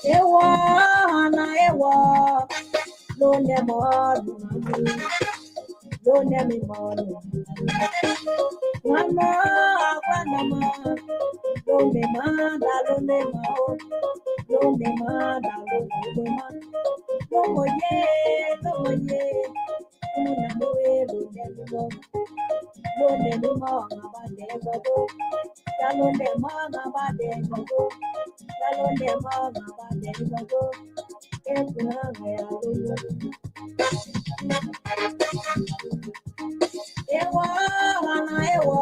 Ewa na ewa, lone mo, lone mi mo, mama, mama, lone ma, lone mo, lone ma, lone ma, lomo ye, lone mo, lone mo, ngabade gogo, lone mo, ngabade gogo, lone mo, ngabade gogo. Ewa, hana ewa,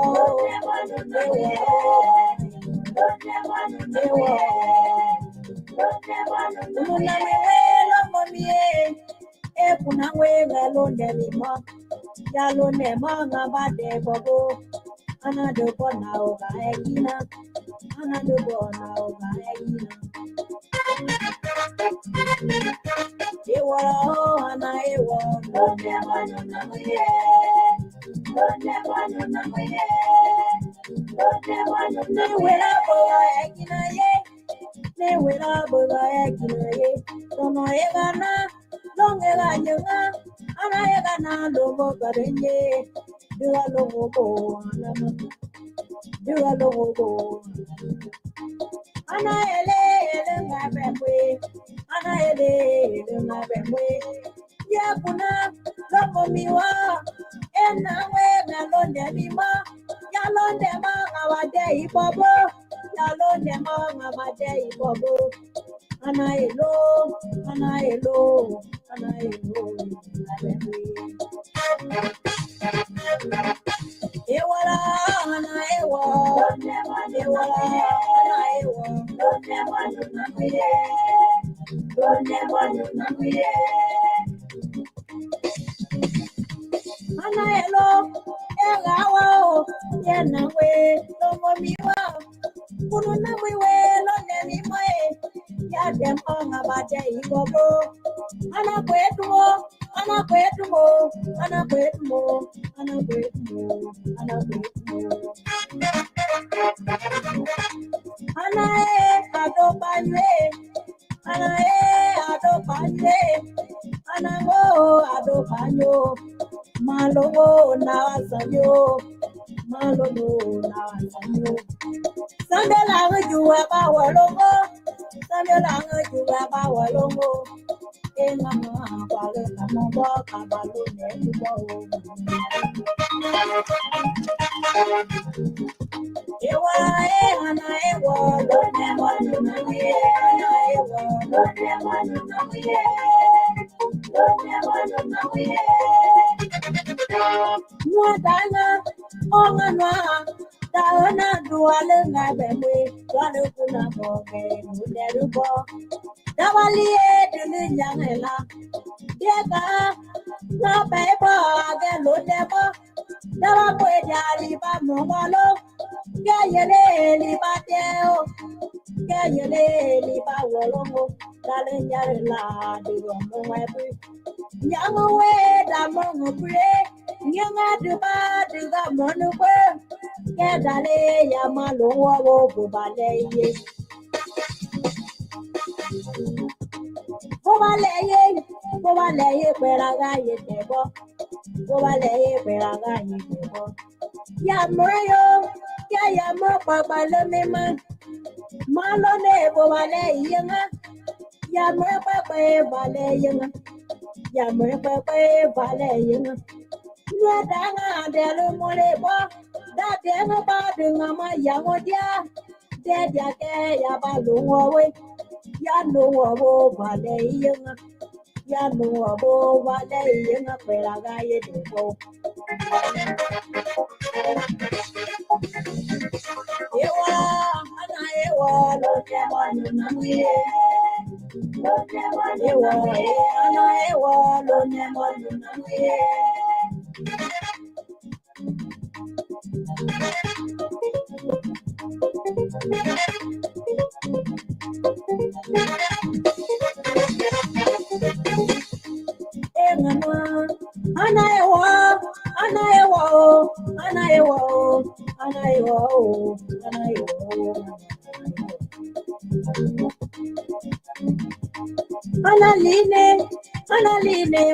Analine,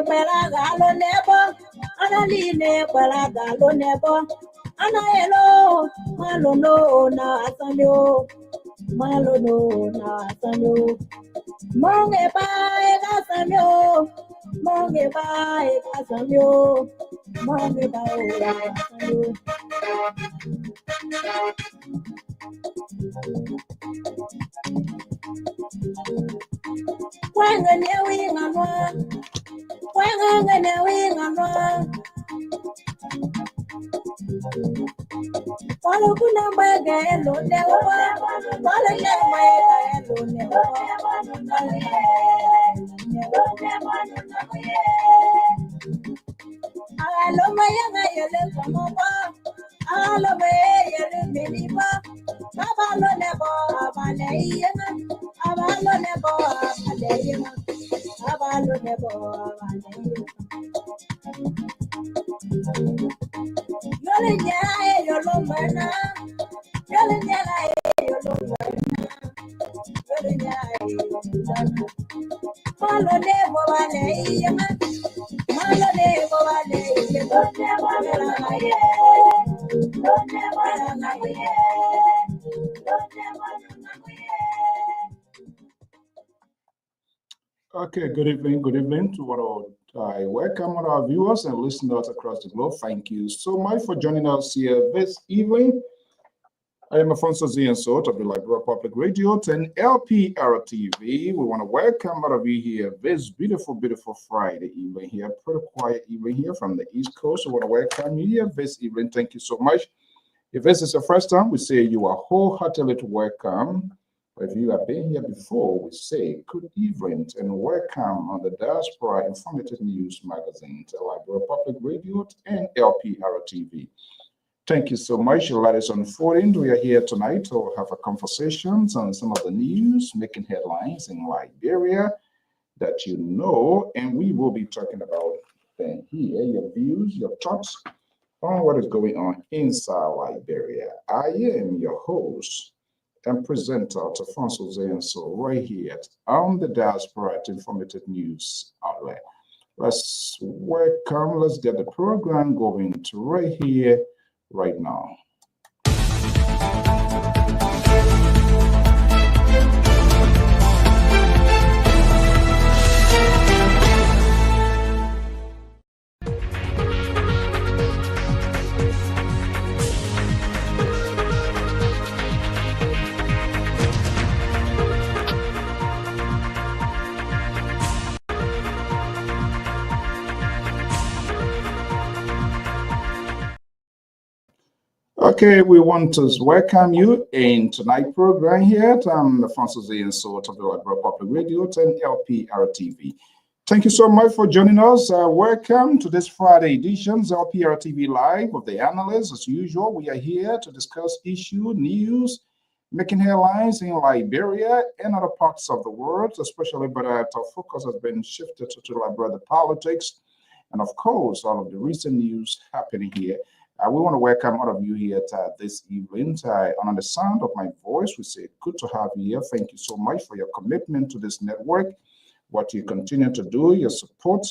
Pelagalo Nebo, Analine, Pelagalo Nebo, Anaelo, Malono, na Asamio, Malono, na Asamio, Monge Bae Casamio, Monge Bae Casamio, Monge Bae Casamio. When the new wing on one, when the new wing on one, follow good number again, no never, follow never again, no never, I love my young, I love from over, I love my young, believer, Abalo never, Abalay, Abalo never, Abalay, Abalo never, Abalay. Yolina, Okay, good evening to all. I welcome all our viewers and listeners across the globe. Thank you so much for joining us here this evening. I am Afonso Zienso of the Liberia Public Radio and LPR-TV. We want to welcome all of you here this beautiful Friday evening here, pretty quiet evening here from the East Coast. We want to welcome you here this evening. Thank you so much. If this is the first time, we say you are wholeheartedly welcome. If you have been here before, we say good evening and welcome on the Diaspora Informative News Magazine, the Liberia Public Radio and LPR-TV. Thank you so much. Let us unfolding. We are here tonight to have a conversation on some of the news making headlines in Liberia that you know, and we will be talking about then here, your views, your thoughts on what is going on inside Liberia. I am your host and presenter, Afonso Zienso, right here on the Diaspora Informative News outlet. Let's welcome, let's get the program going to right here, right now. Okay, we want to welcome you in tonight's program here. I'm Afonso Zienso of the Liberia Public Radio and LPR-TV. Thank you so much for joining us. Welcome to this Friday edition of LPR-TV Live of the Analyst. As usual, we are here to discuss issue, news, making headlines in Liberia and other parts of the world, especially, but our focus has been shifted to Liberia, the politics, and of course, all of the recent news happening here. We want to welcome all of you here this evening. On the sound of my voice, we say good to have you here. Thank you so much for your commitment to this network. What you continue to do, your support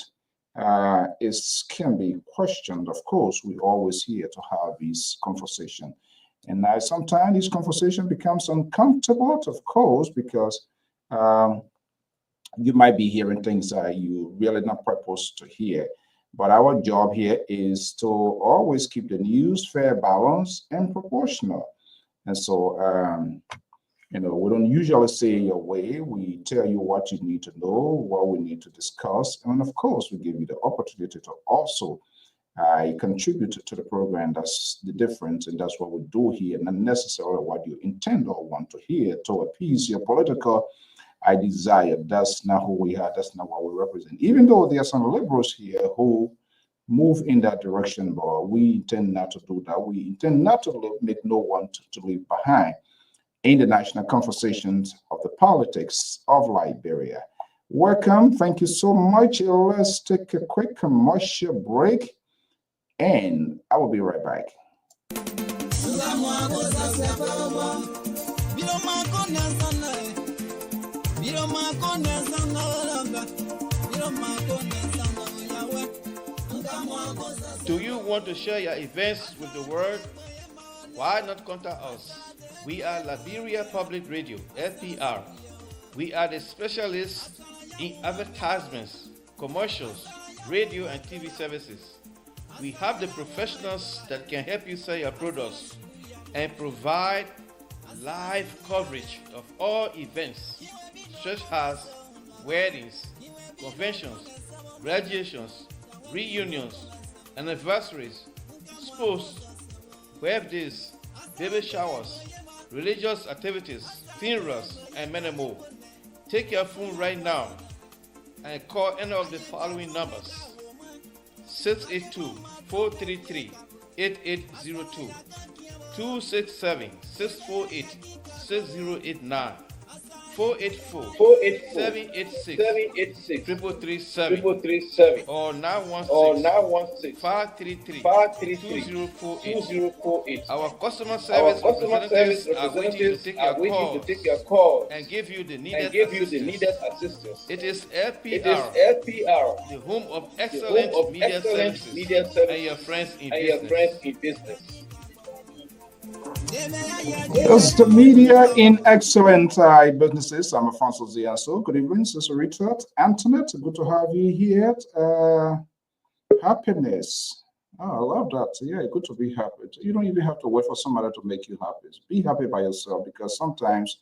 can be questioned. Of course, we're always here to have this conversation. And sometimes this conversation becomes uncomfortable, of course, because you might be hearing things that you really not purpose to hear. But our job here is to always keep the news fair, balanced, and proportional. And so, we don't usually say your way. We tell you what you need to know, what we need to discuss. And of course, we give you the opportunity to also contribute to the program. That's the difference. And that's what we do here, not necessarily what you intend or want to hear to appease your political desire. That's not who we are. That's not what we represent. Even though there are some liberals here who move in that direction, but we intend not to do that. We intend not to make no one to leave behind in the national conversations of the politics of Liberia. Welcome. Thank you so much. Let's take a quick commercial break, and I will be right back. Do you want to share your events with the world? Why not contact us? We are Liberia Public Radio, LPR. We are the specialists in advertisements, commercials, radio and TV services. We have the professionals that can help you sell your products and provide live coverage of all events such as weddings, conventions, graduations, reunions, anniversaries, sports, birthdays, baby showers, religious activities, funerals, and many more. Take your phone right now and call any of the following numbers: 682-433-8802, 267-648-6089, 484-786-337, or 916-533-2048. Our customer service representatives are waiting to take your calls and give you the needed assistance. It is LPR, the home of excellent media services, and your friends in business. It's the media in excellent businesses. I'm Alfonso Zianso. Good evening, Sister Richard. Antoinette, good to have you here. Happiness. Oh, I love that. Yeah, good to be happy. You don't even have to wait for somebody to make you happy. Be happy by yourself, because sometimes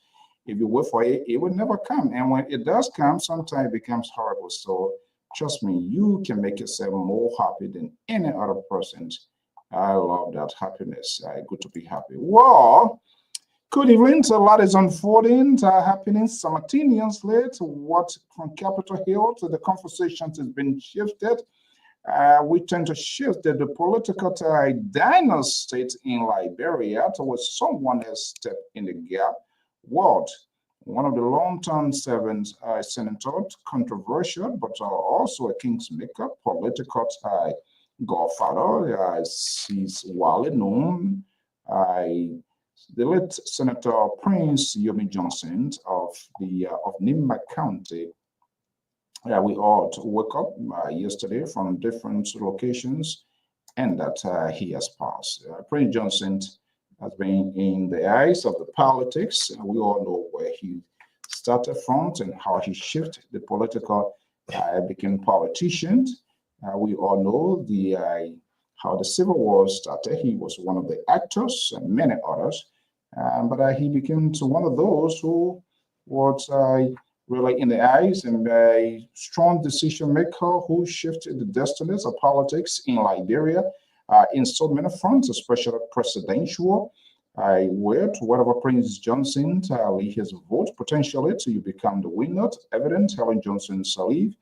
if you wait for it, it will never come. And when it does come, sometimes it becomes horrible. So trust me, you can make yourself more happy than any other person. I love that happiness. Good to be happy. Well, good evening. A lot is unfolding, happening simultaneously to what from Capitol Hill to the conversation has been shifted. We tend to shift the political dynasty in Liberia towards someone has stepped in the gap. What? One of the long-term servants, senator, controversial, but also a kingsmaker, political godfather, he's widely known. The late Senator Prince Yomi Johnson of Nimba County. We all woke up yesterday from different locations, and that he has passed. Prince Johnson has been in the eyes of the politics, and we all know where he started from and how he shifted the political, became politicians. We all know how the Civil War started. He was one of the actors and many others, but he became one of those who was really in the eyes and a strong decision maker who shifted the destinies of politics in Liberia in so many fronts, especially presidential. Where to whatever Prince Johnson lead his vote potentially to become the winner. Evident Helen Johnson Salif,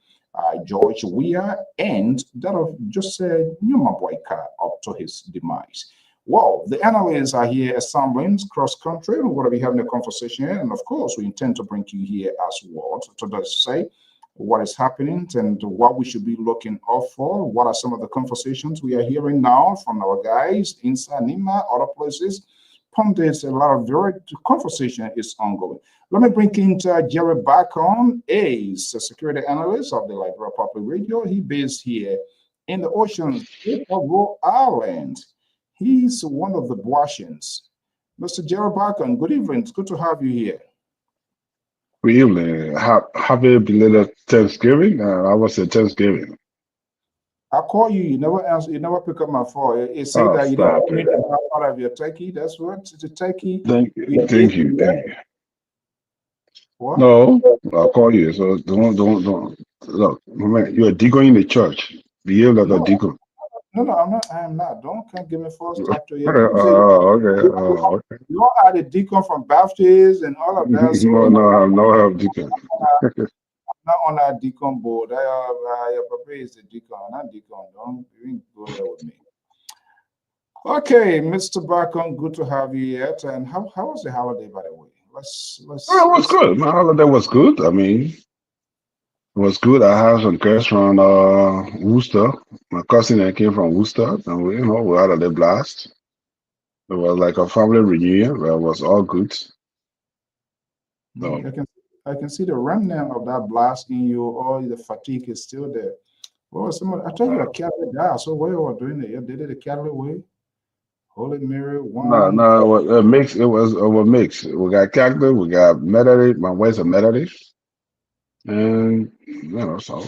George Weah, and that of Jose Numa Boyka up to his demise. Well, the analysts are here assembling cross-country. We're going to be having a conversation here, and of course, we intend to bring you here as well to just say what is happening and what we should be looking out for. What are some of the conversations we are hearing now from our guys inside Nima, other places? Pundits, a lot of very conversation is ongoing. Let me bring in Jerry back on. He's a security analyst of the Liberia Public Radio. He based here in the ocean of Rhode Island. He's one of the Boasians. Mr. Jerry Barkan, good evening. It's good to have you here. Good evening. Happy belated Thanksgiving. I was at Thanksgiving. I call you, you never answer, you never pick up my phone. It said that you didn't want me to have part of your turkey. That's what? It's a turkey. Thank you. What? No, I'll call you. So don't look, man, you're a deacon in the church. Behave like a deacon. No, I am not. Can't give me false start to you. Okay. You are the deacon from Baptist and all of that. So no, I'm not a deacon. Not on our deacon board. Your papa is the deacon. I'm not deacon. Don't even go there with me. Okay, Mr. Barkon, good to have you here. And how was the holiday, by the way? It was good. My holiday was good. I mean, it was good. I have some guests from Worcester. My cousin came from Worcester, and we had a blast. It was like a family reunion. It was all good. So, I can see the remnant of that blast in you, or the fatigue is still there. Well, I told you a Catholic guy, so what you were doing it? You did it the Catholic way? Holy Mary, No, one. no, it was a mix. It was a mix. We got Catholic, we got Methodist. My wife's a Methodist, and so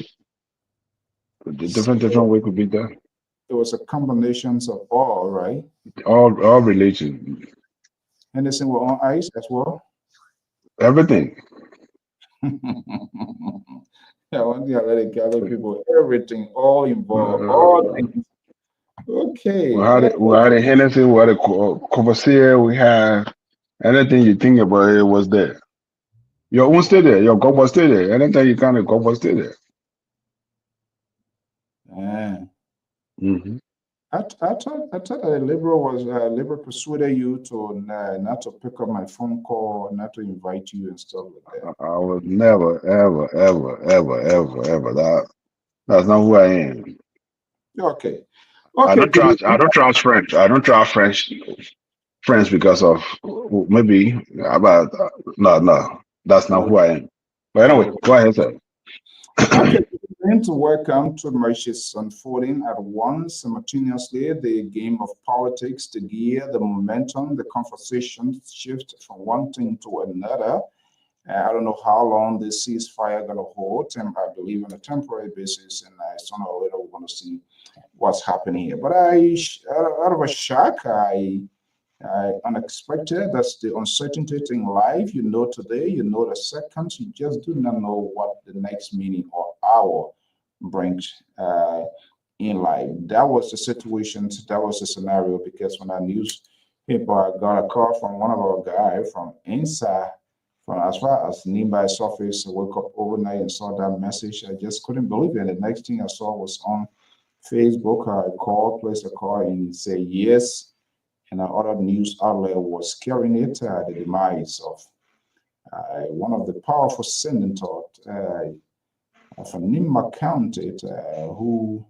the different way could be done. It was a combination of all, right? All religion, Henderson were on ice as well. everything. Yeah, one thing I let it gather people, everything, all involved, all things. Okay. We had a Hennessy, we had a Courvoisier, we had anything you think about it was there. Your own stay there, your God was stay there. Anything you kind of God was stay there. Yeah. Mm-hmm. I thought that a liberal persuaded you to not to pick up my phone call, not to invite you and stuff like that. I was never, ever. That's not who I am. Okay. I don't trust French. I don't trust French because of maybe about no. That's not who I am. But anyway, go ahead, sir. Okay, going to welcome two matches unfolding at once simultaneously. The game of politics, the gear, the momentum, the conversation shift from one thing to another. I don't know how long this ceasefire going to hold, and I believe on a temporary basis, and sooner or later we're going to see what's happening here. But out of a shock, I unexpected. That's the uncertainty in life. You know today, you know the seconds. You just do not know what the next minute or hour brings in life. That was the situation. That was the scenario. Because when I newspaper, I got a call from one of our guys from inside, from as far as nearby surface. I woke up overnight and saw that message. I just couldn't believe it. And the next thing I saw was on Facebook. I called, placed a call, and said yes. And other news outlet was carrying it, the demise of one of the powerful senators from Nimba County, who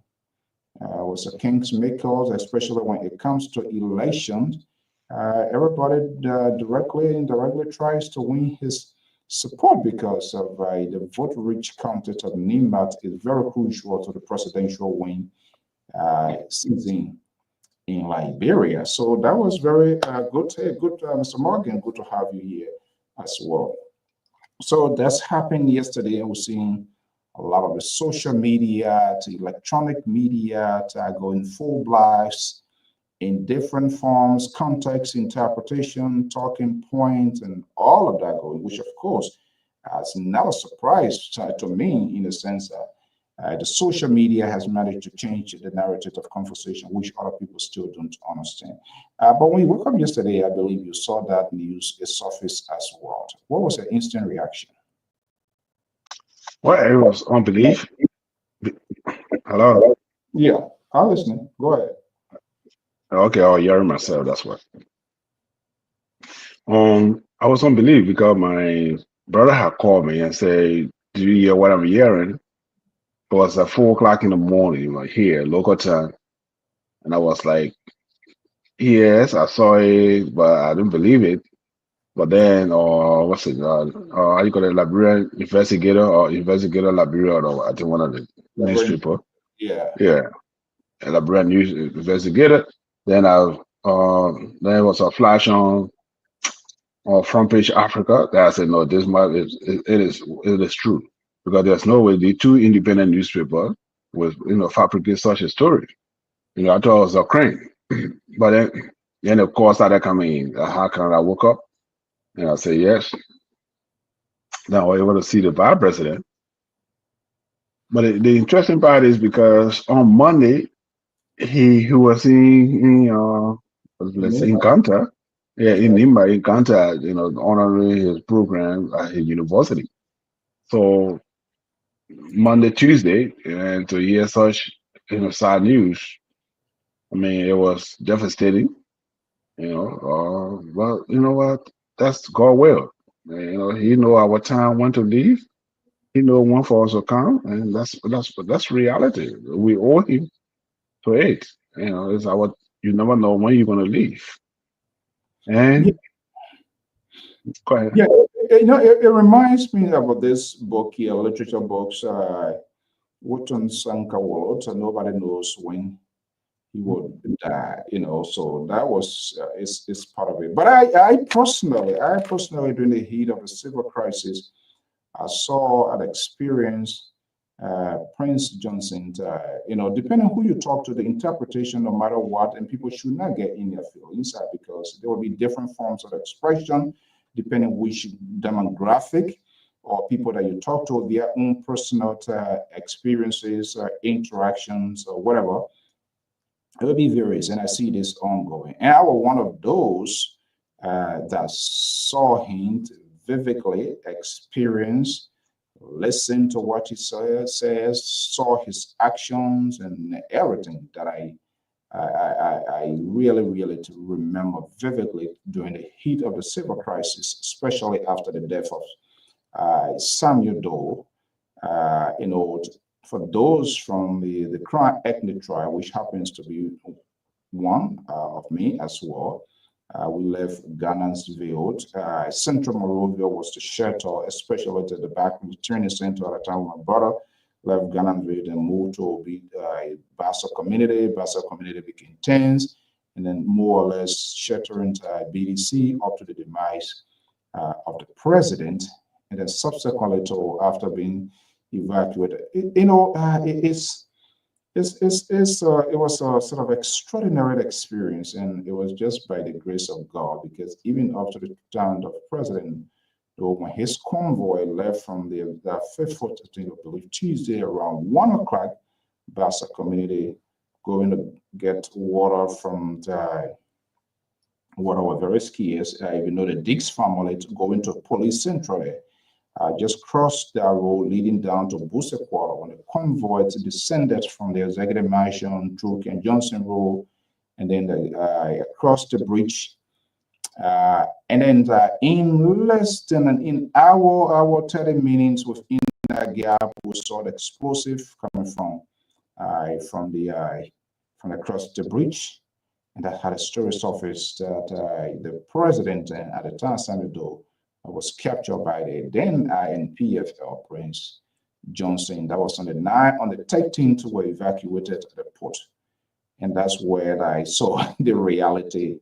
was a kingmaker, especially when it comes to elections. Everybody directly, indirectly tries to win his support because of the vote-rich county of Nimba is very crucial to the presidential win season in Liberia. So that was very good. Good, Mr. Morgan, good to have you here as well. So that's happened yesterday. We're seeing a lot of the social media, to electronic media, to going full blast in different forms, context, interpretation, talking points, and all of that going, which of course is not a surprise to me in the sense that the social media has managed to change the narrative of conversation, which other people still don't understand. But when you woke up yesterday, I believe you saw that news surface as well. What was your instant reaction? Well, it was unbelief. Hello. Yeah, I'm listening. Go ahead. Okay, I'll hear myself. That's what. I was unbelief because my brother had called me and said, "Do you hear what I'm hearing?" It was at 4 o'clock in the morning, like here, local time. And I was like, yes, I saw it, but I didn't believe it. But then, what's it? How you call it? Liberian investigator or investigator Liberia, or I think one of the newspaper. Yeah. Yeah, a Liberian news investigator. Then then it was a flash on Front Page Africa. That I said, no, this might it is true because there's no way the two independent newspapers was fabricate such a story. I thought it was a crime. But then of course started coming in. How can I woke up? And I say yes. Now we're able to see the vice president. But the interesting part is because on Monday he was let's say in Kanta, in Nimba, in Kanta, honoring his program at his university. So Monday, Tuesday, and to hear such sad news, I mean, it was devastating. But you know what? That's God will. He know our time when to leave. He know when for us to come, and that's reality. We owe him to it. It's our. You never know when you're gonna leave. And yeah, go ahead. yeah, it reminds me about this book here, literature books, Wotton Sankawolo, so nobody knows when he would die, so that was is part of it. But I personally, during the heat of the civil crisis, I saw and experienced Prince Johnson. Depending on who you talk to, the interpretation, no matter what, and people should not get in their feelings because there will be different forms of expression depending which demographic or people that you talk to, their own personal experiences, interactions, or whatever. It will be various, and I see this ongoing. And I was one of those that saw him vividly, experienced, listened to what he says, saw his actions, and everything that I really, really to remember vividly during the heat of the civil crisis, especially after the death of Samuel Doe. For those from the Crown ethnic tribe, which happens to be one of me as well, we left Ghana's Field. Central Monrovia was the shelter, especially to the back training center at the time my brother left Ghana's Field and moved to Bassa community. Bassa community became tense, and then more or less sheltering BDC up to the demise of the president, and then subsequently to after being evacuated. It was a sort of extraordinary experience, and it was just by the grace of God, because even up to the time of President, when his convoy left from the faithful, I believe Tuesday around 1 o'clock, Bassa community going to get water from the water was very scarce. Even though the Dix family to go into police central there. Just crossed that road leading down to Busequara when the convoy descended from the executive mansion through Ken Johnson Road, and then across the bridge. And then in less than an hour, 30 minutes within that gap, we saw the explosive coming from across the bridge, and that had a story surfaced that the president at the time, Samuel Doe, was captured by the then NPFL Prince Johnson. That was on the 13th, were evacuated at the port. And that's where I saw the reality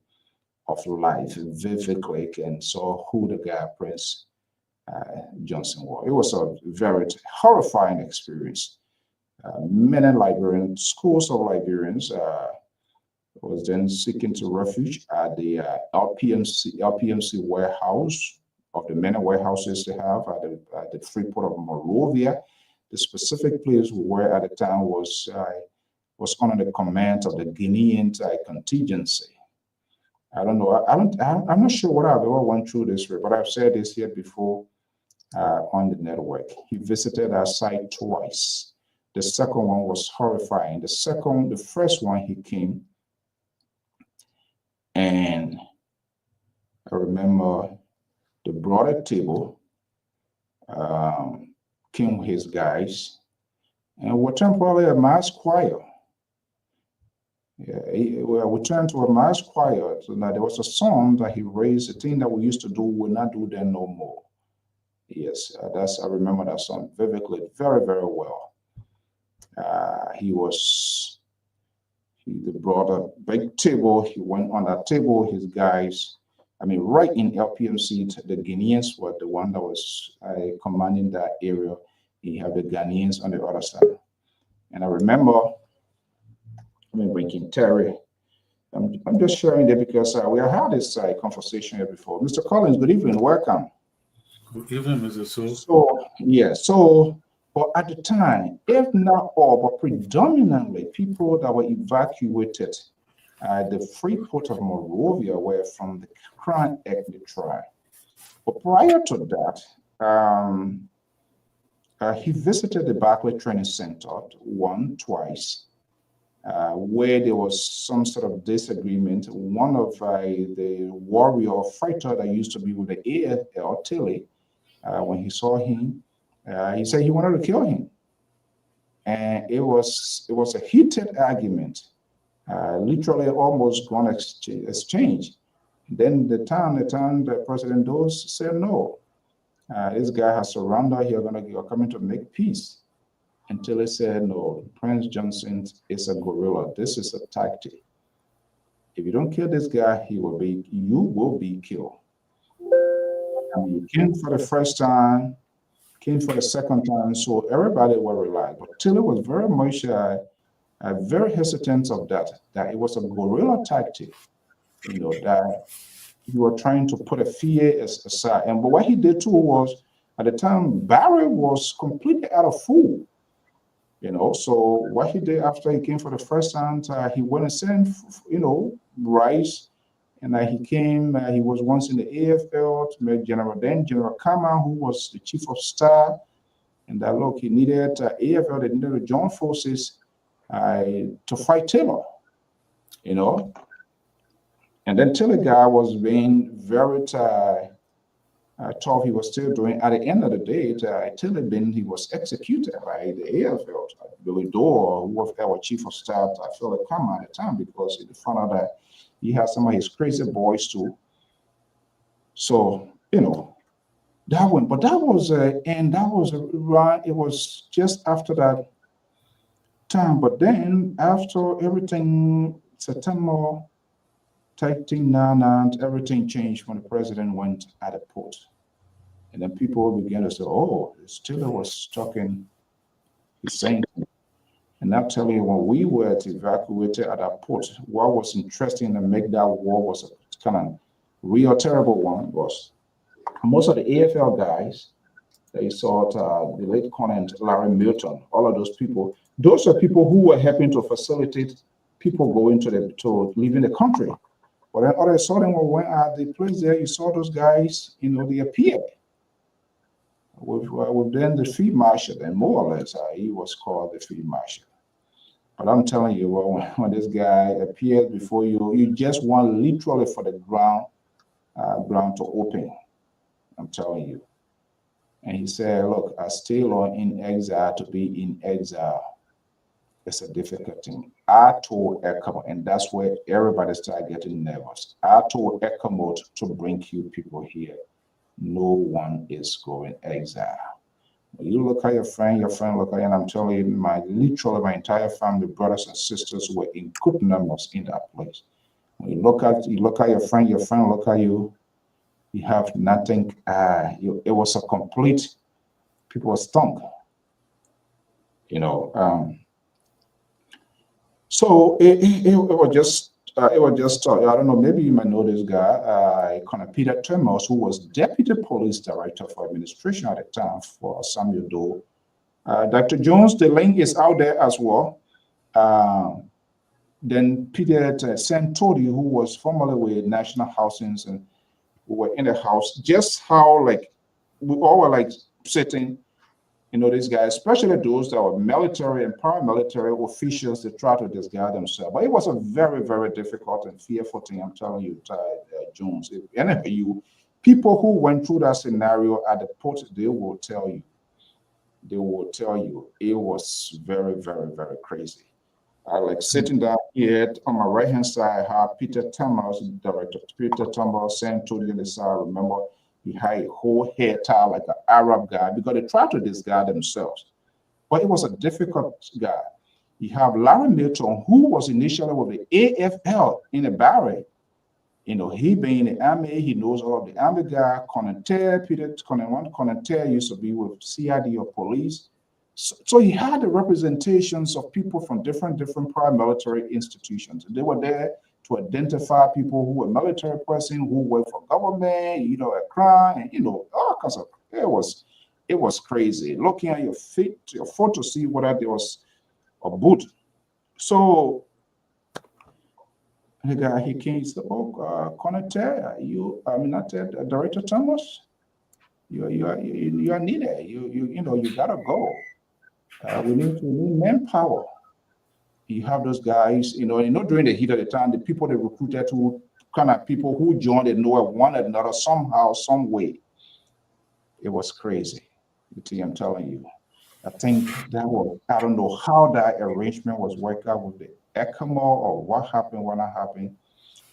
of life vividly and saw who the guy Prince Johnson was. It was a very horrifying experience. Many Liberians, schools of Liberians was then seeking to refuge at the LPMC warehouse, of the many warehouses they have at the Freeport of Monrovia. The specific place we were at the time was under the command of the Guinean contingency. I don't know. I'm not sure what I've ever went through this way, but I've said this here before on the network. He visited our site twice. The second one was horrifying. The first one he came, and I remember they brought a table, came with his guys, and we turned probably a mass choir. Yeah, we turned to a mass choir. So now there was a song that he raised, a thing that we used to do, we'll not do that no more. Yes, I remember that song vividly, very, very well. They brought a big table. He went on that table, his guys. I mean, right in LPMC, the Guineans were the one that was commanding that area. He had the Ghanaians on the other side. And I remember, bringing Terry. I'm just sharing that because we have had this conversation here before. Mr. Collins, good evening, welcome. Good evening, Mr. So, but at the time, if not all, but predominantly people that were evacuated the Freeport of Monrovia were from the Crown ethnic tribe. But prior to that, he visited the Barclay Training Center twice, where there was some sort of disagreement. One of the warrior fighter that used to be with the AFL, Tilly, when he saw him, he said he wanted to kill him. And it was a heated argument. Literally almost gone exchange. Then the President Dose said no. This guy has surrendered. You're coming to make peace. Until he said, no, Prince Johnson is a guerrilla. This is a tactic. If you don't kill this guy, you will be killed. He came for the first time, came for the second time, so everybody will realize. But Tilly was very much very hesitant of that it was a guerrilla tactic, that you were trying to put a fear aside. But what he did too was, at the time, Barry was completely out of food. So what he did after he came for the first time, he went and sent, rice, and he came. He was once in the AFL to meet General Kama, who was the chief of staff, and that look, he needed AFL. They needed to join forces to fight Taylor, and then Taylor guy was being very tough. He was still doing. At the end of the day, he was executed by the AFL. Billy Dorr, who was our chief of staff, I feel like come at the time because he found out that he had some of his crazy boys too. So that one, but that was and that was right. It was just after that time. But then after everything, September 1999, everything changed when the president went at the port. And then people began to say, oh, Taylor was talking, he's saying. And I'll tell you, when we were evacuated at that port, what was interesting to make that war was a kind of real terrible one was most of the AFL guys that you saw, the late Colonel Larry Milton, all of those are people who were helping to facilitate people going to leaving the country. But then all of a sudden, when we went at the place there, you saw those guys, they appeared with then the field marshal, and more or less, he was called the field marshal. But I'm telling you, when this guy appeared before you, you just want literally for the ground to open. I'm telling you. And he said, look, I still on in exile. To be in exile, it's a difficult thing. I told Ekamo, and that's where everybody started getting nervous. I told Ekamo to bring you people here. No one is going exile. When you look at your friend look at you, and I'm telling you, literally my entire family, brothers and sisters were in good numbers in that place. When you look at your friend look at you, you have nothing. It was a complete, people were stunk. So it was just I don't know, maybe you might know this guy, Colonel Peter Thomas, who was Deputy Police Director for Administration at the time for Samuel Doe. Dr. Jones, the link is out there as well. Then Peter Santodi, who was formerly with National Housings, and we were in the house, just how we all were sitting, these guys, especially those that were military and paramilitary officials, they try to disguise themselves. But it was a very, very difficult and fearful thing, I'm telling you, Jones. People who went through that scenario at the port, they will tell you it was very, very, very crazy. Sitting down here on my right hand side, I have Peter Thomas, Director Peter Thomas, saying to the other side, remember, he had a whole hair tie like an Arab guy because they tried to disguise themselves. But it was a difficult guy. You have Larry Milton, who was initially with the AFL in the Barry. He being in the army, he knows all of the army guy. Colonel Terre used to be with CID or police. So he had the representations of people from different paramilitary institutions. And they were there to identify people who were military person, who worked for government, a crime, and all kinds of. It was crazy. Looking at your foot to see whether there was a boot. So the guy, he came, he said, "Oh, Colonel Terry, Director Thomas, you are needed. You gotta go. We need manpower." You have those guys, during the heat of the time, the people they recruited to kind of people who joined and know one another somehow, some way. It was crazy. I'm telling you. I think I don't know how that arrangement was worked out with the ECMO or what happened, what not happened.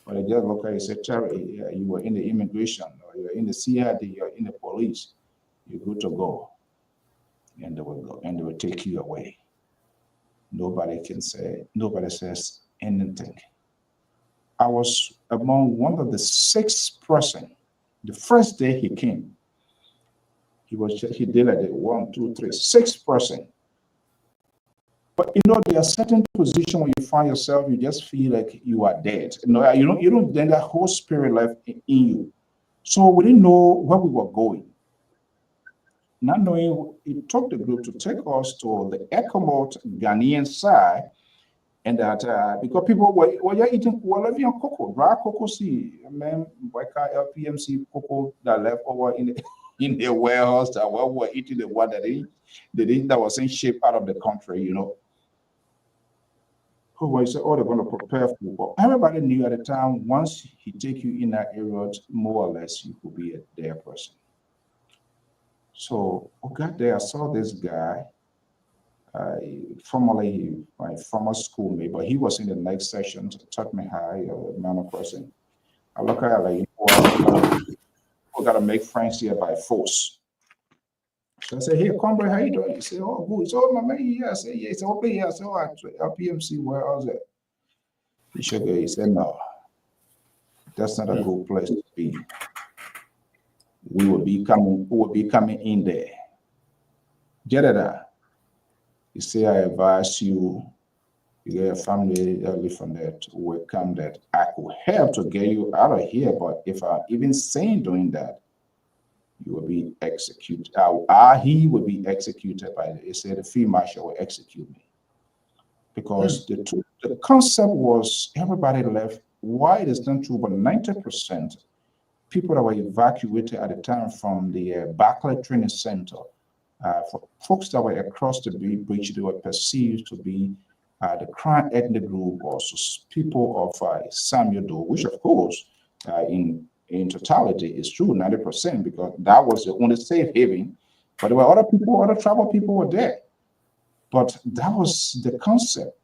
But I just look at you and say, Terry, you were in the immigration, or you're in the CID, you're in the police. you're good to go. And they will take you away. Nobody says anything. I was among one of the 6%. The first day he came, he did like 1, 2, 3, 6%. But there are certain positions when you find yourself, you just feel like you are dead. You don't then that whole spirit left in you. So we didn't know where we were going. Not knowing, it took the group to take us to the Ekomot Ghanaian side, and that because people were eating living on cocoa, dry cocoa seed, man, LPMC cocoa that left over in the warehouse that were eating the one that was in shape out of the country, Who said, they're going to prepare food. But everybody knew at the time, once he take you in that area, more or less you could be a dead person. So I got there, I saw this guy, formerly my former schoolmate, but he was in the next session to taught me how a normal person. I look at it like, we got to make friends here by force. So I said, hey, comrade, how you doing? He said, oh, good. So, my man, yeah. I said, yeah. He said, okay, yeah. So, LPMC, where was it? He shook it. He said, no, that's not a good place to be. We will be coming in there. Jeddah, he said, I advise you get a family that live from that will come that I could help to get you out of here. But if I even saying doing that, you will be executed. He will be executed by he said the field marshal will execute me. Because the concept was everybody left. Why it is not true, but 90% people that were evacuated at the time from the Barclay Training Center, for folks that were across the bridge, they were perceived to be the crime ethnic group, or people of Samuel Doe, which of course in totality is true, 90%, because that was the only safe haven. But there were other people, other tribal people were there. But that was the concept.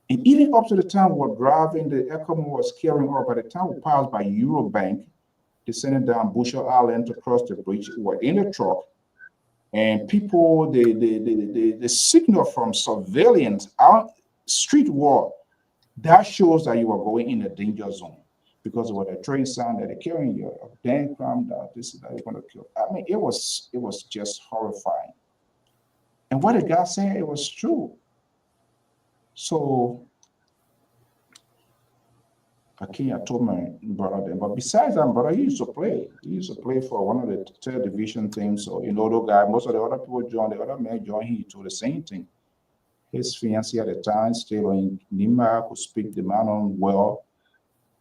And even up to the time we were driving, the Ecomo was carrying up. By the time we passed by Eurobank, descending down Bushel Island to cross the bridge, we were in the truck. And people, the signal from surveillance, street war, that shows that you are going in a danger zone. Because of the train sound that they're carrying you, damn crime down, this is that you're going to kill. I mean, it was just horrifying. And what the guy said, it was true. So I told my brother then, but besides that, brother, he used to play. He used to play for one of the third division teams. So the guy, most of the other people joined, the other men joined, he told the same thing. His fiancée at the time, still in Nima, could speak the man on well.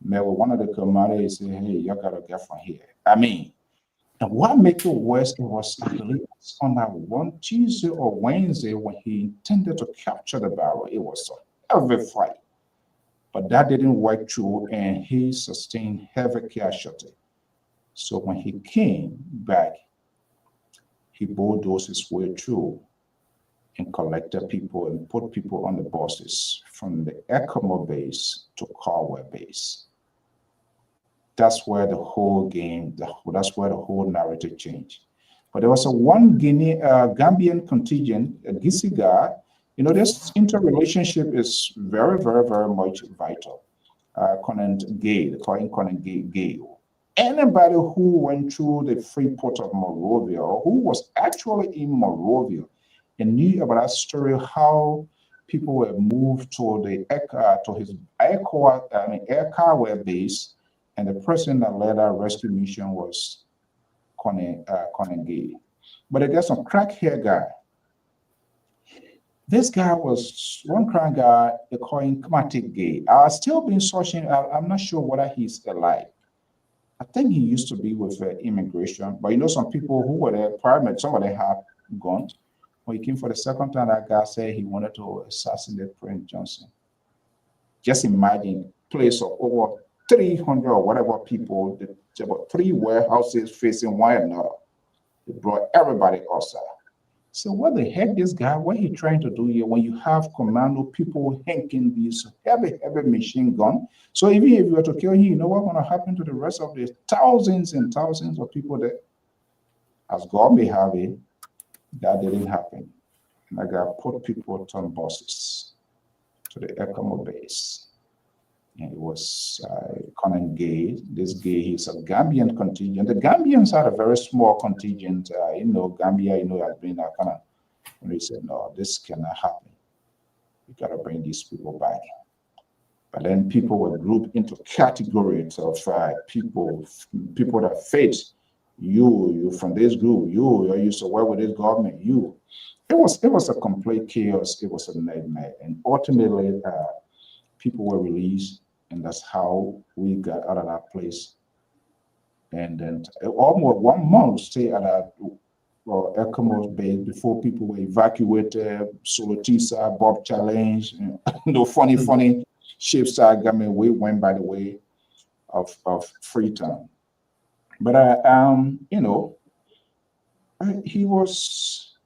Met with one of the commanders, he said, hey, you gotta get from here. I mean, and what made it worse, it was on that one Tuesday or Wednesday when he intended to capture the barrel. It was a heavy fight. But that didn't work through, and he sustained heavy casualty. So when he came back, he bulldozed his way through and collected people and put people on the buses from the Ecomo base to Carwell base. That's where the whole game, that's where the whole narrative changed. But there was a one Gambian contingent, a Gisiga. This interrelationship is very, very, very much vital. Conant Gay, calling Conant Gay. Anybody who went through the free port of Monrovia, or who was actually in Monrovia, and knew about that story, how people were moved to his Air Carwell base, and the person that led our rescue mission was Conant Gay. But there's some crack hair guy. This guy was one crack guy, they call him Kmatic Gay. I've still been searching. I'm not sure whether he's alive. I think he used to be with immigration, but some people who were there, primarily, some of them have gone. When he came for the second time, that guy said he wanted to assassinate President Johnson. Just imagine a place of over 300 or whatever people, about 3 warehouses facing one another. They brought everybody outside. So what the heck this guy, what he trying to do here when you have commando people hanking these heavy machine gun? So even if you were to kill him, you know what's going to happen to the rest of the thousands and thousands of people there? as God may have it, that didn't happen. And I got put people on buses to the Ekamo base. And it was Conan Gay. This Gay, he's a Gambian contingent. The Gambians are a very small contingent. Gambia, has been a kind of, when they said, no, this cannot happen. We got to bring these people back. But then people were grouped into categories of people that face you from this group, you used to work with this government, you. It was a complete chaos. It was a nightmare. And ultimately, people were released, and that's how we got out of that place. And then almost 1 month stay at that Ekamos base before people were evacuated. Solotisa, Bob Challenge, funny ships we went by the way of Freetown. But he was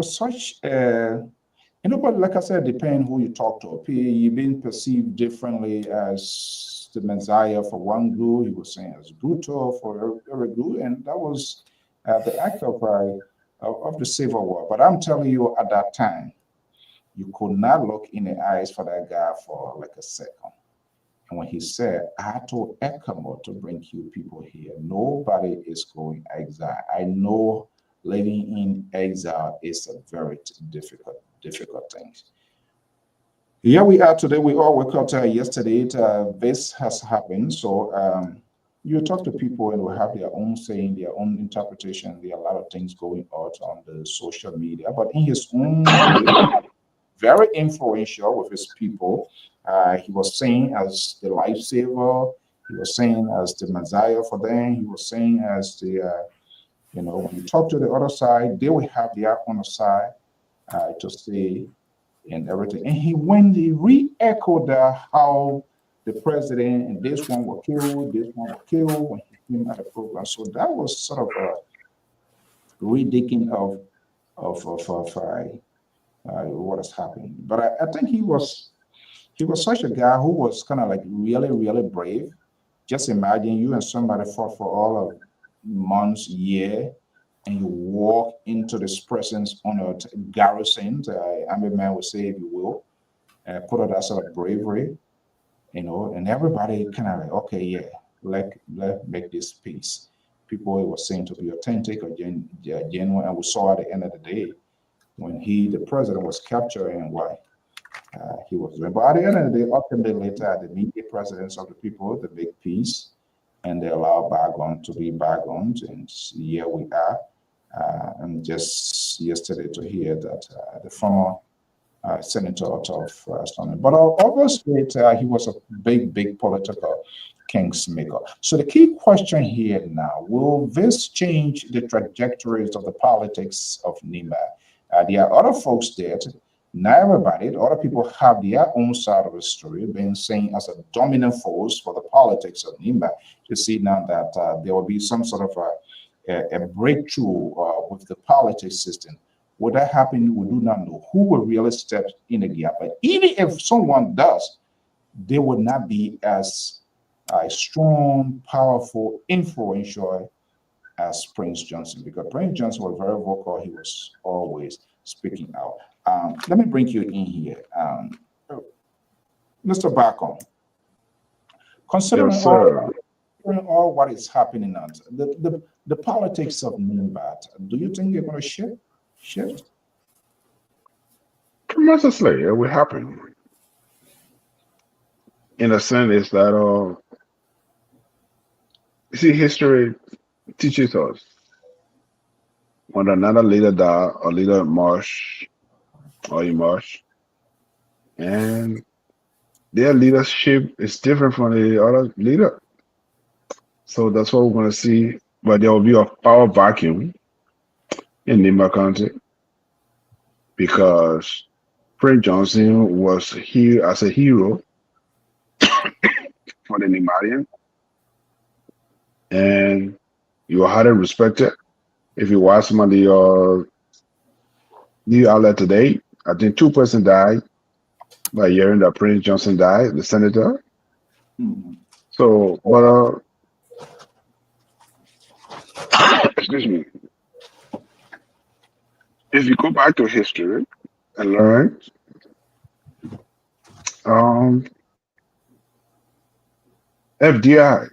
such but like I said, depending who you talk to. You've been perceived differently as the Messiah for one group. He was saying as brutal for every group, and that was the act of the Civil War. But I'm telling you, at that time, you could not look in the eyes for that guy for like a second. And when he said, I told Ekamo to bring you people here, nobody is going exile. I know living in exile is a very difficult thing. Here we are today. We all woke up yesterday. This has happened. So you talk to people and will have their own saying, their own interpretation. There are a lot of things going on the social media. But in his own way, very influential with his people. He was saying as the lifesaver. He was saying as the Messiah for them. He was saying as the, when you talk to the other side, they will have their own side to say and everything. And when he re-echoed how the president and this one were killed when he came at the program. So that was sort of a re-digging of what is happening. But I think he was such a guy who was kind of like really, really brave. Just imagine you and somebody fought for all of months, year, and you walk into this person's honored garrison. Army man would say, if you will, put out that sort of bravery, and everybody kind of like, okay, yeah, let make this peace. People were saying to be authentic or genuine, and we saw at the end of the day when the president was captured and why he was doing. But at the end of the day, ultimately later, the immediate presidents of the people, they make peace, and they allow bygones to be bygones, and here we are. And just yesterday to hear that the former senator of Stoney, but obviously he was a big political kingsmaker. So the key question here now, will this change the trajectories of the politics of Nimba? There are other folks there. Not everybody, other people have their own side of the story, being seen as a dominant force for the politics of Nimba. You see now that there will be some sort of a breakthrough with the politics system. Would that happen? We do not know who will really step in the gap. But even if someone does, they would not be as strong, powerful, influential as Prince Johnson, because Prince Johnson was very vocal. He was always speaking out. Let me bring you in here. Mr. Bacon, considering Yes, sir. all what is happening now, the politics of Nimbat, do you think they're going to shift? Tremendously, it will happen. In a sense, is that you see, history teaches us when another leader die, a leader march or emerge, and their leadership is different from the other leader. So that's what we're going to see. But there will be a power vacuum in Nimba County because Prince Johnson was here as a hero for the Nimarian, and you were highly respected. If you watch some of the new outlet today, I think 2 persons died by hearing that Prince Johnson died, the senator. So, but excuse me. if you go back to history and learn, um, FDI,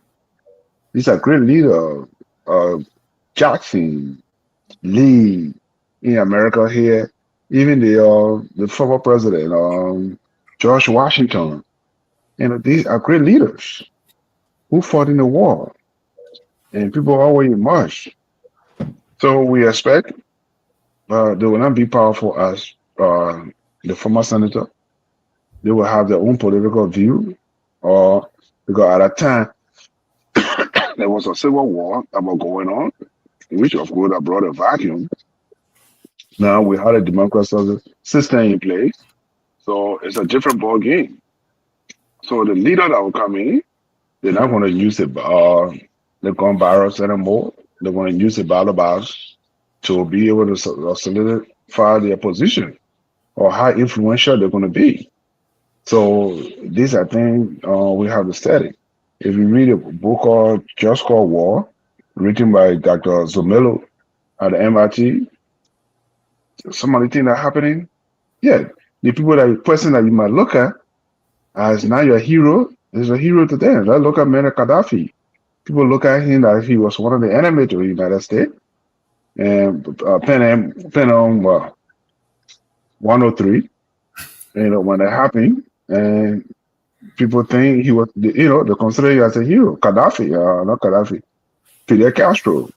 he's a great leader. Jackson, Lee in America here, even the former president, George Washington. These are great leaders who fought in the war, and people always march. So we expect they will not be powerful as the former senator. They will have their own political view, or because at that time there was a civil war that was going on, which of course that brought a vacuum. Now we had a democratic system in place, so it's a different ball game. So the leader that will come in, they're not going to use it. They're going to borrow anymore. They're going to use the ballot box to be able to solidify their position or how influential they're going to be. So this, I think, we have to study. If you read a book called Just Called War, written by Dr. Zomelo at the MIT, some of the things that are happening, yeah, the person that you might look at as now your hero is a hero to them. Let's look at Muammar Gaddafi. People look at him as he was one of the enemies to the United States. And Pen 103, when it happened, and people think he was, they consider him as a hero. Gaddafi, not Gaddafi, Fidel Castro,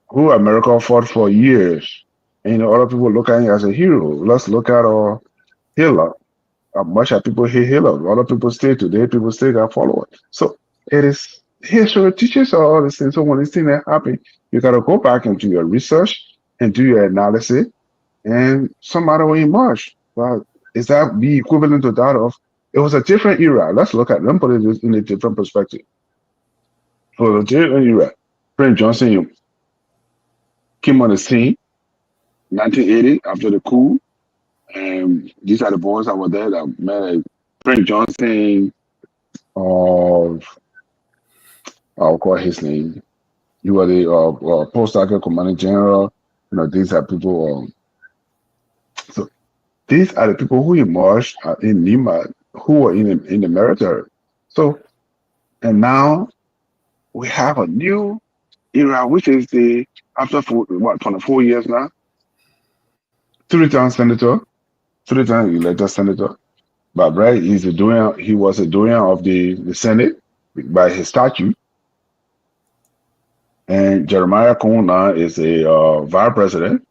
who America fought for years. And other people look at him as a hero. Let's look at Hitler. How much as people hate Hitler, other people still today, people still got followers. So it is history teaches all these things. So when these things happen, you gotta go back and do your research and do your analysis, and some other way emerge. Well, is that be equivalent to that of it was a different era? Let's put it in a different perspective. For the different era, President Johnson came on the scene 1980 after the coup. And these are the boys that were there that met President Johnson of, I'll call his name. He was the postdoc commanding general. These are people. So these are the people who emerged in Lima, who were in the military. So, and now we have a new era, which is after 24 years now, 3-time senator. 3-time elected senator, but right, he was a doyen of the Senate by his statute, and Jeremiah Cohn now is a vice president,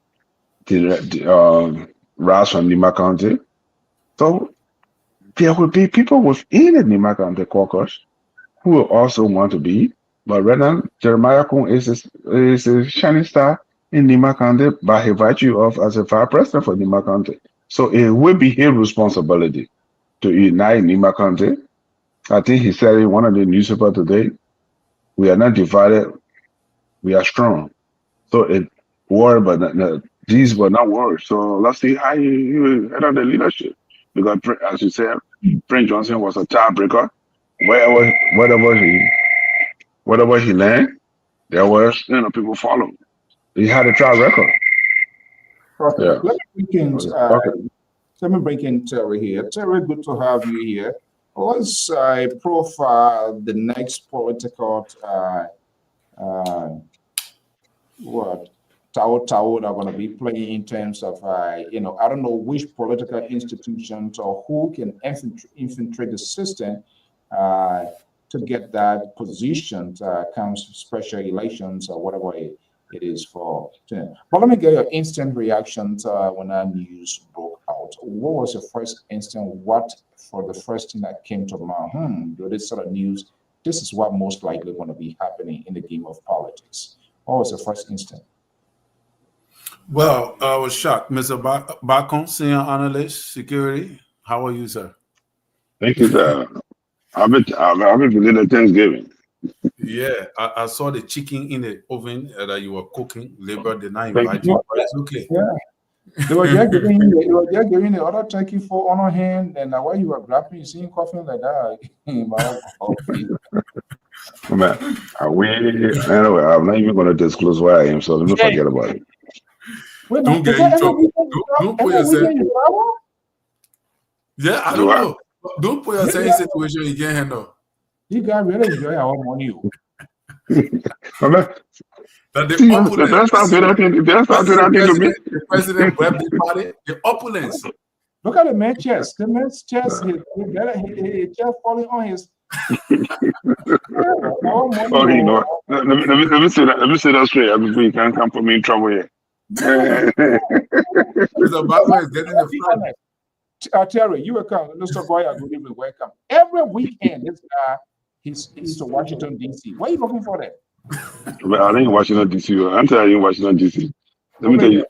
rise from Lima County. So there will be people within the Lima County caucus who will also want to be, but right now Jeremiah Cohn is a shining star in Lima County by his virtue of as a vice president for Lima County. So it will be his responsibility to unite Lima County. I think he said in one of the newspapers today, we are not divided, we are strong. So these were not words. So let's see how you head on the leadership. Because as you said, Prince Johnson was a tiebreaker. Whatever he learned, there was people follow. He had a track record. Okay. Yeah. Let me bring in Terry here. Terry, good to have you here. Let's profile the next political Tao that are going to be playing in terms of I don't know which political institutions or who can infiltrate the system to get that position comes special elections or whatever it is for. But let me get your instant reactions when that news broke out. What was your first instant? What for the first thing that came to mind? This sort of news, this is what most likely going to be happening in the game of politics. What was the first instant? Well, I was shocked. Mr. Bacon, senior analyst, security. How are you, sir? Thank you, sir. I've been to Thanksgiving. Yeah, I saw the chicken in the oven that you were cooking. Labor did not invite you, but it's okay. Yeah. They were just giving the other turkey for honor hand, and while you were grabbing, you seeing coughing like that. Man, anyway, I'm not even going to disclose where I am, so let me forget about it. Don't get in trouble. Don't put yourself. Yeah, I don't know. Don't put yourself in a situation you can't handle. You guys really enjoy our money. That the opulence. The president birthday party, the opulence. Look at the man's chest. The man's chest, his chest falling on his. Okay, you know what? Let me say that. Let me say that straight before you can come for me in trouble here. Mr. Baba is getting the front. Terry, you welcome. Mr. Goya, good evening. Welcome. Every weekend, this guy, he's to Washington, D.C. What are you looking for there? Well, I ain't Washington, D.C. I'm telling you, Washington, D.C. Let me tell you,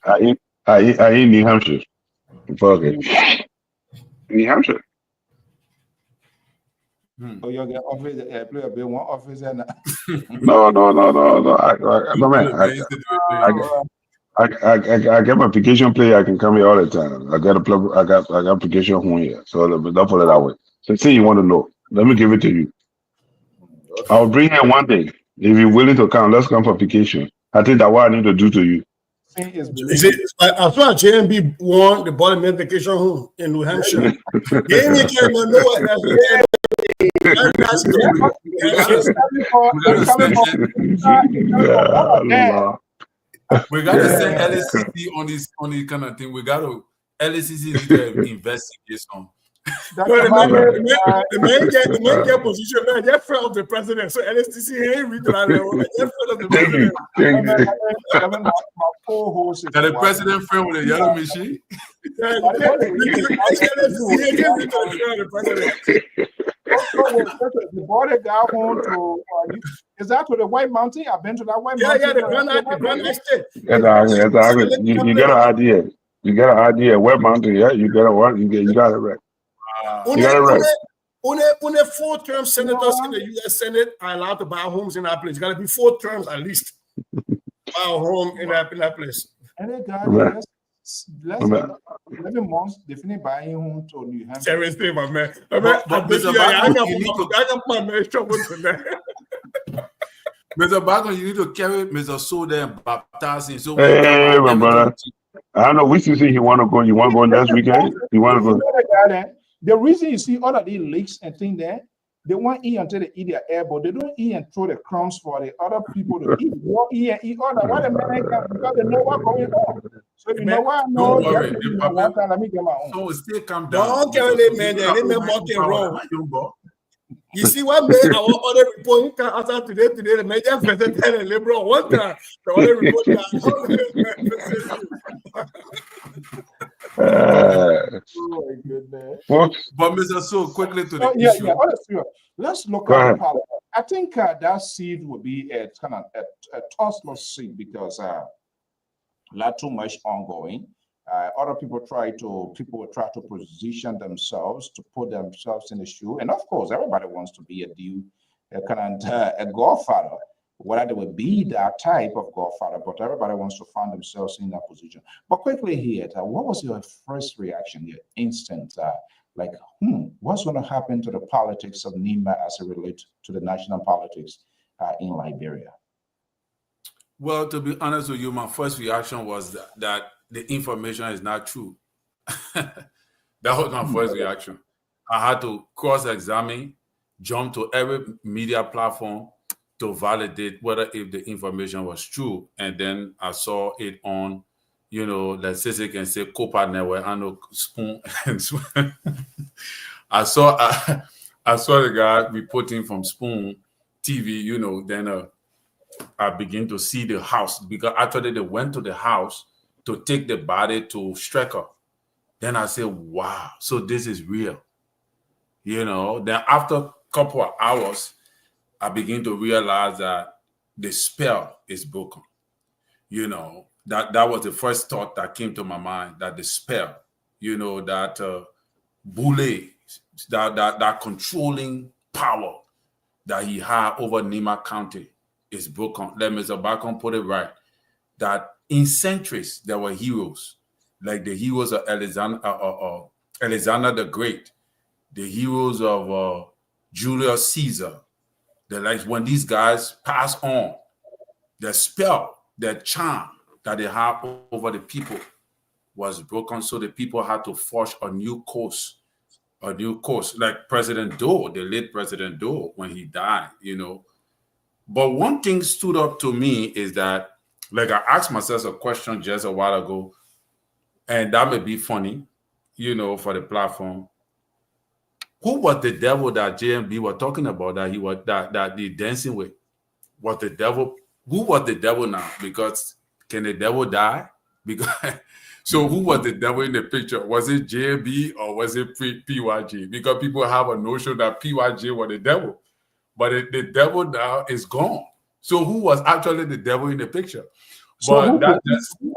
I ain't New Hampshire. Okay. New Hampshire. Oh, you get office, play a bit one office and No. I get my application play. I can come here all the time. I got application home here. So don't put it that way. So say you want to know. Let me give it to you. I'll bring here one day. If you're willing to come, let's come for application. I think that's what I need to do to you. Is it as far as JMB won the ball vacation home in New Hampshire? We gotta send LSCC on this kind of thing. We gotta LSCC need to investigate some. The main get position man, they're friend of the president. So LSTC ain't read that level. They're friend of the president. The president friend with a yellow machine. The border got home to is that to the White Mountain? I've been to that White Mountain. Yeah, the Grand State. You get an idea. You got an idea. White Mountain, yeah, you got it right. You got it right. Only 4-term senators in the U.S. Senate are allowed to buy homes in that place. It's got to be 4 terms at least. Buy a home in that place. And they got less 11 months, definitely buying home to New Hampshire. Seriously, my man. Mr. Bagon, you need to carry Mr. Soda and baptize him. So hey, my brother. I don't know which season you want to go. You want to go next weekend? You want to go? The reason you see all of these leaks and things there, they want eat until they eat their air, but they don't eat and throw the crumbs for the other people to eat. They don't eat and eat all that. Why the Americans? Because they know what's going on. So if you know what I know, let me get my own. So still come down. Don't carry it, man. They ain't nothing wrong. You see what made our other report after today, the major president and liberal one time. The other report oh my goodness. But Mr. So quickly to the issue. Yeah, let's look at the power. I think that seed would be a kind of a tossless seed because not too much ongoing. Other people will try to position themselves to put themselves in the shoe, and of course, everybody wants to be a godfather. Whether they would be that type of godfather, but everybody wants to find themselves in that position. But quickly here, what was your first reaction, your instant, what's going to happen to the politics of NIMA as it relates to the national politics in Liberia? Well, to be honest with you, my first reaction was that the information is not true. That was my first reaction. I had to cross-examine, jump to every media platform to validate whether if the information was true. And then I saw it on, let's say they can say Copa Network, I know Spoon and Spoon. I saw the guy reporting from Spoon TV, then I begin to see the house because actually they went to the house to take the body to Strecker. Then I said, wow, so this is real. Then after a couple of hours, I begin to realize that the spell is broken. That was the first thought that came to my mind, that the spell, that Boule, that controlling power that he had over Nima County is broken. Let Mr. Bacon put it right, that in centuries, there were heroes, like the heroes of Alexander the Great, the heroes of Julius Caesar. When these guys pass on, the spell, the charm that they have over the people was broken, so the people had to forge a new course, like President Doe, the late President Doe, when he died, But one thing stood up to me is that, like, I asked myself a question just a while ago, and that may be funny, for the platform. Who was the devil that JMB were talking about that he was that he dancing with? Was the devil? Who was the devil now? Because can the devil die? Because so who was the devil in the picture? Was it JMB or was it PYG? Because people have a notion that PYG was the devil, but the devil now is gone. So who was actually the devil in the picture? So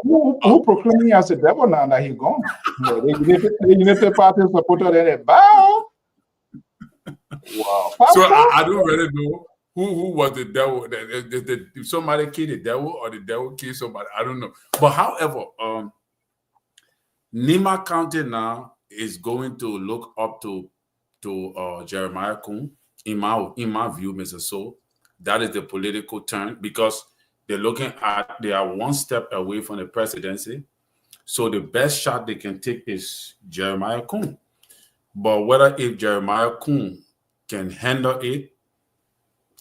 who proclaimed me as the devil now that he's gone? The United Party supported it. Bow. Wow. So I don't really know who was the devil. If somebody killed the devil or the devil killed somebody, I don't know. But however, Nima County now is going to look up to Jeremiah Kuhn. In my view, Mr. So, that is the political turn, because they are one step away from the presidency. So the best shot they can take is Jeremiah Kuhn. But if Jeremiah Kuhn can handle it,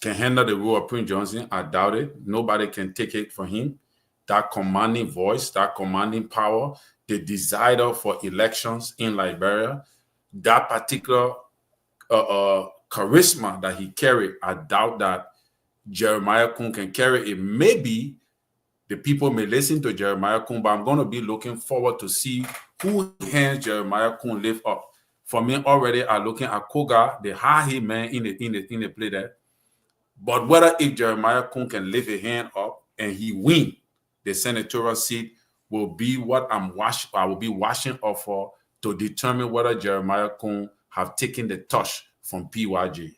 can handle the role of Prince Johnson, I doubt it. Nobody can take it from him. That commanding voice, that commanding power, the desire for elections in Liberia, that particular charisma that he carried, I doubt that Jeremiah Kuhn can carry it. Maybe the people may listen to Jeremiah Kuhn, but I'm going to be looking forward to see who hands Jeremiah Kuhn lift up. For me, already I'm looking at Koga, the high man in the play there. But whether if Jeremiah Kuhn can lift a hand up and he win the senatorial seat will be what I will be watching out for to determine whether Jeremiah Kuhn have taken the touch from PYG.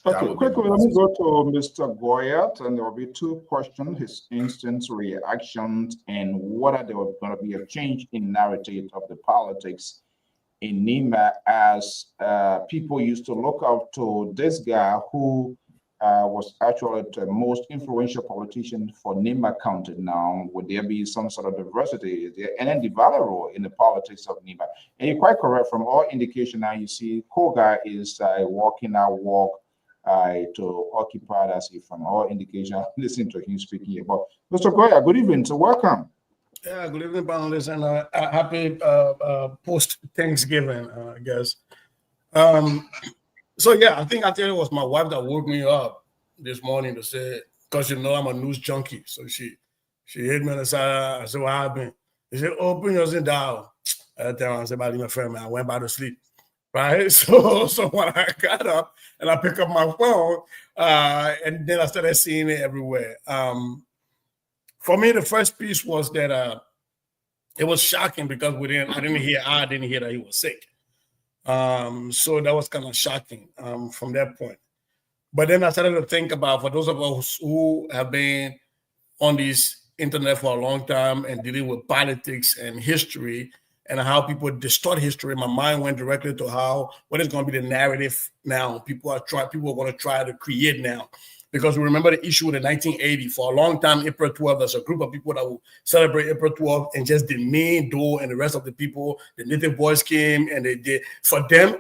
Okay, quickly, let me go to Mr. Goyat, and there will be two questions: his instant reactions and whether there was going to be a change in narrative of the politics in Nima, as people used to look up to this guy who was actually the most influential politician for Nima County. Now, would there be some sort of diversity? Is there any role in the politics of Nima? And you're quite correct. From all indication now, you see Koga is walking our walk to occupy that seat. From all indication, listen to him speaking here. But Mr. Goya, good evening. So welcome. Yeah, good evening, panelists, and happy post-Thanksgiving, I guess. So yeah, I think it was my wife that woke me up this morning to say, because I'm a news junkie. So she hit me on the side. I said, what happened? She said, open yours and down. I tell her, I said, my friend, man, I went back to sleep. Right? So when I got up and I picked up my phone, and then I started seeing it everywhere. For me, the first piece was that it was shocking because I didn't hear that he was sick. So that was kind of shocking from that point. But then I started to think about, for those of us who have been on this internet for a long time and dealing with politics and history and how people distort history, my mind went directly to what is going to be the narrative now. People are going to try to create now. Because we remember the issue in 1980. For a long time, April 12th, there's a group of people that will celebrate April 12th and just demean Doe and the rest of the people. The Native boys came and they did. For them,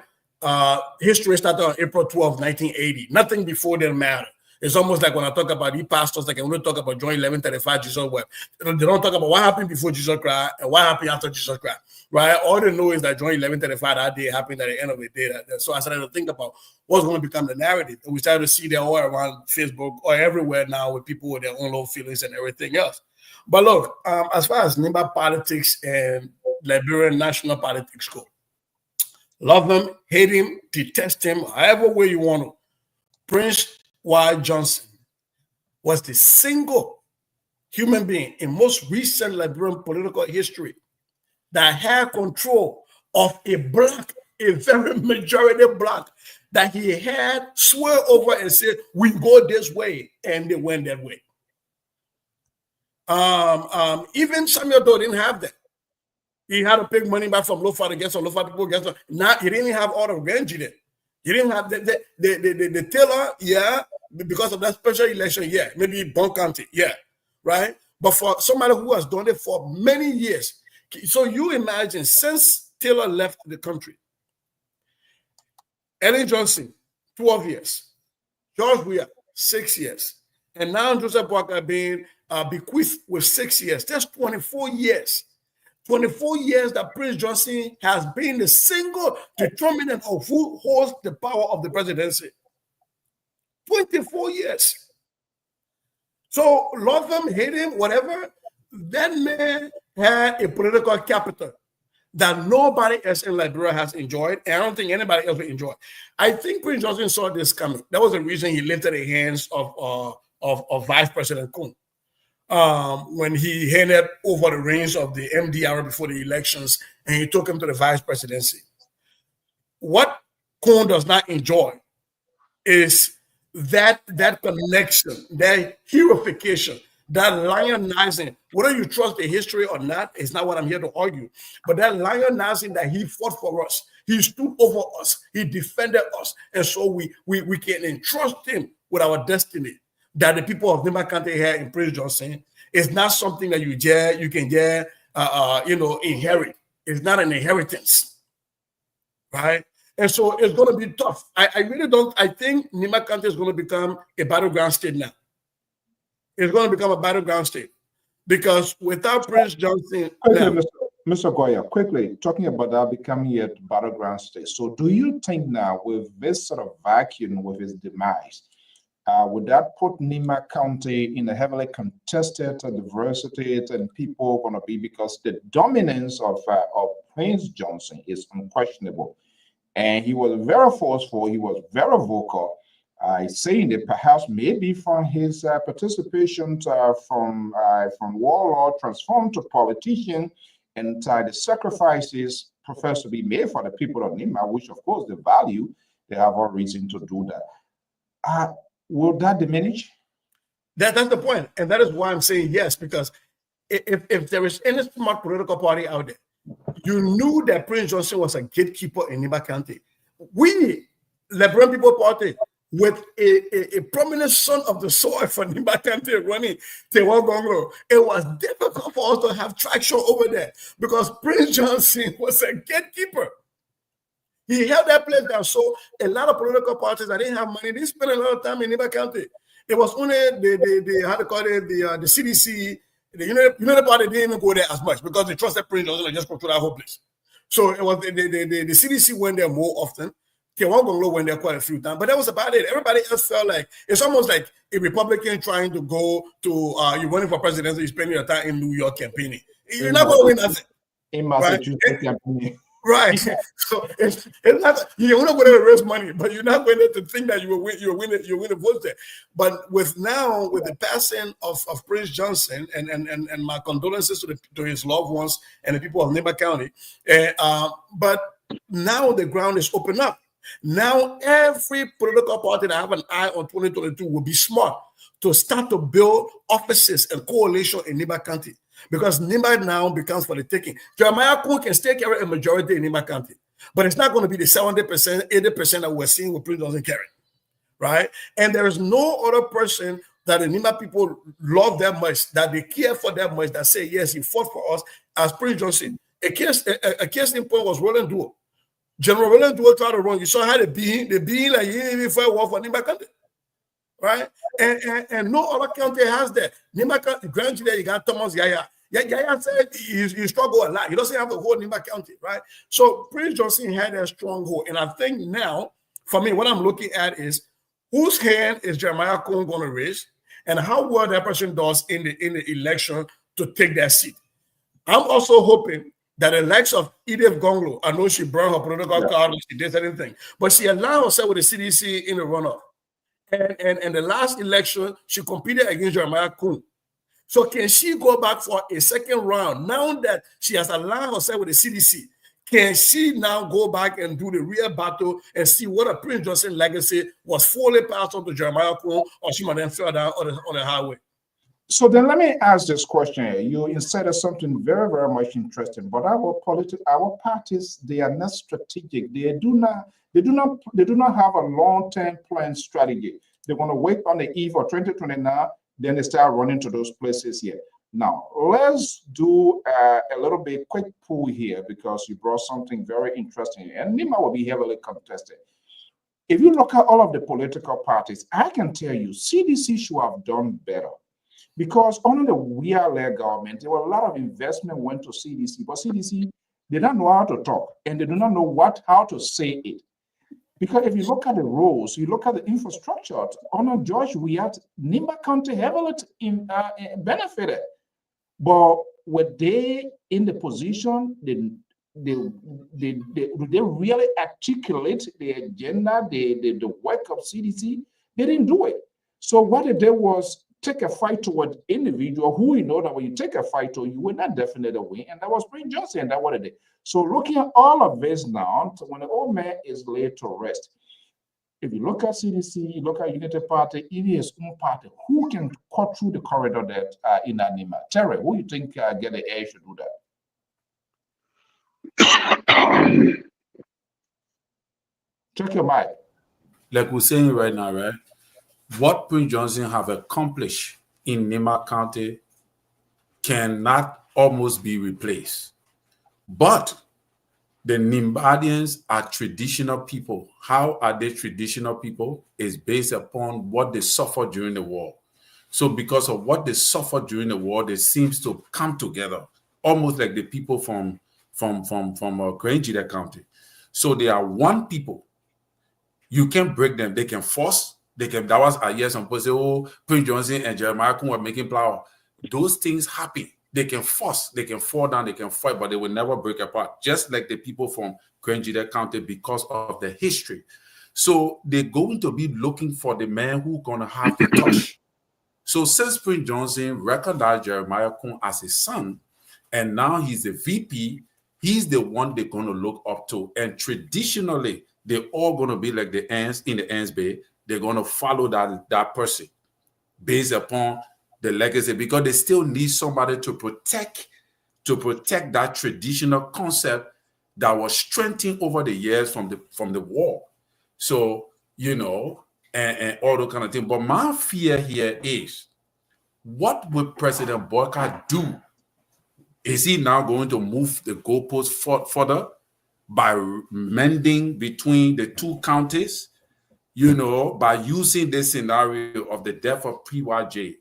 history started on April 12th, 1980. Nothing before them mattered. It's almost like when I talk about the pastors, they can only talk about John 11:35, Jesus wept. They don't talk about what happened before Jesus Christ and what happened after Jesus Christ, right? All they know is that John 11:35, that day happened at the end of the day. So I started to think about what's going to become the narrative. And we started to see that all around Facebook or everywhere now with people with their own low feelings and everything else. But look, as far as Nimba politics and Liberian national politics go, love him, hate him, detest him, however way you want to, Prince Johnson was the single human being in most recent Liberian political history that had control of a very majority black, that he had swear over and said, we go this way, and they went that way. Even Samuel Doe didn't have that. He had to pick money back from Lofa to get some Lofa people. Get some. Not, he didn't have all the Renji there. He didn't have the Taylor, yeah, because of that special election, yeah. Maybe Bon County, yeah, right? But for somebody who has done it for many years, so you imagine since Taylor left the country, Ellen Johnson, 12 years, George Weah, 6 years, and now Joseph Boakai being bequeathed with 6 years. That's 24 years. 24 years that Prince Johnson has been the single determinant of who holds the power of the presidency. 24 years. So love him, hate him, whatever, that man had a political capital that nobody else in Liberia has enjoyed, and I don't think anybody else will enjoy. I think Prince Johnson saw this coming. That was the reason he lifted the hands of Vice President Kun when he handed over the reins of the MDR before the elections, and he took him to the vice presidency. What Kun does not enjoy is that connection, that heroification, that lionizing. Whether you trust the history or not, it's not what I'm here to argue. But that lionizing that he fought for us, he stood over us, he defended us, and so we can entrust him with our destiny. That the people of Nimba County here in Prince Johnson is not something that you can inherit. It's not an inheritance, right? And so it's going to be tough. I really don't. I think Nimba County is going to become a battleground state now. It's going to become a battleground state because without Prince Johnson, quickly, Mr. Goya, quickly talking about that becoming a battleground state. So, do you think now with this sort of vacuum with his demise, would that put Nimba County in a heavily contested diversity and people are going to be, because the dominance of Prince Johnson is unquestionable. And he was very forceful, he was very vocal, saying that perhaps maybe from his participation from warlord transformed to politician, and the sacrifices professed to be made for the people of Nimba, which of course they value, they have all reason to do that. Will that diminish? That's the point. And that is why I'm saying yes, because if there is any smart political party out there, you knew that Prince Johnson was a gatekeeper in Nimba County. We, Liberian People Party, with a prominent son of the soil for Nimba County running Tewa Gonglo, it was difficult for us to have traction over there because Prince Johnson was a gatekeeper. He held that place down. So a lot of political parties that didn't have money, they spent a lot of time in Nimba County. It was only the CDC, the United Party didn't even go there as much because they trusted Prince Johnson and just control that whole place. So it was the CDC went there more often. Kewangonglo went there quite a few times, but that was about it. Everybody else felt like it's almost like a Republican trying to go to you're running for presidency, you spend your time in New York campaigning. You're not going to win nothing. In Massachusetts campaigning. Right. So it's not, you're not going to raise money, but you're not going to think that you will win the votes there. But with the passing of Prince Johnson and my condolences to his loved ones and the people of Nimba County, but now the ground is open up. Now every political party that have an eye on 2022 will be smart to start to build offices and coalition in Nimba County. Because Nimba now becomes for the taking. Jeremiah Kun can still carry a majority in Nimba County, but it's not going to be the 70%, 80% that we're seeing with Prince Johnson carry, right? And there is no other person that the Nimba people love that much, that they care for that much, that say, yes, he fought for us as Prince Johnson. A case in point was Roland Duo. General Roland Duo tried to run. You saw how the being like he didn't even fight war for Nimba County. Right? And no other county has that. Nimba County, Grand Julia, you got Thomas Yaya. Yaya said he struggled a lot. He doesn't have the whole Nimba County, right? So Prince Johnson had a stronghold. And I think now, for me, what I'm looking at is whose hand is Jeremiah Kun going to raise and how well that person does in the election to take that seat. I'm also hoping that the likes of Edith Gonglo, I know she burned her political card when she did anything, but she allowed herself with the CDC in the runoff. And the last election, she competed against Jeremiah Kun. So can she go back for a second round now that she has aligned herself with the CDC? Can she now go back and do the real battle and see what a Prince Johnson legacy was fully passed on to Jeremiah Kun, or she might then fell down on the highway? So then let me ask this question. You inserted something very, very much interesting. But our parties, they are not strategic. They do not have a long-term plan strategy. They want to wait on the eve of 2029, then they start running to those places here. Now, let's do a little bit quick poll here because you brought something very interesting, and Nima will be heavily contested. If you look at all of the political parties, I can tell you CDC should have done better because under the we-are-led government, there were a lot of investment went to CDC, but CDC, they don't know how to talk and they do not know how to say it. Because if you look at the roads, you look at the infrastructure, under George Weah, Nimba County heavily benefited. But were they in the position, they really articulate the agenda, the work of CDC? They didn't do it. So what they did was take a fight toward individual who you know that when you take a fight to, you will not definitely win. And that was Prince Johnson, and that what it did. So looking at all of this now, when the old man is laid to rest, if you look at CDC, you look at United Party, it is own party. Who can cut through the corridor that in Anima? Terry, who you think get the edge to do that? Check your mic. Like we're saying right now, right? What Prince Johnson have accomplished in Nima County cannot almost be replaced. But the Nimbadians are traditional people. How are they traditional people? Is based upon what they suffered during the war. So because of what they suffered during the war, they seems to come together, almost like the people from Granjida County. So they are one people. You can't break them. They can force. They can. That was a year some people say, "Oh, Prince Johnson and Jeremiah Kun were making flour." Those things happen. They can force, they can fall down, they can fight, but they will never break apart, just like the people from Granjida County because of the history. So they're going to be looking for the man who's going to have the touch. So since Prince Johnson recognized Jeremiah Kun as his son, and now he's a VP, he's the one they're going to look up to. And traditionally, they're all going to be like the ants in the ants bay. They're going to follow that person based upon the legacy, because they still need somebody to protect that traditional concept that was strengthened over the years from the war. So, you know, and all those kind of things. But my fear here is, what will President Boyka do? Is he now going to move the goalposts further by mending between the two counties? You know, by using this scenario of the death of PYJ.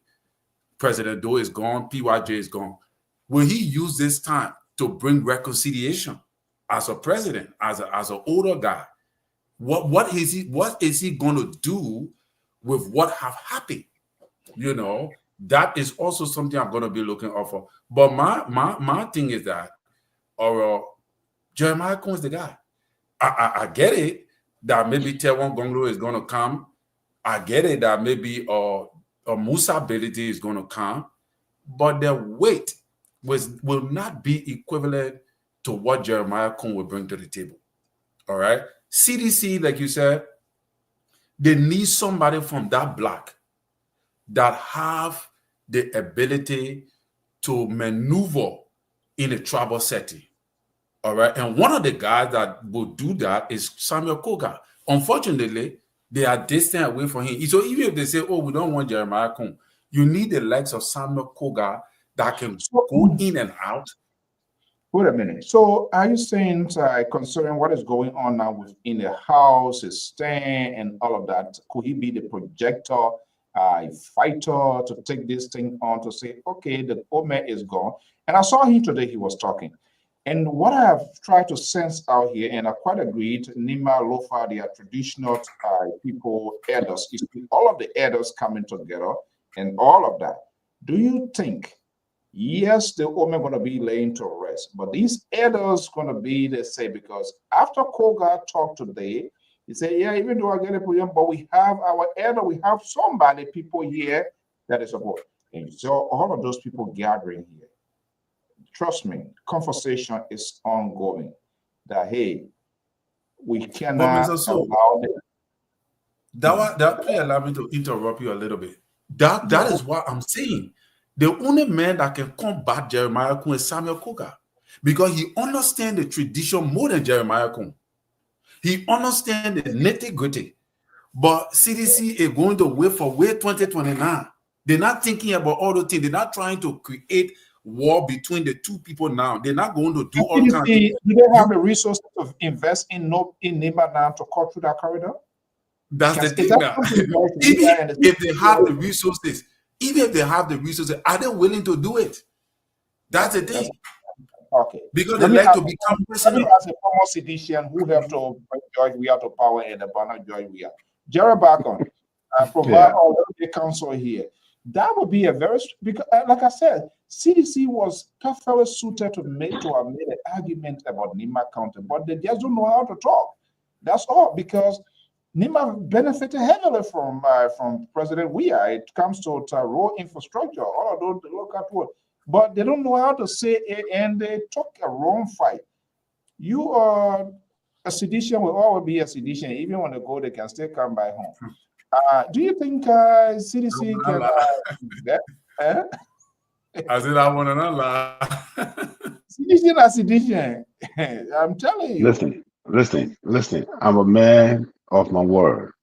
President Doe is gone, PYJ is gone. Will he use this time to bring reconciliation as a president, as an older guy? What is he going to do with what have happened? You know, that is also something I'm going to be looking out for. But my thing is that, Jeremiah Kun is the guy. I get it that maybe Tewon Gonglo is going to come. I get it that maybe Musa ability is going to come, but their weight will not be equivalent to what Jeremiah Kun will bring to the table. All right. CDC, like you said, they need somebody from that block that have the ability to maneuver in a tribal setting. All right. And one of the guys that will do that is Samuel Koga. Unfortunately, they are distant away from him. So even if they say, "Oh, we don't want Jeremiah Kun," you need the likes of Samuel Koga that can go in and out. Wait a minute. So are you saying, considering what is going on now within the house, his stand and all of that, could he be the projector, fighter to take this thing on to say, okay, the old man is gone? And I saw him today, he was talking. And what I have tried to sense out here, and I quite agreed, Nima, Lofa, they are traditional people, elders, is all of the elders coming together and all of that. Do you think, yes, the woman going to be laying to rest, but these elders going to be, they say, because after Koga talked today, he said, yeah, even though I get it, but we have our elder, we have somebody, people here that is support. And so all of those people gathering here. Trust me, conversation is ongoing. That hey, we cannot allow it. Please allow me to interrupt you a little bit. That is what I'm saying. The only man that can combat Jeremiah Kun is Samuel Koga, because he understands the tradition more than Jeremiah Kun. He understands the nitty-gritty. But CDC is going to wait 2029 They're not thinking about all the things. They're not trying to create war between the two people now. They're not going to do all kinds of things. Do they have the resources to invest in Nima now to cut through that corridor? That's the thing now. Even if they have the resources, are they willing to do it? That's the thing. Okay. Because they like to become personal. As a former seditian who helped to bring George Weah to power and the banner George Weah, Jerry Bacon, provide all the counsel here. That would be a very, because like I said, CDC was perfectly suited to have made an argument about Nima County, but they just don't know how to talk. That's all, because Nima benefited heavily from President Weah. It comes to road infrastructure, all of those look at what, but they don't know how to say it, and they took a wrong fight. You are a sedition will always be a sedition. Even when they go, they can still come back home. Do you think CDC can that? I said I want to lie. Sedition as sedition. I'm telling you. Listen. I'm a man of my word.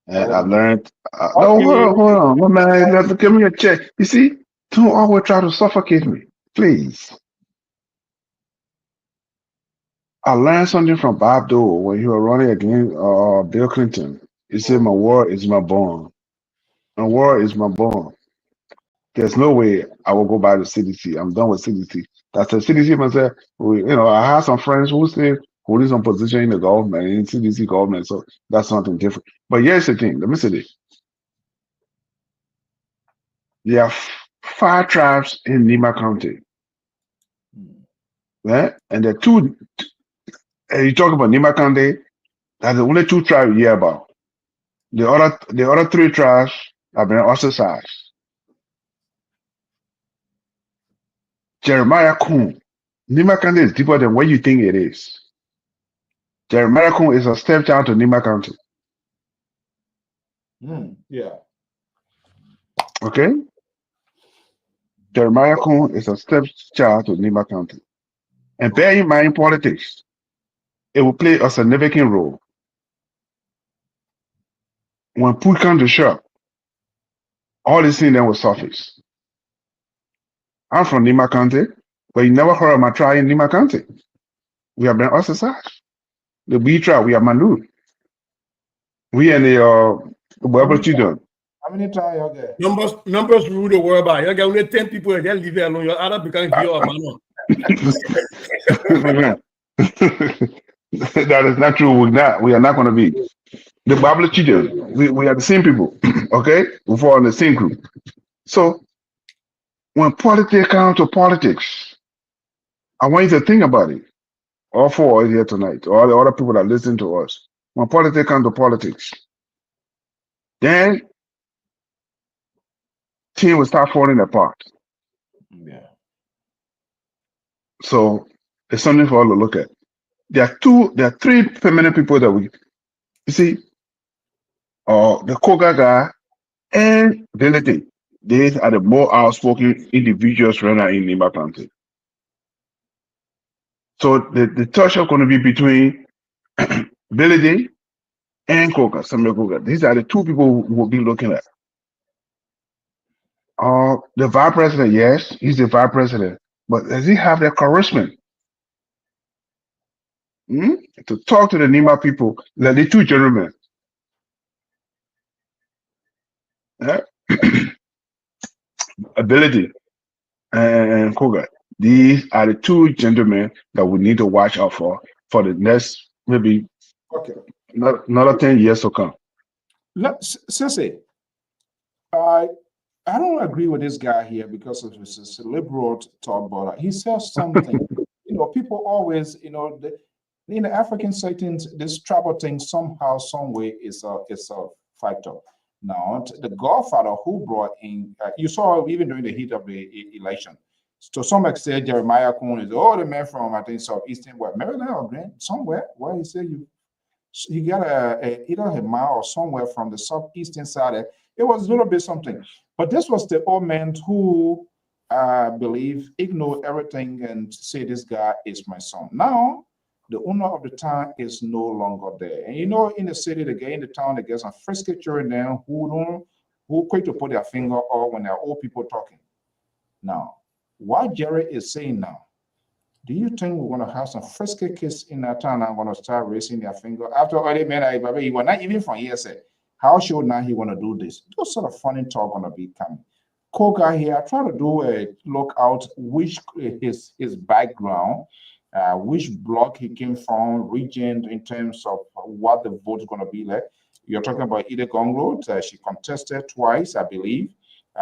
And I learned, no, hold on, my man, give me a check. You see, don't always try to suffocate me, please. I learned something from Bob Dole when he was running against Bill Clinton. He said, my word is my bond. My word is my bond. There's no way I will go by the CDC. I'm done with CDC. That's the CDC myself. I have some friends who say holding some position in the government, in CDC government, so that's something different. But here's the thing, let me say this. There are 5 tribes in Nima County. Right? And the two, you talk about Nima County, that's the only 2 tribes you hear about. The other 3 tribes have been ostracized. Jeremiah Kuhn, Nima County is deeper than what you think it is. Jeremiah Kuhn is a stepchild to Nima County. Yeah. Okay? Jeremiah Kuhn is a stepchild to Nima County. And bear in mind politics, it will play a significant role. When Pooh comes to shop, all these things then will surface. I'm from Nima County, but you never heard of my tribe in Nima County. We have been ostracized. The B tribe, we are Manu. We and the Bible children. How many times y'all get? Numbers rule the world by. You got only 10 people and then leave it alone. Your other become here or man. That is not true. We are not going to be. The Bible children, we are the same people. Okay? We fall in the same group. So when politics comes to politics, I want you to think about it. All 4 are here tonight. All the other people that listen to us. When politics comes to politics, then team will start falling apart. Yeah. So it's something for all to look at. There are 3 permanent people that you see, the Koga guy and Benedict. These are the more outspoken individuals right now in Nima County. So the touch up going to be between Benedict and Koga, Samuel Koga. These are the 2 people who will be looking at. The vice president, yes, he's the vice president, but does he have the charisma to talk to the Nima people, like the 2 gentlemen? Ability and Koga. These are the 2 gentlemen that we need to watch out for the next maybe another 10 years to come. Sissy, I don't agree with this guy here because of his liberal talk, but he says something. People always, in the African settings, this tribal thing somehow, some way is a factor. Now, the Godfather who brought in, you saw even during the heat of the election, to some extent, Jeremiah Kuhn is the man from, I think, southeastern, Maryland or Green, somewhere, where he said you got either a mile or somewhere from the southeastern side. It was a little bit something. But this was the old man who, I believe, ignored everything and said, this guy is my son. Now, the owner of the town is no longer there. And in the city, in the town, they get some frisky children there who don't who are quick to put their finger on when there are old people talking. Now, what Jerry is saying now, do you think we're going to have some frisky kids in that town and going to start raising their finger? After all, you were not even from here, say, how sure now he want to do this? Those sort of funny talk going to be coming. Koga here, I try to do a look out which his background, which block he came from, region in terms of what the vote is going to be like. You're talking about Ida Gonglo. She contested twice, I believe.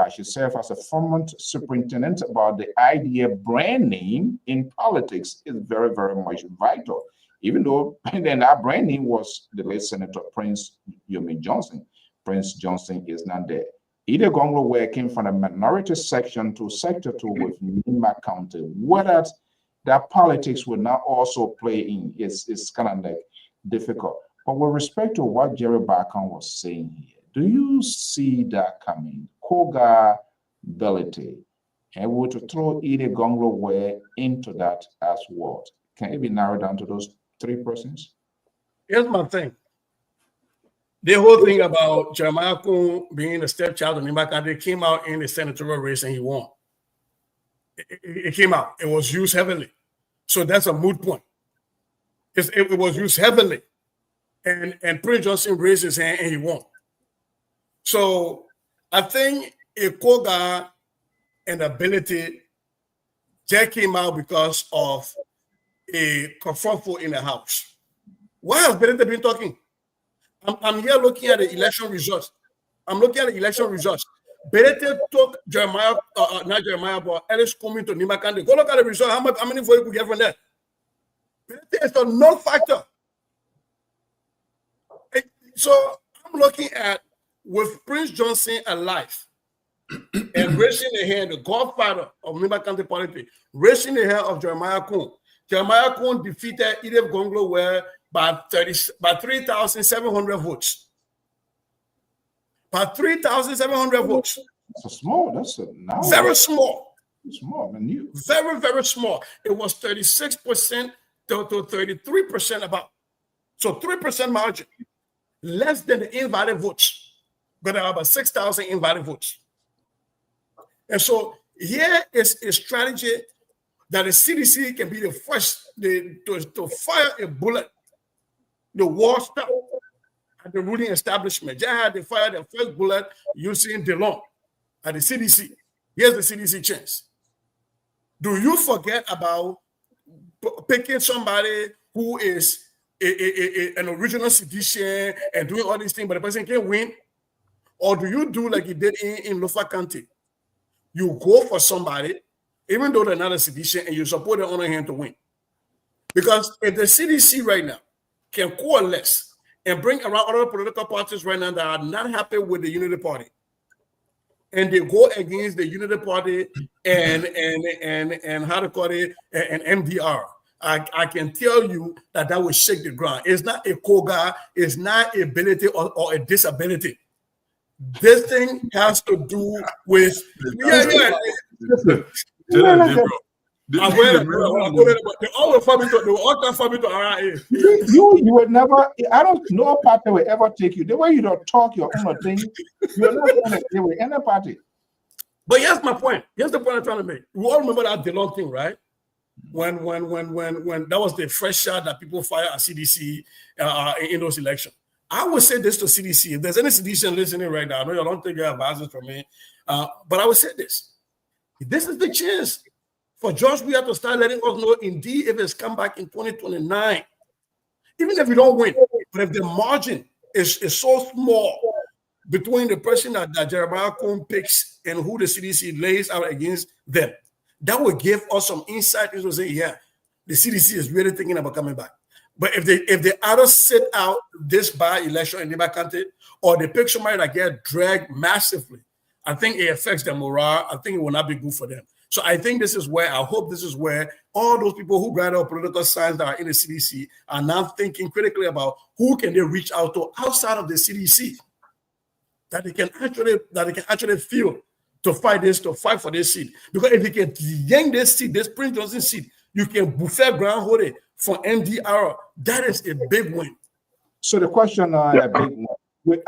She served as a former superintendent. About the idea brand name in politics is very, very much vital. Even though then that brand name was the late Senator Prince Yomi Johnson. Prince Johnson is not there. Ida Gonglo, where came from a minority section to sector 2 with Nima County. Whether that politics will not also play in is kind of like difficult. But with respect to what Jerry Barkan was saying here, do you see that coming? Koga ability, and we to throw Ida Gonglo where into that as what? Can it be narrowed down to those 3 persons? Here's my thing. The whole thing about Jeremiah Kun being a stepchild of Nima came out in the senatorial race and he won. It came out. It was used heavily. So that's a moot point. It was used heavily. And Prince Johnson raised his hand and he won. So I think a Koga and ability that came out because of a kerfuffle in the House. Why has Benedict been talking? I'm here looking at the election results. Benedict took Jeremiah, not Jeremiah, but Ellis coming to Nimakande. Go look at the result. How many votes you could get from that? Benedict is a non-factor. So I'm looking at with Prince Johnson alive and raising the hand, the godfather of Nima County politics, raising the hand of Jeremiah Kun. Jeremiah Kun defeated Edith Gonglo where by 3,700 votes. By 3,700 votes. That's small. That's a now. Very small. Small, man. You. Very, very small. It was 36% to 33% about. So 3% margin. Less than the invalid votes. But there are about 6,000 invalid votes. And so here is a strategy that the CDC can be the first to fire a bullet, the war stop at the ruling establishment. They had to fire the first bullet using DeLong at the CDC. Here's the CDC chance. Do you forget about picking somebody who is an original sedition and doing all these things, but the person can't win? Or do you do like you did in Lofa County? You go for somebody, even though they're not a sedition, and you support them on the hand to win. Because if the CDC right now can coalesce and bring around other political parties right now that are not happy with the Unity Party, and they go against the Unity Party and how to call it, and MDR, I can tell you that will shake the ground. It's not a Koga, it's not ability or a disability. This thing has to do with they all refer me to RIA. You would never. I don't know a party will ever take you. The way you don't talk your own thing, you're not going to deal with any party. But here's my point. Here's the point I'm trying to make. We all remember that DeLong thing, right? When that was the fresh shot that people fired at CDC in those elections. I would say this to CDC. If there's any CDC listening right now, I know you don't think you have advisors from me, but I would say this. This is the chance for George Weah to start letting us know indeed if it's come back in 2029. Even if you don't win, but if the margin is so small between the person that Jeremiah Kun picks and who the CDC lays out against them, that will give us some insight into say, yeah, the CDC is really thinking about coming back. But if they either sit out this by-election in Nima County or they pick somebody that get dragged massively, I think it affects their morale. I think it will not be good for them. So I think I hope this is where all those people who grad out political science that are in the CDC are now thinking critically about who can they reach out to outside of the CDC that they can actually feel to fight for this seat. Because if you can yank this seat, this Prince Johnson seat, you can buffet ground hold it for MDR. That is a big win. So the question, a big one.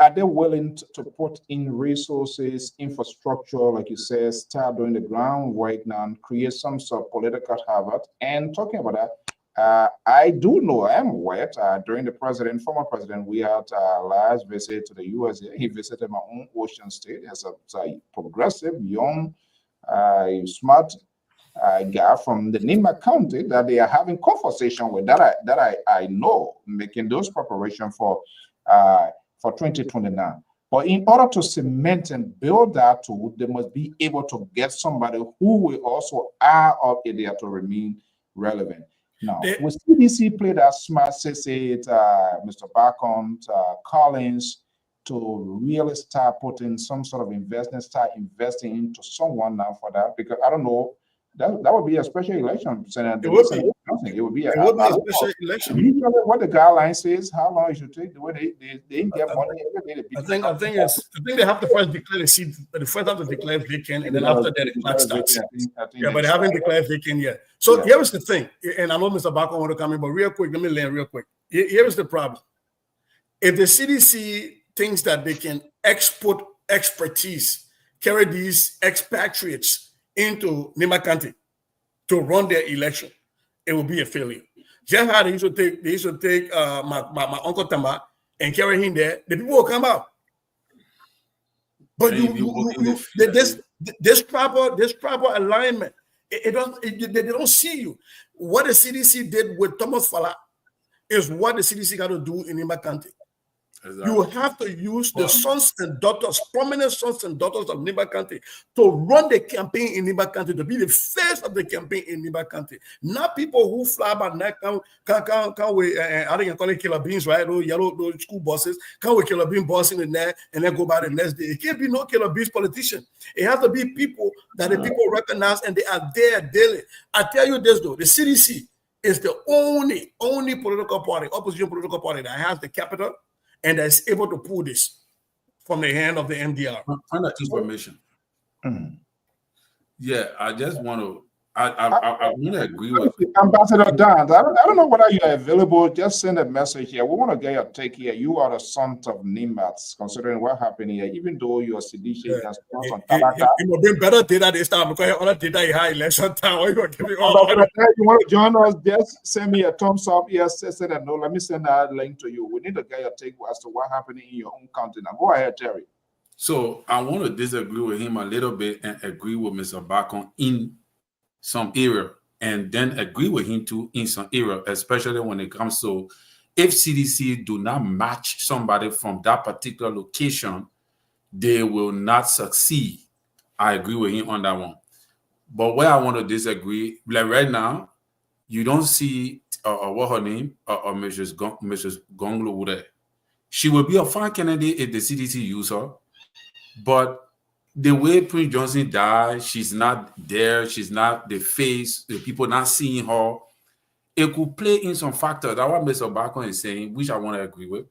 Are they willing to put in resources, infrastructure, like you said, start doing the groundwork now, and create some sort of political havoc? And talking about that, I do know, I am aware, during the former president, we had last visit to the USA. He visited my own Ocean State as a progressive, young, smart guy from the Nima County that they are having conversation with, that I know, making those preparations for 2029. But in order to cement and build that tool, they must be able to get somebody who will also are up there to remain relevant. Now, with CDC play that smart, say it, Mr. Bacon, Collins, to really start putting some sort of investment, start investing into someone now for that, because I don't know, that would be a special election. It would be a special election. Usually what the guideline says, how long it should take, the way they get money. I think they have to first declare the seat, but the first have to declare vacant, and then after that the clock starts. Yeah, but they haven't declared vacant yet. So here is the thing, and I know Mr. Bacon want to come in, but real quick, let me land real quick. Here is the problem. If the CDC thinks that they can export expertise, carry these expatriates into Nima County to run their election, it will be a failure. Just how they used to take my Uncle Tama and carry him there, the people will come out. But this proper alignment, they don't see you. What the CDC did with Thomas Fala is what the CDC got to do in Nima County. Exactly. You have to use the sons and daughters, prominent sons and daughters of Nima County, to run the campaign in Nima County, to be the face of the campaign in Nima County. Not people who fly by night, can we, I think I call it killer beans, right? Those yellow, those school buses, can we killer bean boss in the net and then go by the next day? It can't be no killer beans politician. It has to be people that the people recognize and they are there daily. I tell you this though, the CDC is the only political party, opposition political party that has the capital and that's able to pull this from the hand of the MDR. Find that information. Yeah, I just want to. I want to agree with Ambassador Dan. I don't know whether you are available. Just send a message here. We want to get your take here. You are the son of Nimats, considering what happened here. Even though you are seditious, it will bring better data this time because other data is high election time. You want to join us? Just send me a thumbs up. Yes, say that no. Let me send that link to you. We need to get your take as to what happened in your own country. Now, go ahead, Terry. So I want to disagree with him a little bit and agree with Mr. Bacon in some area, and then agree with him too in some area, especially when it comes to if CDC do not match somebody from that particular location, they will not succeed. I agree with him on that one. But where I want to disagree, like right now, you don't see what her name or Mrs. Gonglo would have. She will be a fine candidate if the CDC use her, but the way Prince Johnson died, she's not there. She's not the face. The people not seeing her. It could play in some factor. That's what Mr. Bacon is saying, which I want to agree with.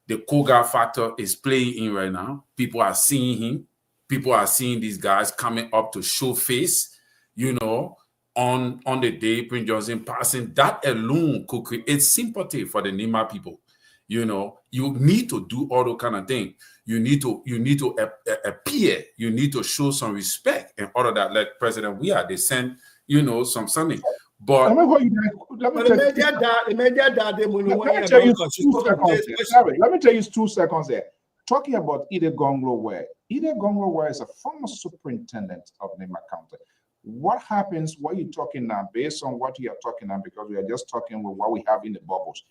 The Koga factor is playing in right now. People are seeing him. People are seeing these guys coming up to show face, on the day Prince Johnson passing. That alone could create sympathy for the Nima people. You need to do all those kind of things. You need to appear. You need to show some respect in order that, like President they send, some something. But let me tell you 2 seconds there. Talking about Ide Gonglo Ware. Ide Gonglo Ware is a former superintendent of Nima County. What happens? What you're talking now, based on what you are talking now, because we are just talking with what we have in the bubbles.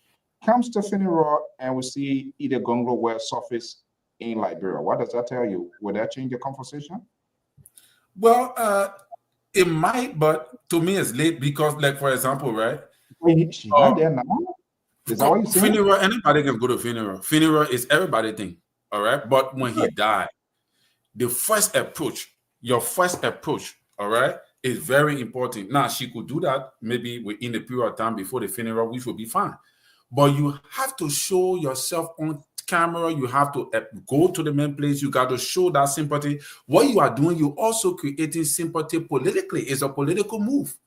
Comes Stephanie Raw and we see Ide Gonglo Ware surface in Liberia. What does that tell you? Would that change the conversation? Well, it might, but to me it's late because, like, for example, right? She's not there now. Is that what you're saying? Funeral, anybody can go to funeral. Funeral is everybody thing, all right? But when he died, your first approach, all right, is very important. Now, she could do that maybe within a period of time before the funeral, which will be fine. But you have to show yourself on camera. You have to go to the main place. You got to show that sympathy. What you are doing, you're also creating sympathy politically. It's a political move.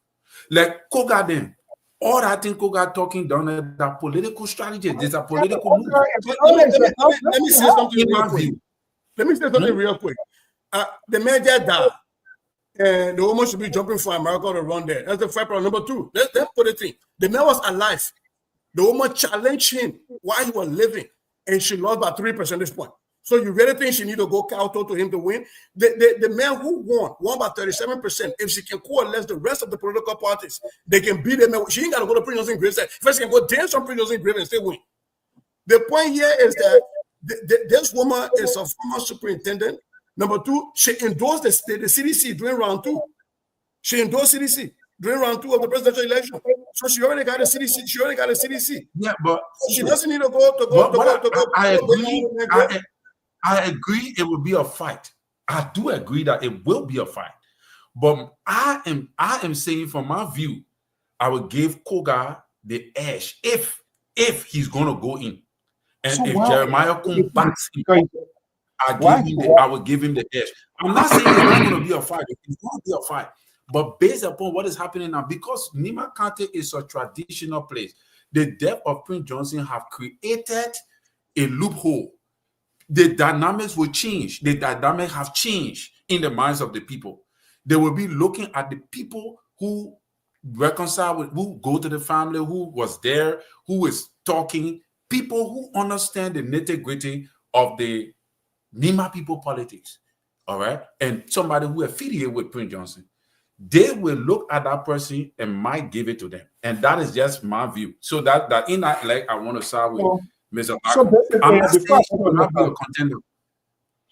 Like Kogaden, All that thing Koga talking down there, that political strategy, there's a political move. Let me say something In real my quick. view. Let me say something real quick. The man just died. And the woman should be jumping for America to run there. That's the fact problem. Number two, let's put it in. The man was alive. The woman challenged him while he was living, and she lost by 3 percentage points. So you really think she need to go counter to him to win? The man who won by 37%. If she can coalesce the rest of the political parties, they can beat them. She ain't got to go to Prince Johnson Grave. First, she can go dance on Prince Johnson Grave and still win. The point here is that this woman is a former superintendent. Number two, she endorsed the CDC during round 2. She endorsed CDC during round 2 of the presidential election. So she already got a CDC. She already got a CDC. Yeah, but she doesn't need to go. I agree it will be a fight. I do agree that it will be a fight. But I am saying from my view, I would give Koga the edge if he's gonna go in. And so if Jeremiah comes back, I would give him the edge. I'm not saying it's not going to be a fight. It's going to be a fight. But based upon what is happening now, because Nima County is a traditional place, the death of Prince Johnson have created a loophole. The dynamics will change. The dynamics have changed in the minds of the people. They will be looking at the people who reconcile with, who go to the family, who was there, who is talking, people who understand the nitty-gritty of the Nima people politics, all right? And somebody who affiliated with Prince Johnson. They will look at that person and might give it to them. And that is just my view. So that in that leg, I want to side with Mr. Malcolm. I'm not saying she will not be a contender.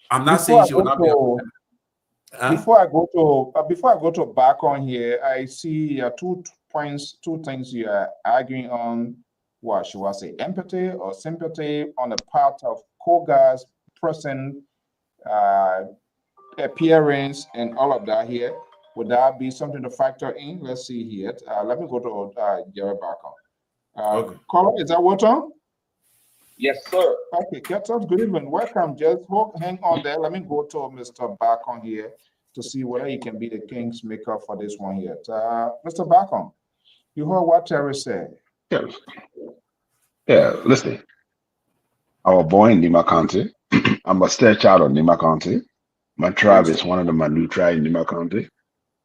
I'm not saying she will not be a contender. Before I go to back on here, I see 2 things you are arguing on. What should I say? Empathy or sympathy on the part of Koga's present appearance and all of that here. Would that be something to factor in? Let's see here. Let me go to Jerry Barker. Okay. Caller, is that what on? Yes, sir. Okay, Captain, good evening. Welcome. Just hang on there. Let me go to Mr. Barker here to see whether he can be the king's maker for this one here. Mr. Barker, you heard what Terry said. Yeah, listen. I was born in Nima County. I'm a step child of Nima County. My tribe is one of the Manu tribe in Nima County.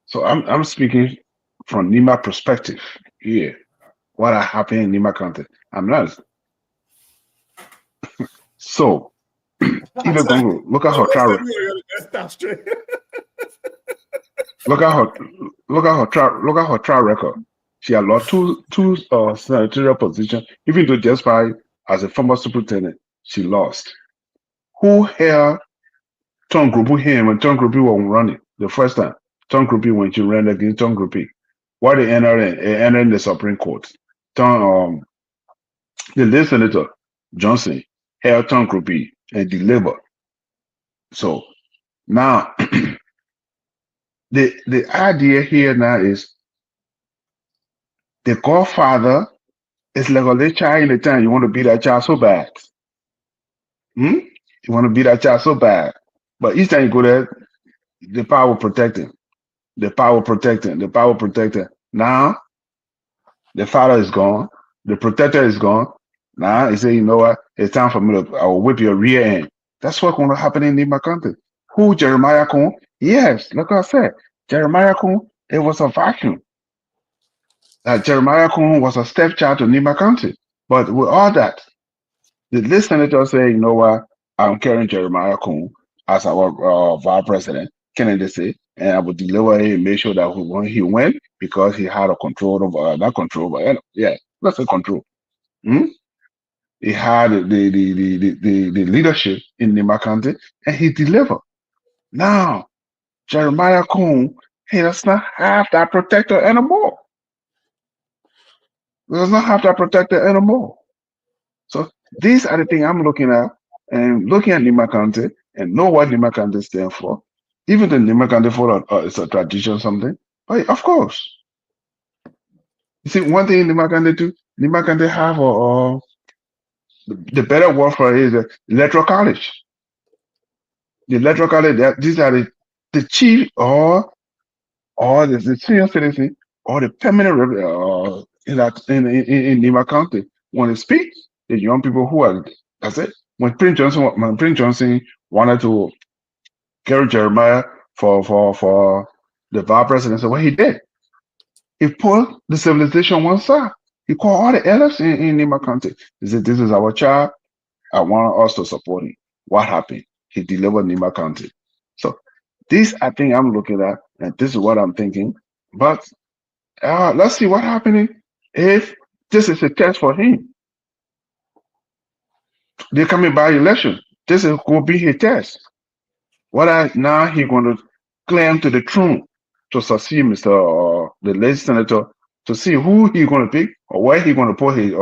So I'm speaking from Nima perspective here. What happened in Nima County? I'm not. So even Congo, look at her travel. Look at her track record. She had lost two senatorial positions, even though just by as a former superintendent, she lost. Who held Tom Grupi here when Tom Grupi was running the first time? Tom Grupi when she ran against Tom Grupi. Why they entered in the Supreme Court? The late Senator Johnson held Tom Grupi and delivered. So now the idea here now is the godfather is like a little child in the time. You want to beat that child so bad. You want to beat that child so bad. But each time you go there, the power will protect him. The power will protect him. The power will protect him. Now, the father is gone. The protector is gone. Now, he say, you know what? It's time for me to I will whip your rear end. That's what's going to happen in my country. Who, Jeremiah Kuhn? Yes, like I said, Jeremiah Kuhn, it was a vacuum. Jeremiah Kuhn was a stepchild to Nima County. But with all that, the senator say, you know what, I'm carrying Jeremiah Kuhn as our vice president, Kennedy say, and I will deliver him and make sure that when he went, because he had a control over, not control, but yeah, let's say control. He had the leadership in Nima County, and he delivered. Now, Jeremiah Kuhn, he does not have that protector anymore. He does not have that protector anymore. So these are the things I'm looking at, and looking at Nima County and know what Nima County stands for. Even the Nima County for it's a tradition or something. But of course. You see, one thing Nima County do, Nima County have the better word for it is the electoral college. The electoral college, these are the chief or the senior citizen or the permanent in Nima County. When they speak, the young people who are, that's it. When Prince Johnson wanted to carry Jeremiah for the vice presidency, what he did, he put the civilization one side. He called all the elders in Nima County. He said, "This is our child. I want us to support him." What happened? He delivered Nima County. So this, I think I'm looking at, and this is what I'm thinking. But let's see what happening if this is a test for him. They're coming by election. This is going to be his test. Now he's going to claim to the throne to succeed Mr. The late senator, to see who he's going to pick or where he's going to put his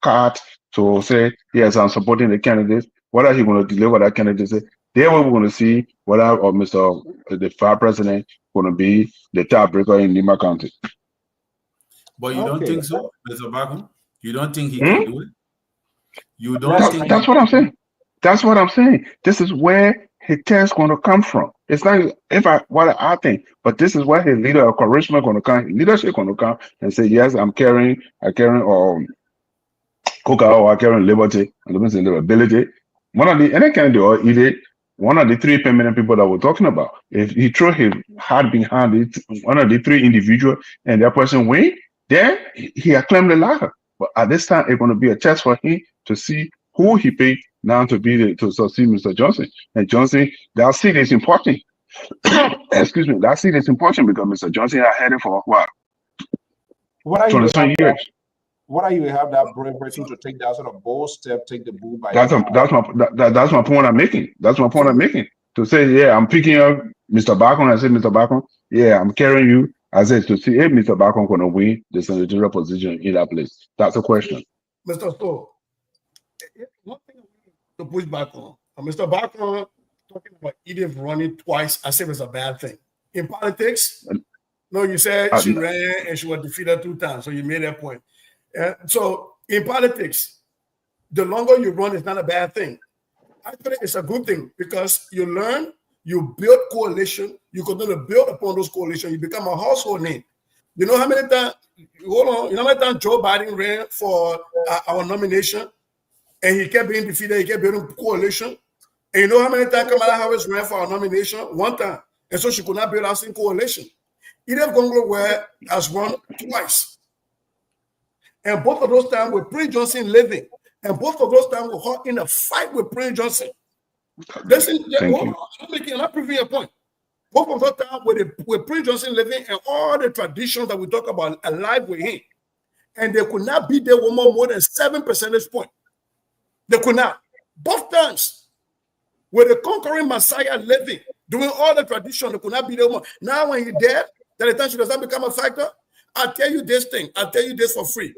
card to say, yes, I'm supporting the candidate. Whether he's going to deliver that candidacy, there we're going to see whether the vice president going to be the tiebreaker in Nima County. But you don't think so, Mr. Bacon? You don't think he can do it? You don't think that's what I'm saying. That's what I'm saying. This is where his test going to come from. It's not what I think, but this is where his leader of charisma going to come, his leadership going to come and say, yes, I'm carrying Coca or I'm carrying liberty, and livability. One of the three permanent people that we're talking about. If he throw his heart behind it, one of the three individuals, and that person win, then he acclaimed the latter. But at this time, it's going to be a test for him to see who he picked now to succeed Mr. Johnson. And Johnson, that seat is important. Excuse me, that seat is important because Mr. Johnson had had it for what? 20 years. What are you have that bravery to take that sort of bold step, take the bull by that's my point I'm making. That's my point I'm making. To say, yeah, I'm picking up Mr. Bacon. I said, Mr. Bacon, yeah, I'm carrying you. I said to see if Mr. Bacon going to win the senatorial position in that place. That's a question. Mr. Stowe, one thing I want to push back on. Mr. Bacon talking about Edith running twice as if it's a bad thing. In politics, no, you said she ran and she was defeated 2 times. So you made that point. So in politics, the longer you run is not a bad thing. Actually, it's a good thing because you learn, you build coalition, you continue to build upon those coalitions, you become a household name. You know how many times, you know how many times Joe Biden ran for our nomination and he kept being defeated, he kept building coalition. And you know how many times Kamala Harris ran for our nomination? 1 time. And so she could not build our same coalition. Edith Gonglo has run twice. And both of those times with Prince Johnson living. And both of those times were in a fight with Prince Johnson. Listen, I'm not proving a point. Both of those times with Prince Johnson living and all the traditions that we talk about alive with him. And they could not beat their woman more than 7 percentage points. They could not. Both times. With the conquering Messiah living, doing all the tradition, they could not beat their woman. Now when he's dead, that the time she does not become a factor, I'll tell you this thing. I'll tell you this for free.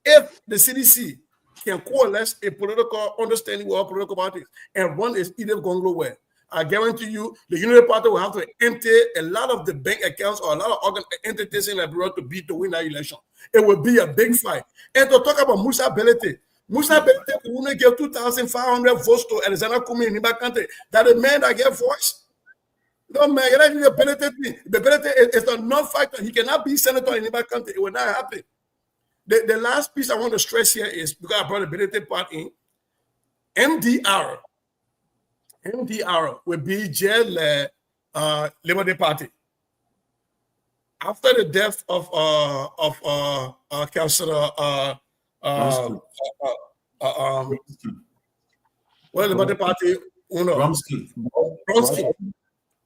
If the CDC can coalesce a political understanding with all political parties and run its Edith Gonglo way, I guarantee you the Unity Party will have to empty a lot of the bank accounts or a lot of entities in Liberia to win that election. It will be a big fight. And to talk about Musa Belete could only give 2,500 votes to Alexander Kumi in Nima County. That a man that gave voice. No, man, you're not even the Belete is a non-factor. He cannot be senator in Nima County. It will not happen. The last piece I want to stress here is, because I brought the Belete part in, MDR will be jail Liberty Party. After the death of Councillor Liberty Party? Bronsky.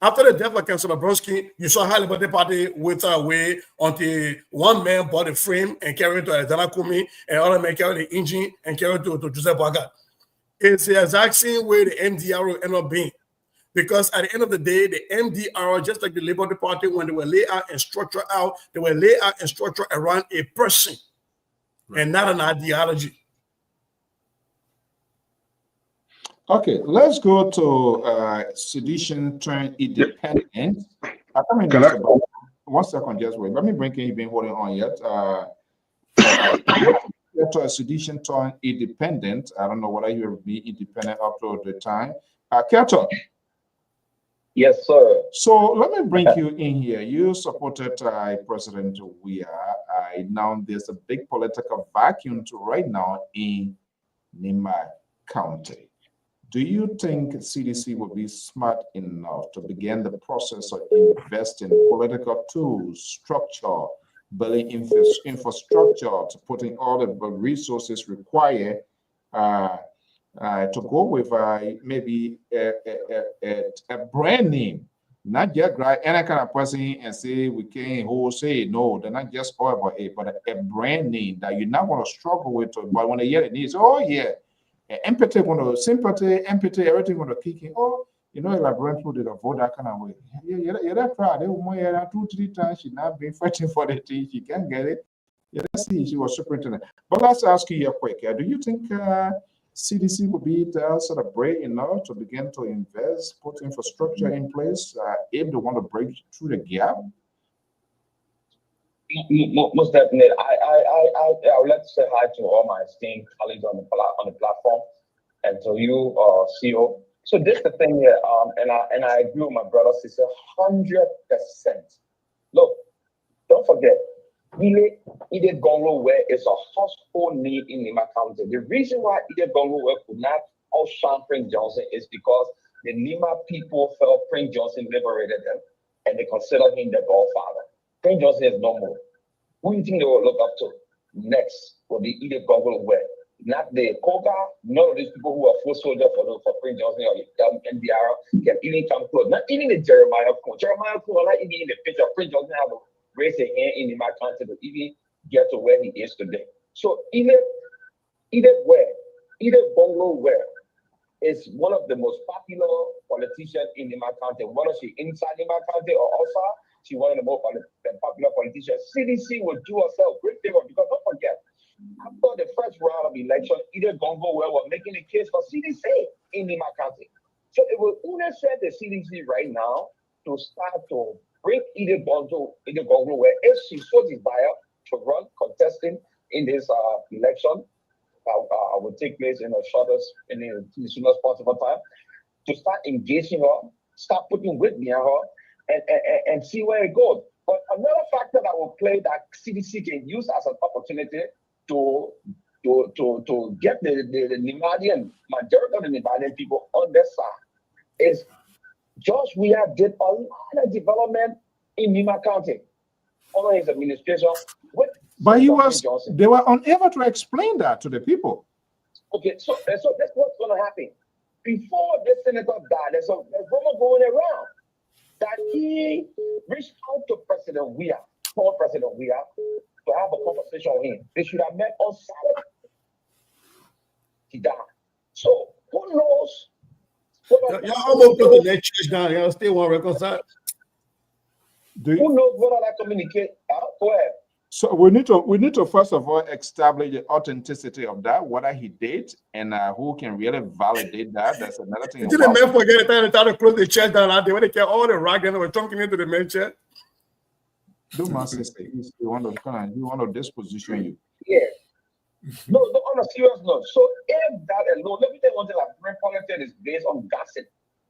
After the death of Councillor Bronsky, you saw how Liberty Party went away until one man bought a frame and carried it to Alexander Kumi, and other man carried the engine and carried it to Joseph Boaga. It's the exact same way the MDR will end up being. Because at the end of the day, the MDR, just like the Liberty Party, when they were laid out and structured out, they were laid out and structured around a person and not an ideology. Okay, let's go to sedition turned independent. One second, just wait. Let me bring in, you've been holding on yet. To a sedition turned independent. I don't know whether you will be independent up to the time. Kelton. Yes, sir. So let me bring you in here. You supported President Weah. Now there's a big political vacuum to right now in Nima County. Do you think CDC will be smart enough to begin the process of investing political tools, structure, building infrastructure, to putting all the resources required to go with maybe a brand name, not just any kind of person and say we can't wholesale. No, they're not just all about it, but a brand name that you're not going to struggle with. But when they hear it needs, oh yeah, empathy, sympathy, empathy, everything going to kick in. Oh, you know, like Brentwood did a vote that kind of way. Yeah, that crowd. They more 2-3 times she not been fighting for the thing. She can't get it. Yeah, let's see. She was superintendent. But let's ask you here quick. Do you think CDC will be sort of brave enough to begin to invest, put infrastructure in place if they want to break through the gap? Most definitely. I would like to say hi to all my esteemed colleagues on the platform, and to you, CEO. So this is the thing here, and I agree with my brother, sister, 100%. Look, don't forget, Ide Gongo Ware is a household name in Nima County. The reason why Ide Gongo Ware could not outshine Prince Johnson is because the Nima people felt Prince Johnson liberated them, and they considered him their godfather. Prince Johnson is no more. Who do you think they will look up to next will be Ide Gongo Ware? Not the Koga, none of these people who are full soldiers for Prince Johnson or the NDR can even come close. Not even the Jeremiah Kuhn. Jeremiah Kuhn, not even in the picture. Prince Johnson have a raise a hand in my country to even get to where he is today. So either Bongo Ware is one of the most popular politicians in my country. Whether she inside my country or outside, she one of the most popular politicians. CDC will do herself great favor because don't forget, after the first round of election, either Bongo Ware was making a case for CDC in my country. So it will only set the CDC right now to start to bring Ide Gongo Ware if she so desire to run contesting in this election will take place in the soonest possible time, to start engaging her, start putting weight behind her, and see where it goes. But another factor that will play that CDC can use as an opportunity to get the Nimadian, majority of the Nimadian people on their side is George Weah did a lot of development in Nima County under his administration. But they were unable to explain that to the people. Okay, so that's what's going to happen. Before this senator died, there's rumor going around that he reached out to President Weah, called President Weah, to have a conversation with him. They should have met on Saturday. He died. So who knows? Y'all almost put the next church down. Y'all still want to reconcile? Who knows what I communicate? Go ahead. So we need to first of all establish the authenticity of that, what he did, and who can really validate that. That's another thing. Did the men forget the time to close the church down out there when they kept all the rock and they were talking into the main church? Do my sister, you want to disposition you. Yeah. No, on a serious note. So if that alone, let me tell you one thing, like politics is based on gossip.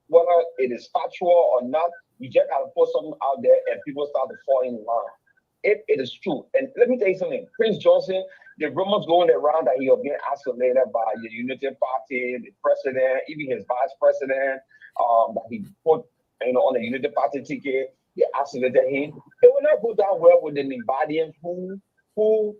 Whether it is factual or not, you just have to put something out there and people start to fall in line. If it is true, and let me tell you something, Prince Johnson, the rumors going around that he was being isolated by the Unity Party, the president, even his vice president, that he put on the Unity Party ticket, they isolated him. It will not go down well with the Nimadians who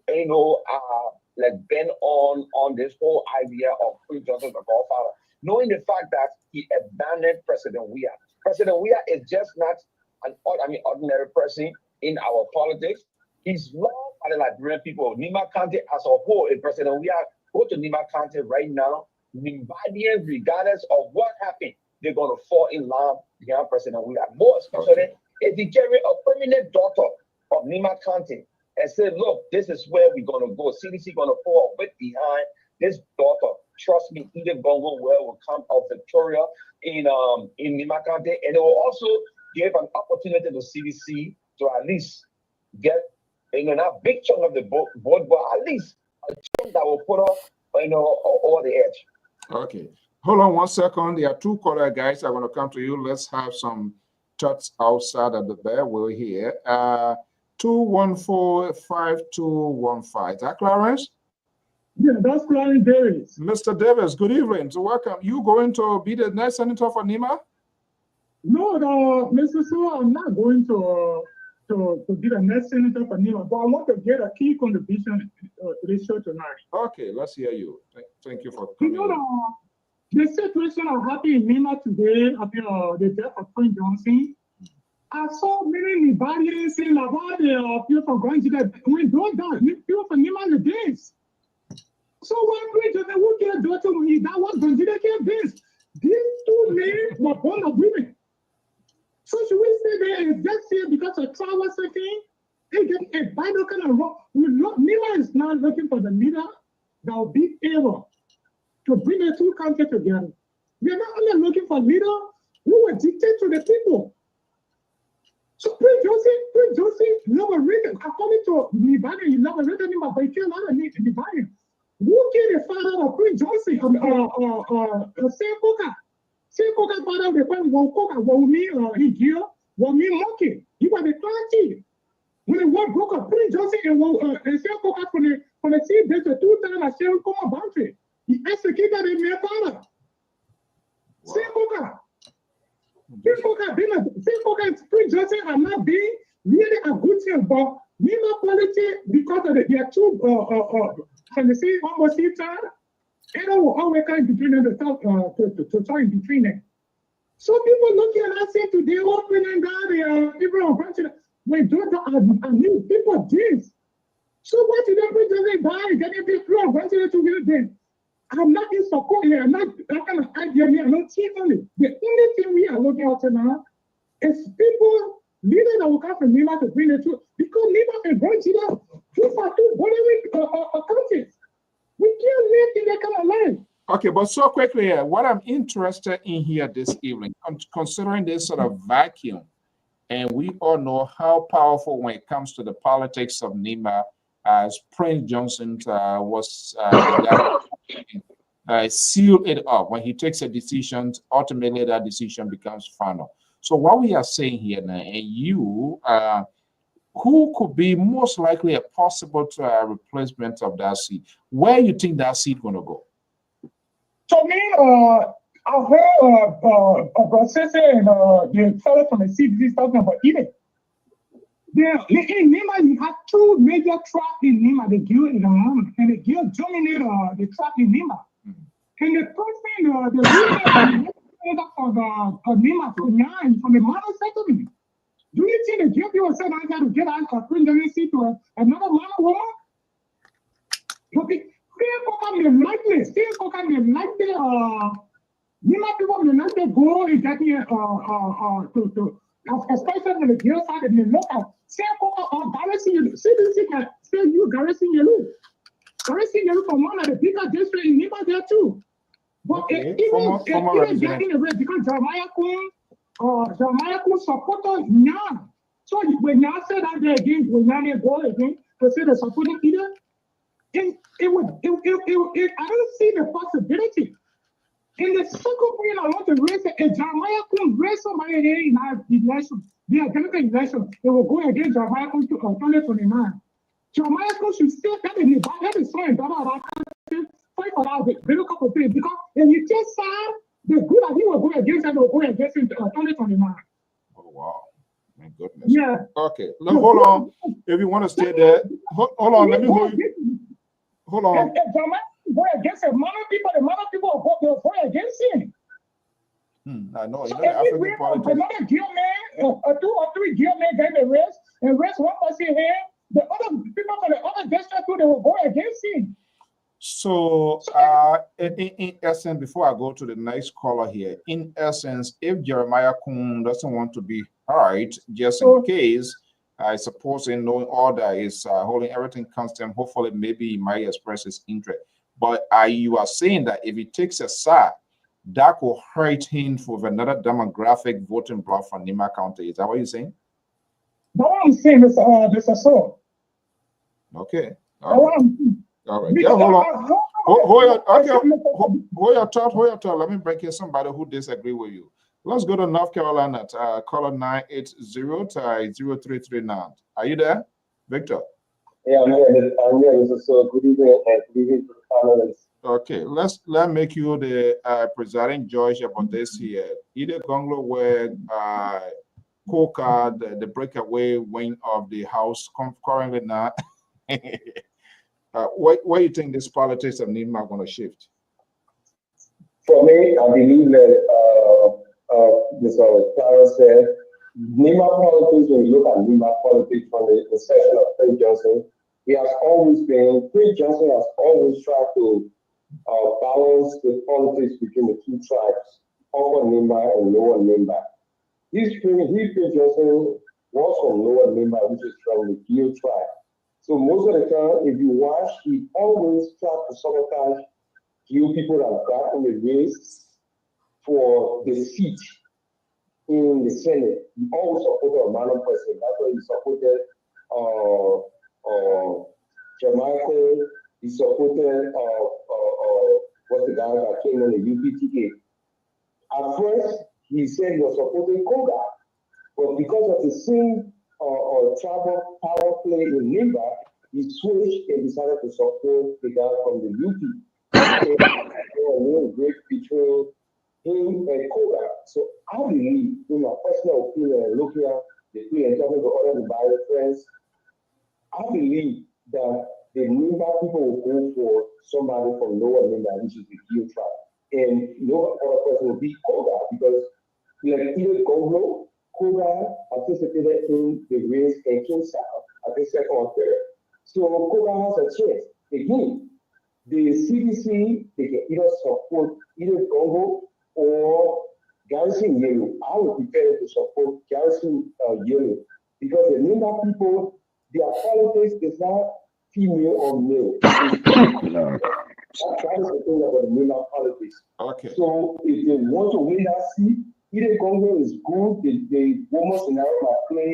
are like bent on this whole idea of Prince Johnson as a godfather, knowing the fact that he abandoned President Weah. President Weah is just not an ordinary person in our politics. He's loved by the Liberian people of Nima County as a whole. If President Weah go to Nima County right now, Nimadians, regardless of what happened, they're going to fall in line behind President Weah. More especially if he carry a permanent daughter of Nima County and say, look, this is where we're going to go. CDC going to fall a bit behind this daughter. Trust me, Ide Gongo Ware will come out victorious in Nima County, and it will also give an opportunity to CDC to at least get not big chunk of the board, but at least a chunk that will put us over the edge. Okay. Hold on 1 second. There are 2 caller guys. I'm going to come to you. Let's have some thoughts outside of the bear. We're here. 214-5215. Is that Clarence? Yeah, that's Clarence Davis. Mr. Davis, good evening. So welcome. You going to be the next senator for NEMA? No, Mr. Sewell, I'm not going to be the next senator for NEMA, but I want to get a key contribution to this show tonight. Okay, let's hear you. Thank you for coming. You know, the situation that happened in NEMA today, after the death of Prince Johnson, I saw many Liberians saying about the people from going to that. When those guys, people from NEMA, the days. So when Prince Johnson, who killed daughter, that was going to kill this. These 2 men were born of women. So should we say they are just here because of travel setting? They get a Bible kind of wrong. NEMA is not looking for the leader that will be able to bring the 2 countries together. We are not only looking for leaders who will dictate to the people. So Prince Johnson never written, according to Nevada, he never written him, but he killed a lot of Nevada. Who killed the father of Prince Johnson? Say Coca father of the family, Coca, he killed, Monkey. He was the party. When the war broke up, Prince Johnson and say Coca from the sea, there's a 2 times a share common boundary. He executed a mere father. Say Coca. Prince Johnson are not being really a good thing, but NEMA politics, because of their 2 can you see almost each other? They don't always come between them to talk in between them. So people looking at us say today, opening down the people are bunch of when don't new people this. So what did they bring to die? Getting people are bunching to do them. I'm not in support here. I'm not that kind of idea here. I'm not only. The only thing we are looking at now is people leaders that will come from NEMA to bring the truth. Because NEMA and Nigeria, 2 for 2 borrowing countries. We can't let them come alive. Okay, but so quickly here, what I'm interested in here this evening, considering this sort of vacuum, and we all know how powerful when it comes to the politics of NEMA, as Prince Johnson was sealed it up. When he takes a decision, ultimately that decision becomes final. So what we are saying here now, and you, who could be most likely a possible replacement of that seat? Where you think that seat going to go? So me, I heard Brasese and the fellow from the CBC talking about Eden. In NEMA, you have 2 major tracks in NEMA, the Gil and the Mama, and the Gil dominate the track in NEMA. And the person, the leader for NEMA from the model settlement. Do you think the Gil people said I got to get out of Prince Johnson to another man or woman? Okay, still Coca may like the NEMA people may like to go and get here to especially when the Gil side and the local. Say Coca or Garrison, CBC can say you Garrison Yellow. Garrison Yellow from one of the bigger districts in NEMA there too. But even getting away because Jeremiah Kun supporters now. So when y'all say that they again, when y'all go again to say the supporting leader, I don't see the possibility. In the second point, I want to raise it. If Jeremiah Kun raise somebody here in our election, the identical election, they will go against Jeremiah Kun to 2029. Jeremiah Kun should still that is so important. Fight for that very couple of things because if you just saw the good that he will go against and will go against in 2029. Oh wow. My goodness. Yeah. Okay. Hold on. If you want to stay there, hold on. Let me go. Hold on. If Jeremiah go against a lot of people will go against him. I know. So you know every another Gil man, 2 or 3 Gil men get the rest, and rest one person here. The other people from the other district too, they will go against him. So, in essence, before I go to the next caller here, in essence, if Jeremiah Kun doesn't want to be hurt, just in case, I suppose in knowing all that is holding everything constant, hopefully maybe he might express his interest. But you are saying that if he takes a side, that will hurt him for another demographic voting bloc from NEMA County. Is that what you're saying? No, I'm saying Mr. So. Okay. All right. All right. Yeah, hold on. Hold your thought. Let me break in somebody who disagree with you. Let's go to North Carolina. Caller 980-0339. Are you there, Victor? Yeah, I'm here. So good evening and good evening to the panelists. Okay, let's make you the presiding judge about this here. Either Gonglo where Coca, the breakaway wing of the House currently now. Where you think this politics of Nima are going to shift? For me, I believe that Mr. Clarence said, Nima politics, when you look at Nima politics from the section of Craig Johnson, Craig Johnson has always tried to balance the politics between the two tribes, Upper Nimba and Lower Nimba. Craig Johnson was from Lower Nimba, which is from the Gio tribe. So most of the time, if you watch, he always tried to sabotage Gio people that got in the race for the seat in the Senate. He always supported a man person. That's why he supported Jamaica. He supported what's the guy that came on the UPTA. At first, he said he was supporting Koga, but because of the same tribal power play in Nimba, he switched and decided to support the guy from the UP. There was a little break between him and Koga. So I believe, in my personal opinion, looking at the play and talking to other Dubai friends, I believe that the Nimba people will go for somebody from Lower Nimba, which is the Gio tribe. And no other person will be Koga because, like either Gonglo, Koga participated in the race and came south at the second or third. So Koga has a chance. Again, the CDC, they can either support either Gonglo or Garrison Yellow. I would prepare to support Garrison Yellow because the Nimba people, their politics is not female or male. That's the thing about the Nimba politics. Okay. So if they want to win that seat, either Congo is good, the woman scenario might play,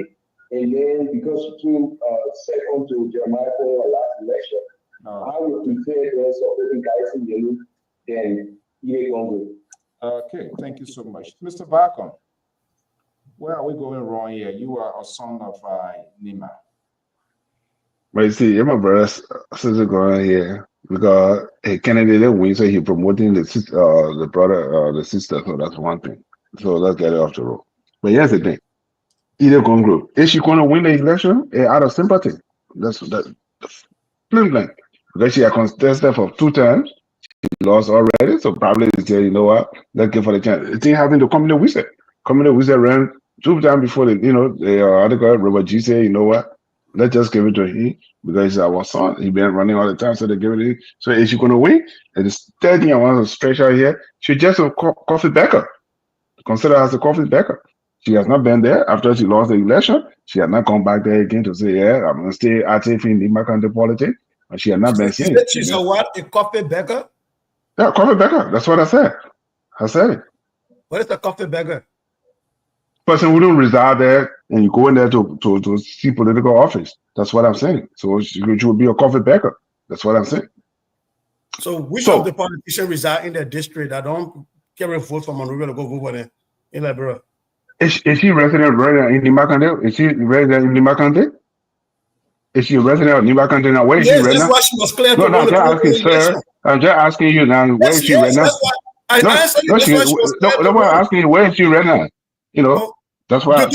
and then because she came second to Jeremiah for last election, I would prefer them supporting guys in yellow than either Congo. Okay, thank you so much. Mr. Barcom, where are we going wrong here? You are a son of Nima. But you see, my brother says going here because Kennedy didn't win, so he promoting the brother, the sister. So that's one thing. So let's get it off the road. But here's the thing: either Congo, is she going to win the election out of sympathy? That's plain blank. Because she had contested for 2 times, she lost already. So probably they say, you know what? Let's give her the chance. It ain't having the community wizard. Community wizard ran 2 times before the article. Robert G said, you know what? Let's just give it to him because he's our son. He's been running all the time, so they give it to him. So is she going to win? And the third thing I want to stretch out here, she's just a coffee baker. Consider her as a coffee baker. She has not been there after she lost the election. She has not come back there again to say, yeah, I'm going to stay active in the country politics. And she has not been seen. She's a what? A coffee baker? Yeah, coffee baker. That's what I said. I said it. What is a coffee baker? Person who don't reside there and you go in there to see political office. That's what I'm saying. So she would be a coffee baker. That's what I'm saying. So which of the politicians reside in the district that don't carry vote from Monrovia to go vote for them in Liberia? Is she resident in Nima County? Is she resident in Nima County? Is she a resident of Nima County now? Where is she right now? Why she was clear no, I'm just asking, sir. I'm just asking you now. Where is she right now? I'm asking you, where is she right now? You know, that's why. No,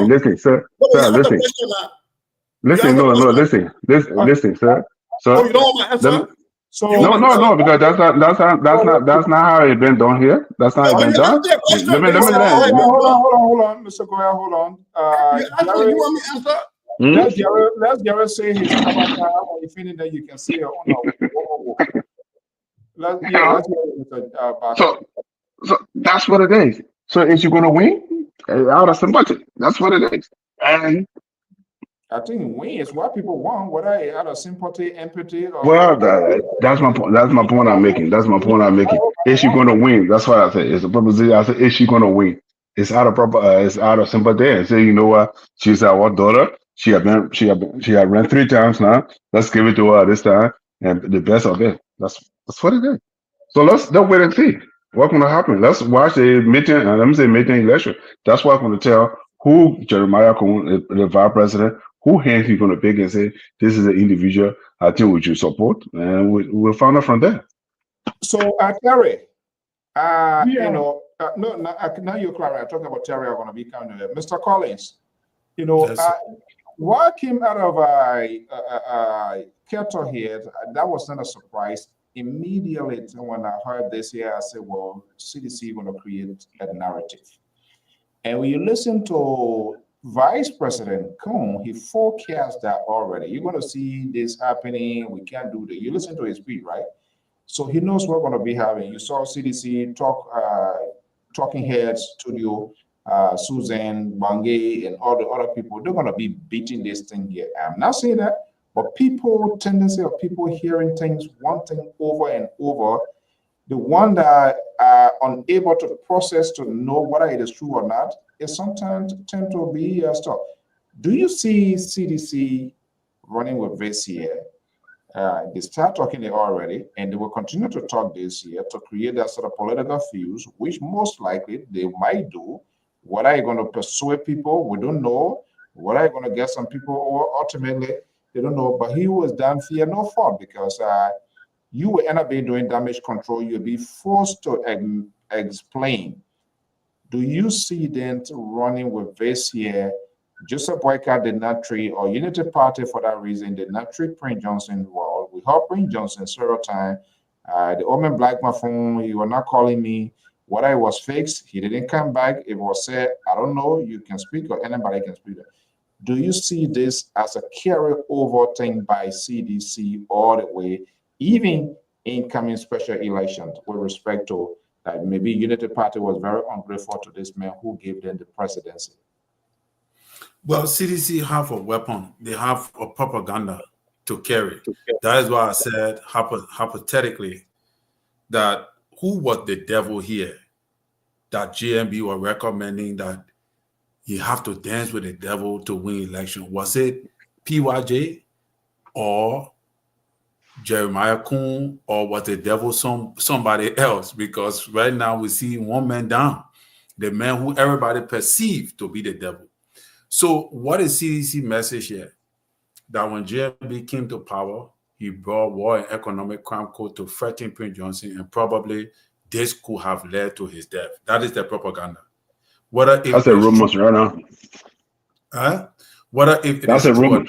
listen, sir. Listen, listen, sir. So you don't want my answer? No, because that's not how it's been done here. That's not how it's been done. Let me hold on, Mr. Goya, hold on. You want me to answer? Let's Gary say his avatar or if anything that you can see. So that's what it is. So is she going to win out of sympathy? That's what it is. And I think win is what people want, whether out of sympathy, empathy. Or well, that's my point. That's my point I'm making. Is she going to win? That's what I said. It's a proposition. I said, is she going to win? It's out of sympathy and say, you know what? She's our daughter. She had run 3 times now. Let's give it to her this time and the best of it. That's what it is. So let's wait and see what's going to happen. Let's watch the meeting, and let me say meeting election. That's what's going to tell who Jeremiah Cohen, the vice president, who hands he's going to pick and say this is an individual I think we should support, and we'll find out from there. So, Terry, Yeah. no, now you're clear. I'm talking about Terry. I'm going to be coming to Mr. Collins. Yes. What came out of Keto here, that was not a surprise. Immediately when I heard this here, I said, well, CDC is going to create a narrative. And when you listen to Vice President Cohn, he forecast that already. You're going to see this happening. We can't do that. You listen to his speech, right? So he knows what we're going to be having. You saw CDC talking heads, studio, Susan, Bangay, and all the other people. They're going to be beating this thing here. I'm not saying that, but tendency of people hearing things, one thing over and over, the one that are unable to process to know whether it is true or not, is sometimes tend to be stuff. Do you see CDC running with this year? They start talking it already, and they will continue to talk this year to create that sort of political fuse, which most likely they might do. What are you going to persuade people? We don't know. What are you going to get some people over? Ultimately, they don't know. But he who has done fear no fault, because you will end up being doing damage control. You'll be forced to explain. Do you see them running with this year? Joseph Boyka did not treat, or Unity Party for that reason, did not treat Prince Johnson well. We helped Prince Johnson several times. The woman black my phone, you were not calling me. What I was fixed, he didn't come back. It was said, I don't know, you can speak or anybody can speak. Do you see this as a carryover thing by CDC all the way, even incoming special elections, with respect to that maybe Unity Party was very ungrateful to this man who gave them the presidency? Well, CDC have a weapon. They have a propaganda to carry. That is why I said hypothetically that who was the devil here that GMB were recommending that you have to dance with the devil to win election? Was it PYJ or Jeremiah Coon, or was the devil somebody else? Because right now we see one man down, the man who everybody perceived to be the devil. So what is CDC message here? That when GMB came to power, he brought war and economic crime code to threaten Prince Johnson, and probably this could have led to his death. That is the propaganda. Whether if that's a rumors right now. Whether if that's a rumor.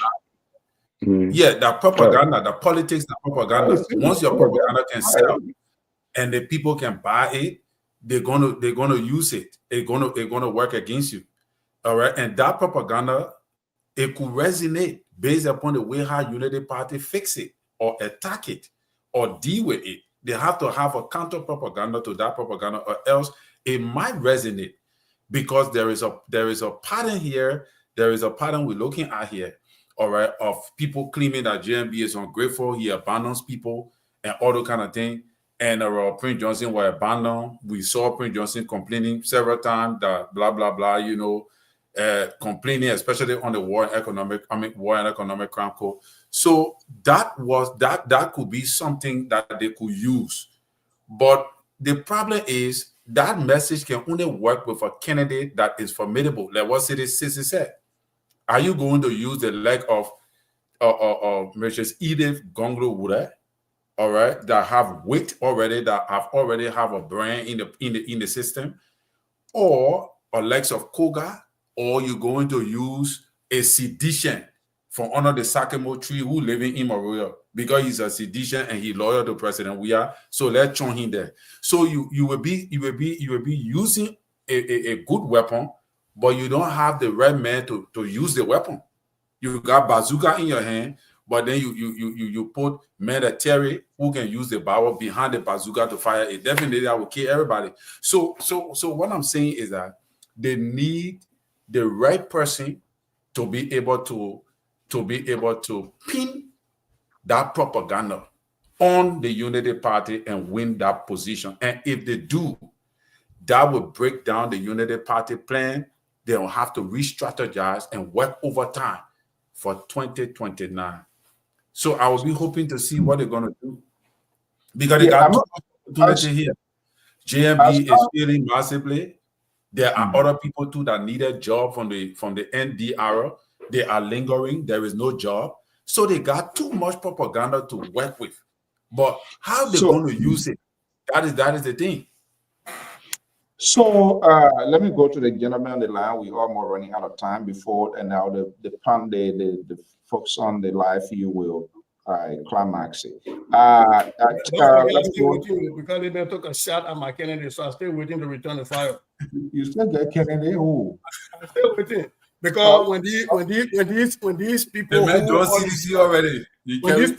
Yeah, that propaganda, the politics, the propaganda. Once your propaganda can sell and the people can buy it, they're gonna use it. It's gonna work against you. All right, and that propaganda, it could resonate based upon the way how Unity Party fix it or attack it or deal with it. They have to have a counter propaganda to that propaganda, or else it might resonate, because there is a pattern here. There is a pattern we're looking at here, all right, of people claiming that JMB is ungrateful, he abandons people and all that kind of thing. And Prince Johnson were abandoned. We saw Prince Johnson complaining several times that blah blah blah, complaining, especially on the war and economic crime code. So that could be something that they could use. But the problem is that message can only work with a candidate that is formidable. Like what Sissy said. Are you going to use the leg of Mrs. Edith Gonglo Wure, all right, that have weight already, that have a brand in the system, or a legs of Koga? Or you're going to use a sedition from under the Sakemo tree who living in Maroya because he's a sedition and he loyal to President Weah. So let's join him there. So you will be using a good weapon, but you don't have the right man to use the weapon. You got bazooka in your hand, but then you put military who can use the barrel behind the bazooka to fire it. Definitely that will kill everybody. So what I'm saying is that they need the right person to be able to pin that propaganda on the Unity Party and win that position. And if they do, that will break down the Unity Party plan. They'll have to re-strategize and work overtime for 2029. So I will be hoping to see what they're going to do. Because they got too much opportunity here. JMB is failing massively. There are other people too that need a job from the NDR. They are lingering. There is no job. So they got too much propaganda to work with. But how they're going to use it, that is the thing. So let me go to the gentleman on the line. We are almost running out of time before, and now the folks on the live view will climax it. Let's go. Because they didn't took a shot at my Kennedy, so I'm still waiting to return the fire. You still get Kennedy? Who? I'm still waiting. Because when these people they who CDC already, when these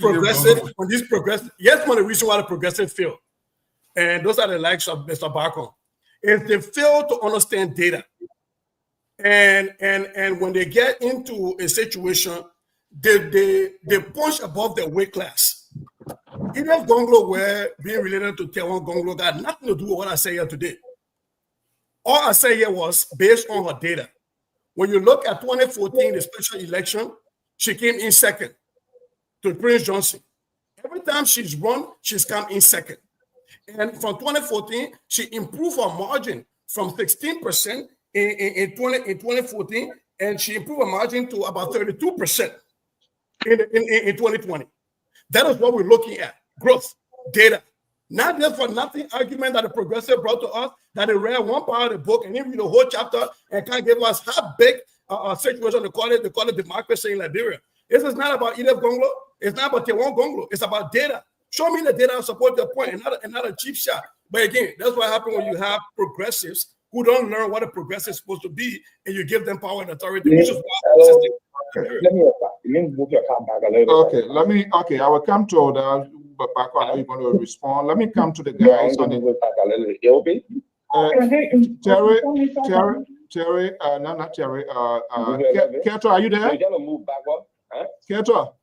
progressive, yes, one of the reasons why the progressive fail, and those are the likes of Mr. Barker, is they fail to understand data, and when they get into a situation, they punch above their weight class. Even Gonglo, where being related to Taiwan Gonglo, got nothing to do with what I say here today. All I say here was based on her data. When you look at 2014, the special election, she came in second to Prince Johnson. Every time she's run, she's come in second. And from 2014, she improved her margin from 16% in 2014, and she improved her margin to about 32% in 2020. That is what we're looking at, growth, data. Not just for nothing argument that the progressive brought to us, that they read one part of the book and then read the whole chapter and can't give us how big a situation they call it democracy in Liberia. This is not about Edith Gonglo. It's not about Taiwan Gonglo. It's about data. Show me the data and support their point and not a cheap shot. But again, that's what happens when you have progressives who don't learn what a progressive is supposed to be and you give them power and authority, which is why I will come to that. But back on how you're going to respond. Let me come to the guys on the Terry, no, not Terry. Keto, are you there? Keto.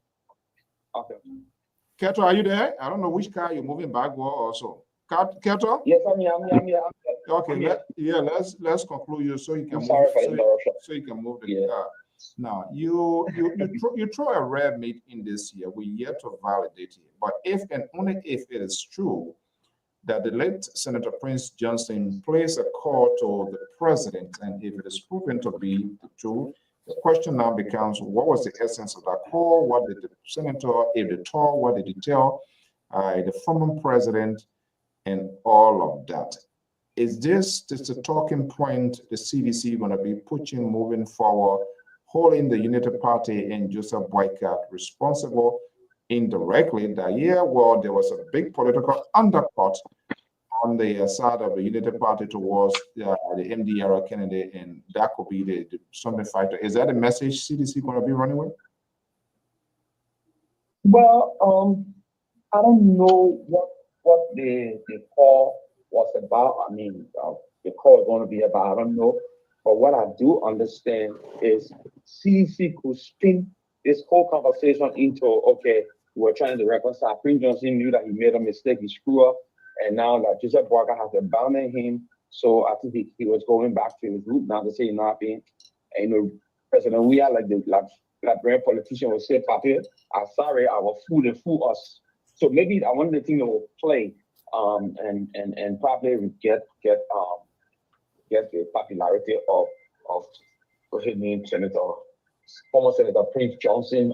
Okay. Keto, are you there? I don't know which car you're moving backward also. Keto? Yes, I'm here. Okay, let's conclude you so you can sorry move. So you can move the car. Now, you throw a red meat in this year. We yet to validate it. But if and only if it is true that the late Senator Prince Johnson placed a call to the president, and if it is proven to be true, the question now becomes, what was the essence of that call? What did the senator, if they told, what did he tell the former president, and all of that? Is this just a talking point the CDC going to be pushing moving forward, holding the United Party and Joseph Boycott responsible indirectly that, yeah, well, there was a big political undercut on the side of the United Party towards the MDR candidate, and that could be the something factor. Is that a message CDC going to be running with? Well, I don't know what the call was about. I mean, the call is going to be about, I don't know. But what I do understand is CDC could spin this whole conversation into, okay, we're trying to reconcile. Prince Johnson knew that he made a mistake, he screwed up, and now that Joseph Boycott has abandoned him, so I think he was going back to his root now to say, you know, President, we are like the Liberian politician will say, Papi, I'm sorry, our fool and fool us. So maybe one of the things that will play and probably get the popularity of his name, former Senator Prince Johnson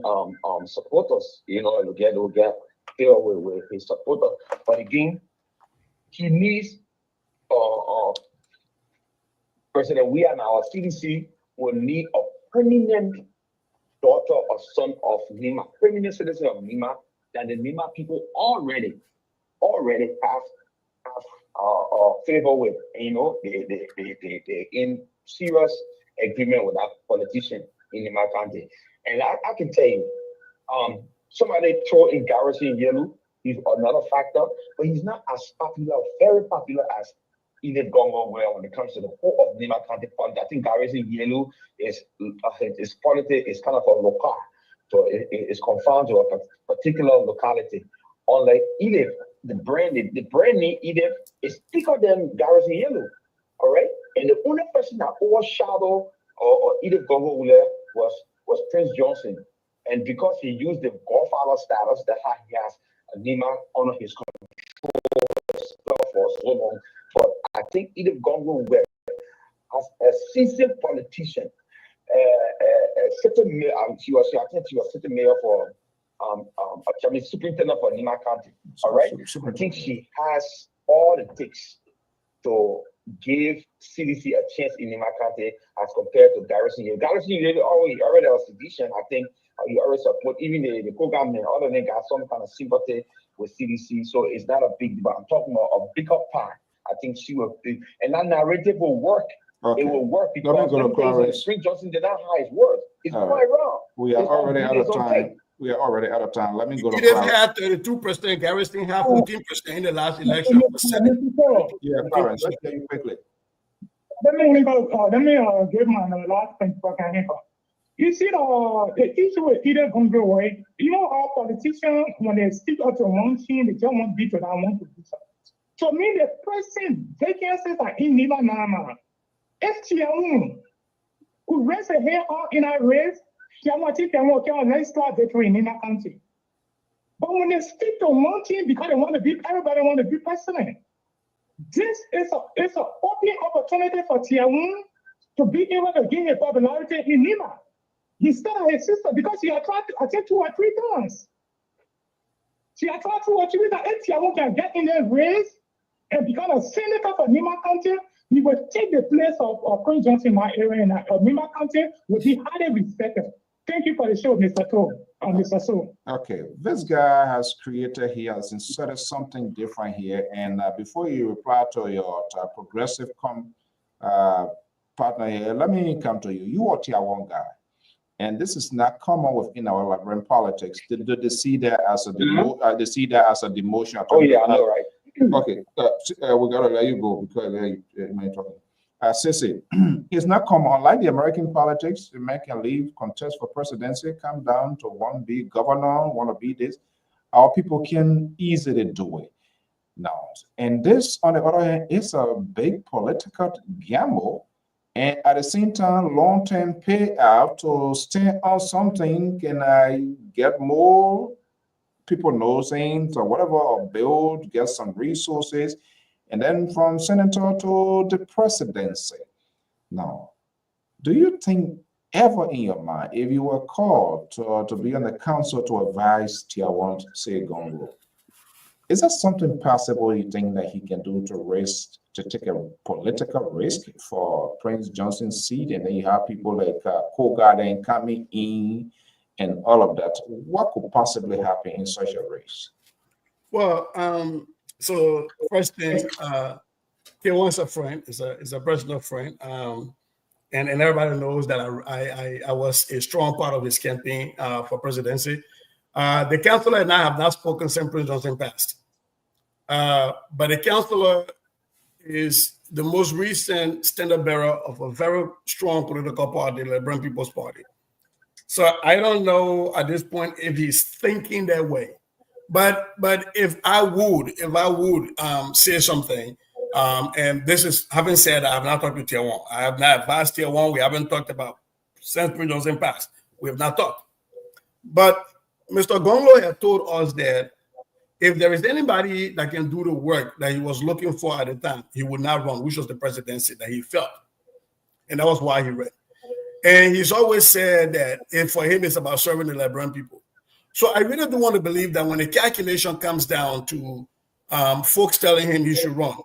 supporters, you know, will get filled with his supporters. But again, he needs President we and our CDC will need a permanent daughter or son of Nima, permanent citizen of Nima, that the Nima people already have favor with. You know, they in serious agreement with that politician in Nima County. And I can tell you, somebody throw in Garrison Yellow. He's another factor, but he's not as popular, very popular as Edith Gongo were when it comes to the whole of Nima County. I think Garrison Yellow is politics is kind of a local, so it's confined to a particular locality. Unlike Edith, the brand name Edith is thicker than Garrison Yellow. All right, and the only person that overshadowed or Edith Gongo was Prince Johnson. And because he used the godfather status, that's how he has Nima under his control for so long. But I think Edith Gongo were as a seasoned politician, she was sitting mayor for superintendent for Nima County. All right, I think she has all it takes to give CDC a chance in Nima County as compared to Garrison. Garrison already was a sedition. I think you already support even the program and all of them got some kind of sympathy with CDC. So it's not a big deal. I'm talking about a bigger part. I think she will, and that narrative will work. Okay. It will work because Spring Johnson did not hide his word. It's quite wrong. We are already out of time. Okay. We are already out of time. Let me go to Clarence. Had 32%, Garrison had 14% in the last election. Yeah, Clarence, let's get you quickly. Let me give my last point for Canada. You see the issue with either Gongo, right? You know, our politicians, when they speak out to one thing, they just want to be to that one to do something. So me, the present vacancies are in Nima Nama. If Tiamu could raise a hair on in a race, let's start victory in Nima County. But when they speak to one thing because they want to be, everybody want to be president. This is an open opportunity for Tiamu to be able to gain a popularity in Nima. Instead of his sister, because he had tried, I think, 2 or 3 times. She had tried 2 or 3 times. If Tiamu can get in that race and become a senator for Nima County, he will take the place of Prince Johnson in my area, and Nima County will be highly respected. Thank you for the show, Mr. To and Mr. So. Okay, this guy has created, he has inserted something different here. And before you reply to your progressive partner here, let me come to you. You are Tier 1 guy. And this is not common within our Liberian politics. Did they see that as a demotion? Oh yeah, I know, right? Okay, we gotta let you go because you may talking. Sissy, it's not common. Unlike the American politics, the man can leave, contest for presidency, come down to want to be governor, want to be this. Our people can easily do it now. And this, on the other hand, is a big political gamble. And at the same time, long-term payout to stand on something. Can I get more people noticing or whatever, or build, get some resources, and then from senator to the presidency? Now, do you think ever in your mind, if you were called to be on the council to advise Tier 1, say Gongo, is that something possible you think that he can do to take a political risk for Prince Johnson's seat? And then you have people like Koga then coming in and all of that. What could possibly happen in such a race? Well, so first thing, Tier 1's a friend, is a personal friend. And everybody knows that I was a strong part of his campaign for presidency. The councillor and I have not spoken since Prince Johnson passed. But the councillor is the most recent standard bearer of a very strong political party, the Liberian People's Party. So I don't know at this point if he's thinking that way. But if I would say something, and this is, having said that, I have not talked to Tier 1. I have not advised Tier 1. We haven't talked about since Prince Johnson passed. We have not talked. But Mr. Gongo had told us that if there is anybody that can do the work that he was looking for at the time, he would not run, which was the presidency that he felt. And that was why he ran. And he's always said that for him, it's about serving the Liberian people. So I really do want to believe that when the calculation comes down to folks telling him he should run,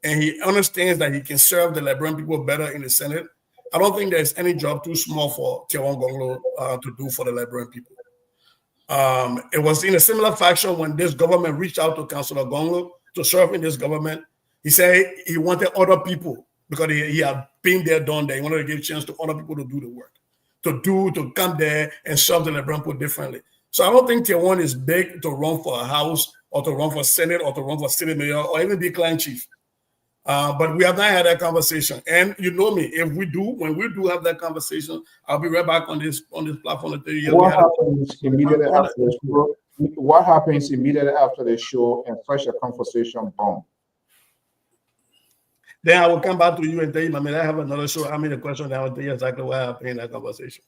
and he understands that he can serve the Liberian people better in the Senate, I don't think there's any job too small for Tier 1 Gongo to do for the Liberian people. It was in a similar fashion when this government reached out to Councillor Gongo to serve in this government. He said he wanted other people because he had been there, done that. He wanted to give a chance to other people to do the work, to come there and serve the Liberian people differently. So I don't think Tier 1 is big to run for a house or to run for Senate or to run for city mayor or even be clan chief. But we have not had that conversation. And you know me, when we do have that conversation, I'll be right back on this platform to tell you. What happens immediately after the show? What happens immediately after the show and such a conversation bomb? Then I will come back to you and tell you, I have another show. How many questions? I will tell you exactly what happened in that conversation.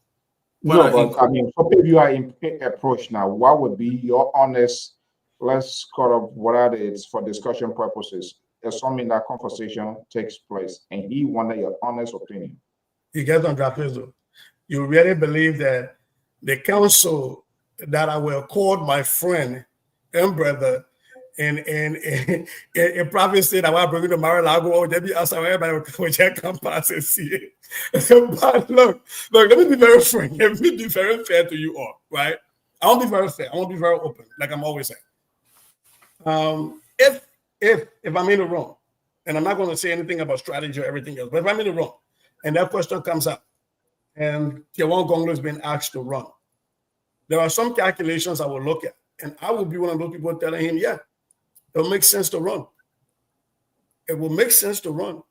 No, but I mean, so if you are in approach now, what would be your honest, let's call up what are it for discussion purposes, assuming that conversation takes place and he wanted your honest opinion. You get on Trapezo. You really believe that the counsel that I will call my friend and brother and probably say that I bring you to Mar-a-Lago or maybe ask everybody to come pass and see it. But look, let me be very frank. Let me be very fair to you all, right? I want to be very fair. I want to be very open, like I'm always saying. If I'm in the wrong, and I'm not going to say anything about strategy or everything else, but if I'm in the wrong, and that question comes up, and Tiawan Gonglo has been asked to run, there are some calculations I will look at, and I will be one of those people telling him, yeah, it'll make sense to run. It will make sense to run.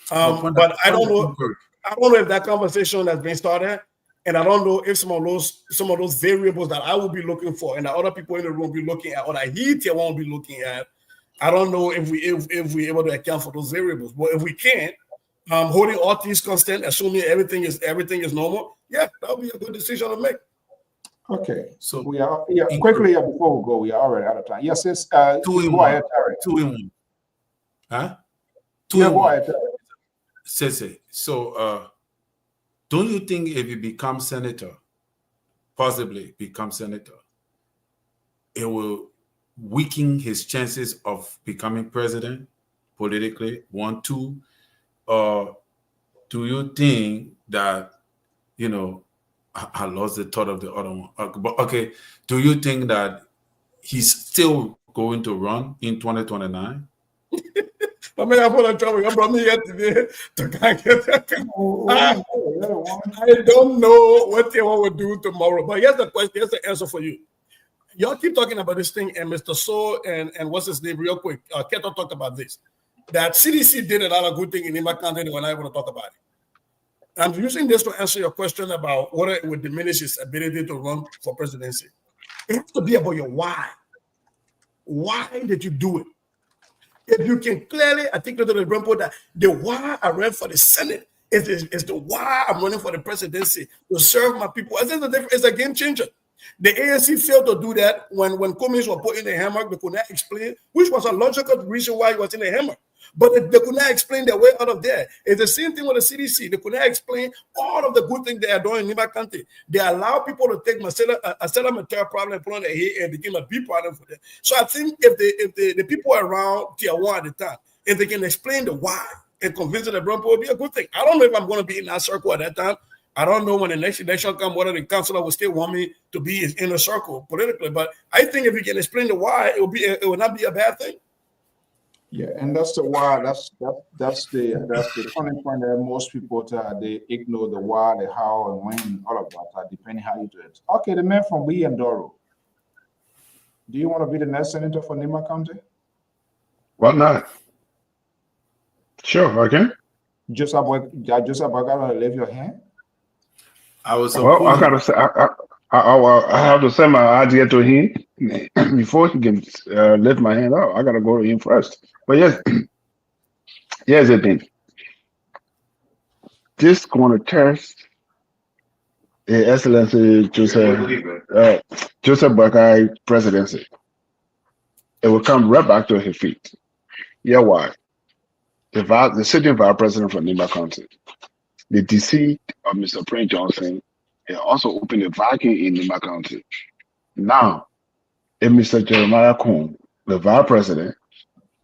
But I don't know. I don't know if that conversation has been started, and I don't know if some of those variables that I will be looking for, and that other people in the room will be looking at, or that Tiawan will be looking at. I don't know if we're able to account for those variables. But if we can, holding all things constant, assuming everything is normal, yeah, that'll be a good decision to make. Okay, so we are quickly before we go, we are already out of time. Yes, it's 2 in 1. 2 in 1. Huh? 2 in 1. So, don't you think if you become senator, possibly become senator, it will weaken his chances of becoming president politically? 1, 2, or do you think that, I lost the thought of the other one. But okay, do you think that he's still going to run in 2029? I mean, I put in trouble. You brought me here today I don't know what they will do tomorrow. But here's the question. Here's the answer for you. Y'all keep talking about this thing, and Mr. So and what's his name, real quick. Keto talked about this. That CDC did a lot of good thing in Nima County, and we're not able to talk about it. I'm using this to answer your question about whether it would diminish his ability to run for presidency. It has to be about your why. Why did you do it? If you can clearly articulate to the Brempo that the why I ran for the Senate is the why I'm running for the presidency, to serve my people. It's a game changer. The ANC failed to do that when Cummings was put in the hammer. They could not explain, which was a logical reason why he was in the hammer. But they could not explain their way out of there. It's the same thing with the CDC. They could not explain all of the good things they are doing in Nima County. They allow people to take a material problem and put on their head and become a big problem for them. So I think if the people around Tier 1 at the time, if they can explain the why and convince the Brempo, it would be a good thing. I don't know if I'm going to be in that circle at that time. I don't know when the next election comes whether the councilor will still want me to be in a circle politically. But I think if you can explain the why, it will not be a bad thing. Yeah, and that's the why. That's the funny point that most people they ignore the why, the how, and when, all of that, depending how you do it. Okay, the man from Doro. Do you want to be the next senator for Nima County? Why not? Sure, I can. Just about gotta leave your hand. I gotta say, I have to send my idea to him before he can lift my hand out. I gotta go to him first. But yes, here's the thing. This going to test His Excellency Joseph Boakai presidency. It will come right back to his feet. Yeah, why? The sitting vice president from Nima County, the deceit of Mr. Prince Johnson, it also opened a vacuum in Nima County. Now, if Mr. Jeremiah Cohn, the vice president,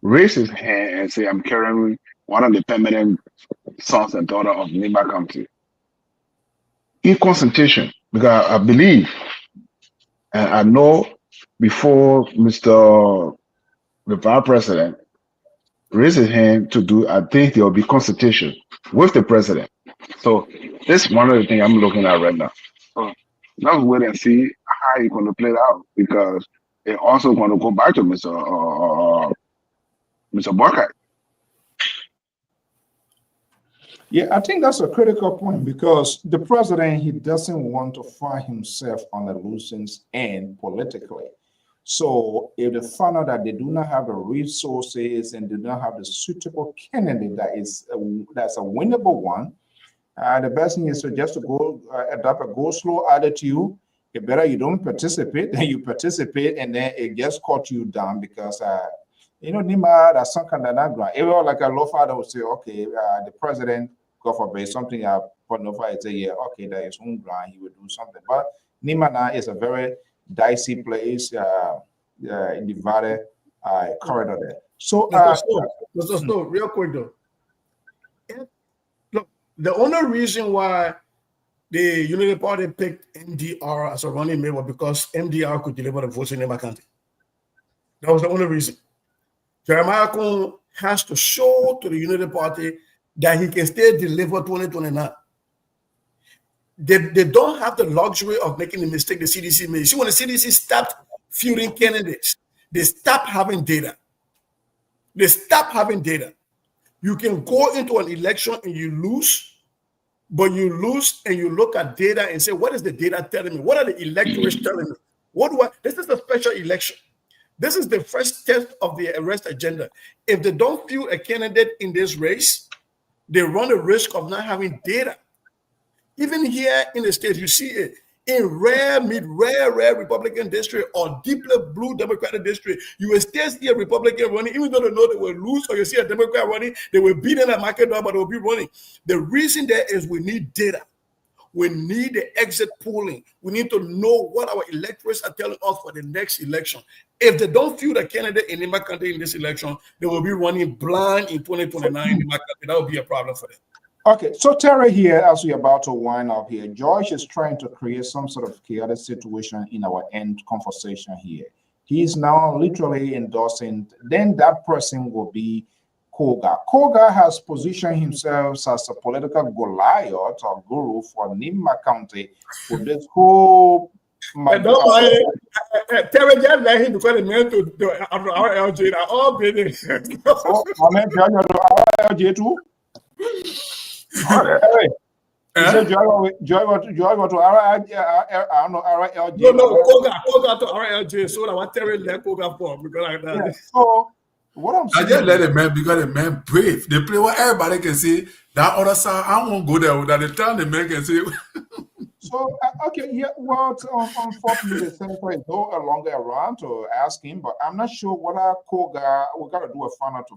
raise his hand and say, I'm carrying one of the permanent sons and daughters of Nima County, in consultation, because I believe, and I know before Mr. the vice president raise his hand to do, I think there will be consultation with the president. So this is one of the things I'm looking at right now. So let's wait and see how he's going to play it out, because it's also going to go back to Mr. Boakai. Yeah, I think that's a critical point, because the president, he doesn't want to find himself on the losing end politically. So if they find out that they do not have the resources and do not have the suitable candidate that's a winnable one, The best thing is to just to go adopt a go slow attitude. The better you don't participate, then you participate, and then it just cut you down because Nima that's some kind of background. Even like a law father would say, okay, the president, God forbid, something put no fire, say, yeah, okay, that is home ground, he would do something. But Nima now is a very dicey place, divided corridor there. So, real quick though. Look, the only reason why the Unity Party picked MDR as a running mate was because MDR could deliver the votes in Nema County. That was the only reason. Jeremiah Kun has to show to the Unity Party that he can still deliver 2029. They don't have the luxury of making the mistake the CDC made. You see, when the CDC stopped fielding candidates, they stopped having data. They stopped having data. You can go into an election and you lose, but you lose and you look at data and say, what is the data telling me? What are the electorates telling me? This is a special election. This is the first test of the arrest agenda. If they don't field a candidate in this race, they run the risk of not having data. Even here in the States, you see it in rare Republican district or deeply blue Democratic district, you will still see a Republican running, even though they know they will lose, or you see a Democrat running, they will beat in a market door, but they will be running. The reason there is we need data. We need the exit polling. We need to know what our electorates are telling us for the next election. If they don't field a candidate in Nema County in this election, they will be running blind in 2029 in Nema County. That will be a problem for them. Okay, so Terry here, as we're about to wind up here, George is trying to create some sort of chaotic situation in our end conversation here. He's now literally endorsing, then that person will be Koga. Koga has positioned himself as a political Goliath or guru for Nema County with this whole... Terry just let him because the man to RLJ are all building. Oh, I mean, RLJ too? Hey, Joy to RLJ. No, Koga to RLJ. So what Terry let Koga for because like that. Yeah, so what I'm saying, I just let a man because the man brave. They play what everybody can see. That other side, I won't go there. That the time the man can see. So okay, yeah. Well, unfortunately, the senator is no longer around to ask him, but I'm not sure whether Koga. We got to do a final to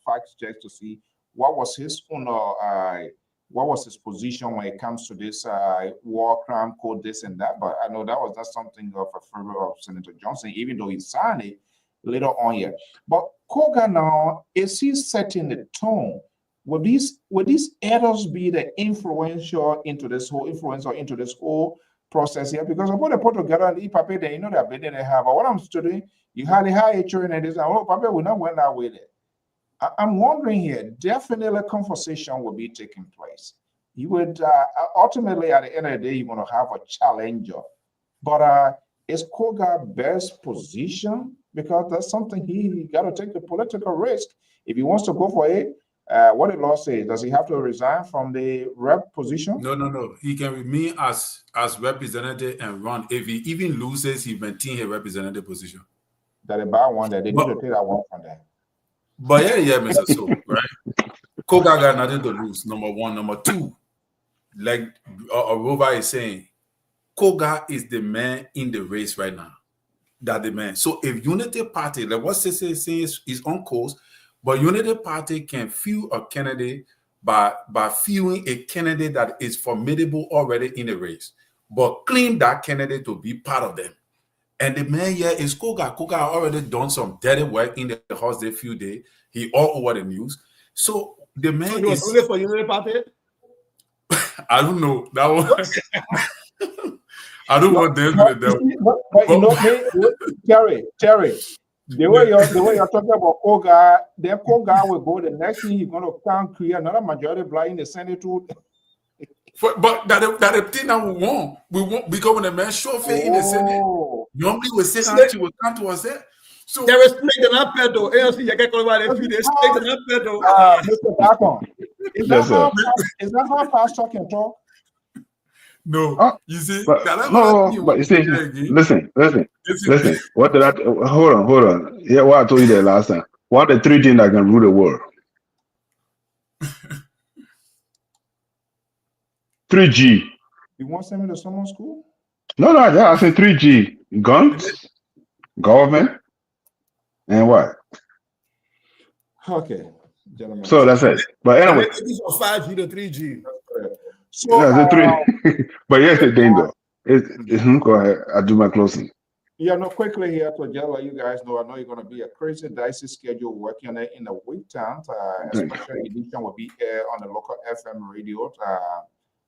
fact check to see what was his what was his position when it comes to this war crime code, this and that. But I know that was not something of a favor of Senator Johnson, even though he signed it later on here. But Koga now, is he setting the tone? Will these errors be the influential into this whole process here? Because I'm going to put together an EPAP, then you know that they have. But what I'm studying, you had a high HO and this, oh, Papa will not went that way there. I'm wondering here, definitely a conversation will be taking place. You would ultimately at the end of the day, you're going to have a challenger. But is Koga best position? Because that's something he got to take the political risk. If he wants to go for it, what did law say? Does he have to resign from the rep position? No. He can remain as representative and run. If he even loses, he maintain his representative position. That a bad one that they need to take that one from there. But yeah, Mr. So, right? Koga got nothing to lose, number one. Number two, like Rova is saying, Koga is the man in the race right now. That the man. So if Unity Party, like what Sissy is saying is on course, but Unity Party can field a candidate by fielding a candidate that is formidable already in the race, but claim that candidate to be part of them. And the man here is Koga. Koga already done some dirty work in the house they few days. He all over the news. So the man is only for Unity Party. I don't know that one. I don't want them to the devil. But you know, Terry. The way you're talking about Koga, then Koga will go. The next thing he's going to come create another majority blind in the Senate too. But that the thing that we won't because when the man show face in the Senate, normally we say that she will come to us there. So there is split an apple. ALC, you get called by the few days. Split an apple. Mr. Dakon, is that how pastor can talk? No, you see, but you see, listen. What did I? Hold on. Yeah, what I told you that last time. What are the three things that can rule the world? 3G. You want to send me to summer school? No, I said 3G. Guns, government, and what? Okay, gentlemen. So that's it. But anyway, This was 5G to 3G. So, yeah, the 3. But here's the thing, though. Go ahead. I'll do my closing. Yeah, no, quickly here to just let you guys know, I know you're going to be a crazy, dicey schedule working on it in the weekend. A special edition will be aired on the local FM radio,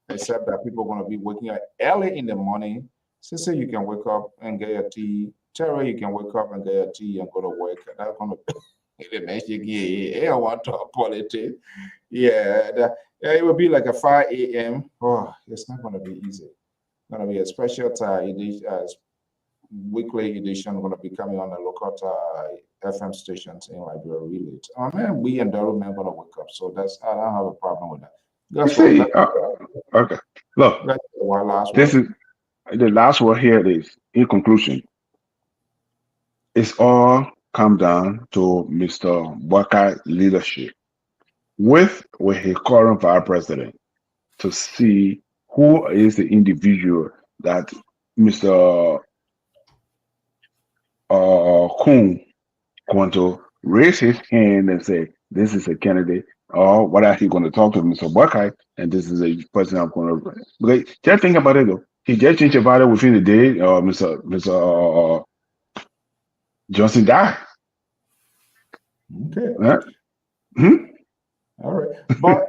except that people are going to be waking up early in the morning. Sissy, you can wake up and get your tea. Terry, you can wake up and get your tea and go to work. That's going to be the next year. I want to talk politics. Yeah, it will be like a 5 a.m. Oh, it's not going to be easy. It's going to be a special weekly edition going to be coming on the local FM stations in Liberia really. Man, we and Durham are going to wake up, so I don't have a problem with that. Okay. Look, this is the last word here. Is in conclusion, it's all come down to Mr. Bwaka's leadership with his current vice president to see who is the individual that Mr. Kuhn going to raise his hand and say, this is a candidate, or what are he going to talk to Mr. Bwakai, and this is a person I'm going to. Because just think about it though. He just changed about it within the day. Mr. Johnson died. Okay. Huh? All right, but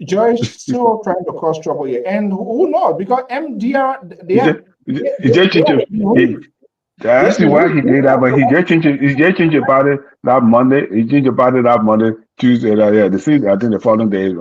Joyce still trying to cause trouble here, and who knows? Because MDR, he just changed. That's why he did that, but he just changed about it that Monday. He changed about it that Monday, Tuesday. I think the following day,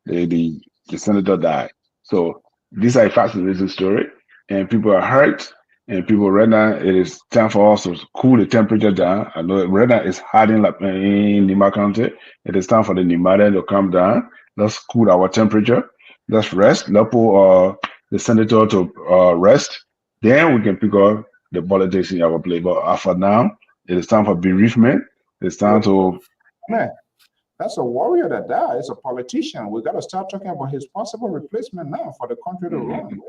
the senator died. So this is a fascinating story, and people are hurt, and people right now it is time for us to cool the temperature down. I know right now it's hot in Nima County. It is time for the Nimada to come down. Let's cool our temperature. Let's rest. Let's put the senator to rest. Then we can pick up the politics in our play. But for now, it is time for bereavement. It's time to. Man, that's a warrior that died. It's a politician. We got to start talking about his possible replacement now for the country to run.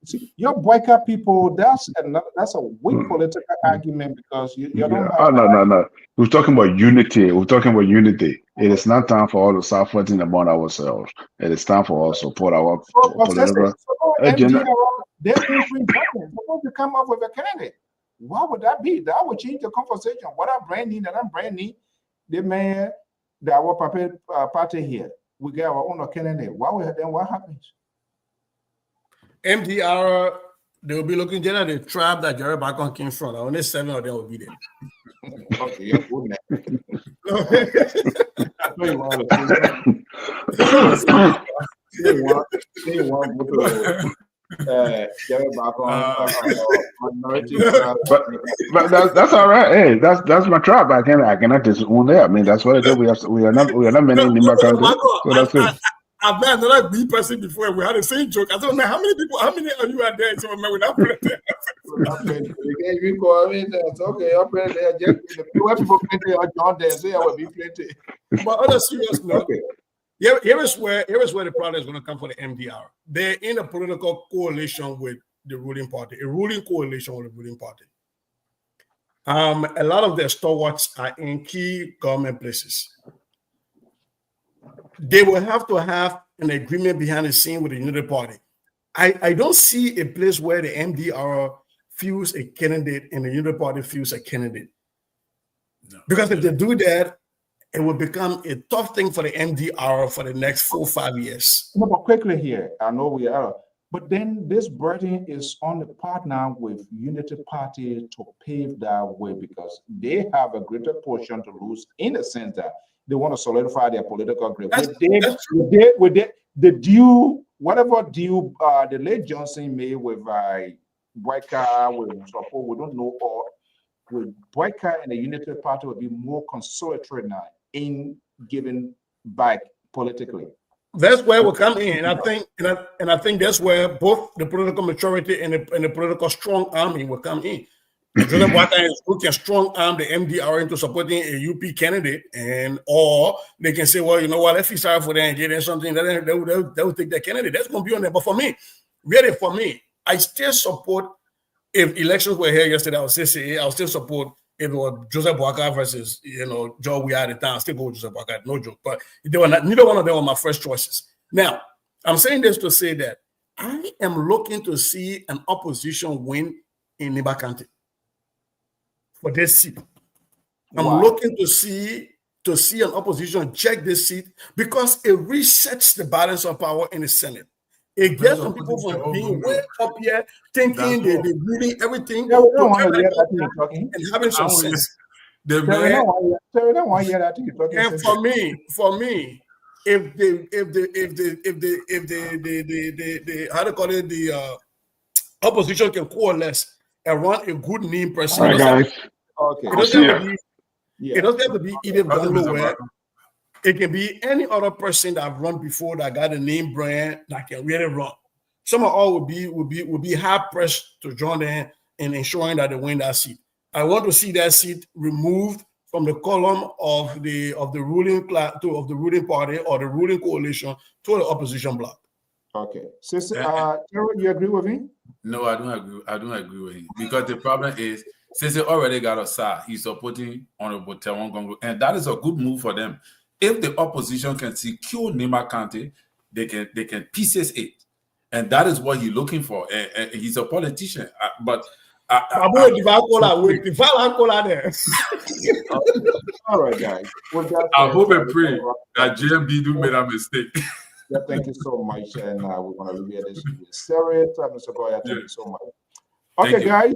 See, your boycott people, that's a weak political argument because you don't have. No. We're talking about unity. It is not time for all the suffering among ourselves. It is time for us to support our political agenda. They're free government. Supposed to come up with a candidate. What would that be? That would change the conversation. What I'm branding, the man that our party here, we get our own candidate. What happens? MDR, they will be looking at the tribe that Jerry Bacon came from. Only 7 of them will be there. Okay, you're good man. Jerry Bacon, minority. But that's all right. Hey, that's my tribe. I cannot disown that. I mean, that's what it is. We are not many in my country. So that's it. I've met another B person before. We had the same joke. I don't know how many of you are there. So we're not playing there. Okay, up there. Just where people plenty are John there. Say I will be plenty. But on a serious note, okay. Here is where the problem is going to come for the MDR. They're in a political coalition with the ruling party, a ruling coalition with the ruling party. A lot of their stalwarts are in key government places. They will have to have an agreement behind the scene with the Unity Party. I don't see a place where the MDR feels a candidate and the Unity Party feels a candidate. No. Because if they do that, it will become a tough thing for the MDR for the next 4 or 5 years. No, but quickly here, I know we are, but then this burden is on the partner with Unity Party to pave that way because they have a greater portion to lose in the sense that they want to solidify their political grip. With the deal, whatever deal the late Johnson made with Boyka, with support, we don't know, or with Boyka and the Unity Party will be more consolatory now in giving back politically. That's where we'll come in, and I think that's where both the political maturity and the political strong army will come in. Joseph Boakai who can strong arm the MDR into supporting a UP candidate, or they can say, well, you know what, let's be sorry for them and get them something. They will take that candidate. That's going to be on there. But for me, I still support, if elections were here yesterday, I would still support if it was Joseph Boakai versus, Joe we had at the time. I still go with Joseph Boakai, no joke. But neither one of them were my first choices. Now, I'm saying this to say that I am looking to see an opposition win in Niba County for this seat. I'm looking to see an opposition check this seat because it resets the balance of power in the Senate. It gets some people from being way up here thinking they're reading everything Yeah, we don't to want to hear that thing you're talking. and having some sense. We don't want to hear that thing you're talking. And for me, if the how to call it, the opposition can coalesce and run a good name person. All right, guys. Okay. It doesn't have to be Edith Ganglo. It can be any other person that I've run before that got a name brand that can really run. Some of all would be hard pressed to join in ensuring that they win that seat. I want to see that seat removed from the column of the ruling party or the ruling coalition to the opposition bloc. Okay. Sister, you agree with me? No, I don't agree. I don't agree with him because the problem is, since they already got a side, he's supporting Honorable Tewon Gongo, and that is a good move for them. If the opposition can secure Nima County, they can pieces it, and that is what he's looking for. And he's a politician, but. All right, guys. I hope and pray that JMB do made a mistake. Yeah, thank you so much, and we're going to leave this. Sarah, Mr. Goya, thank you so much. Okay, guys,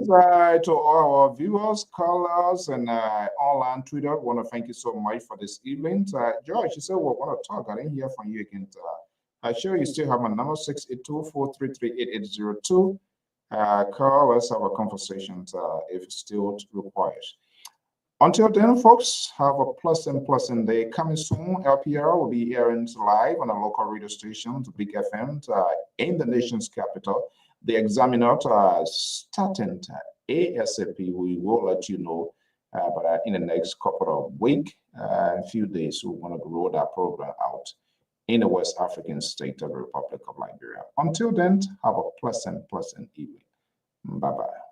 to all our viewers, callers, and online Twitter, I want to thank you so much for this evening. George, you said we want to talk. I didn't hear from you again. I'm sure you still have my number, 682-433-8802. Call, let's have a conversation if it's still required. Until then, folks, have a pleasant day. Coming soon, LPR will be airing live on a local radio station, Big FM, in the nation's capital. The examiner starting ASAP. We will let you know, but in the next couple of weeks, a few days, we want to roll that program out in the West African state of the Republic of Liberia. Until then, have a pleasant evening. Bye-bye.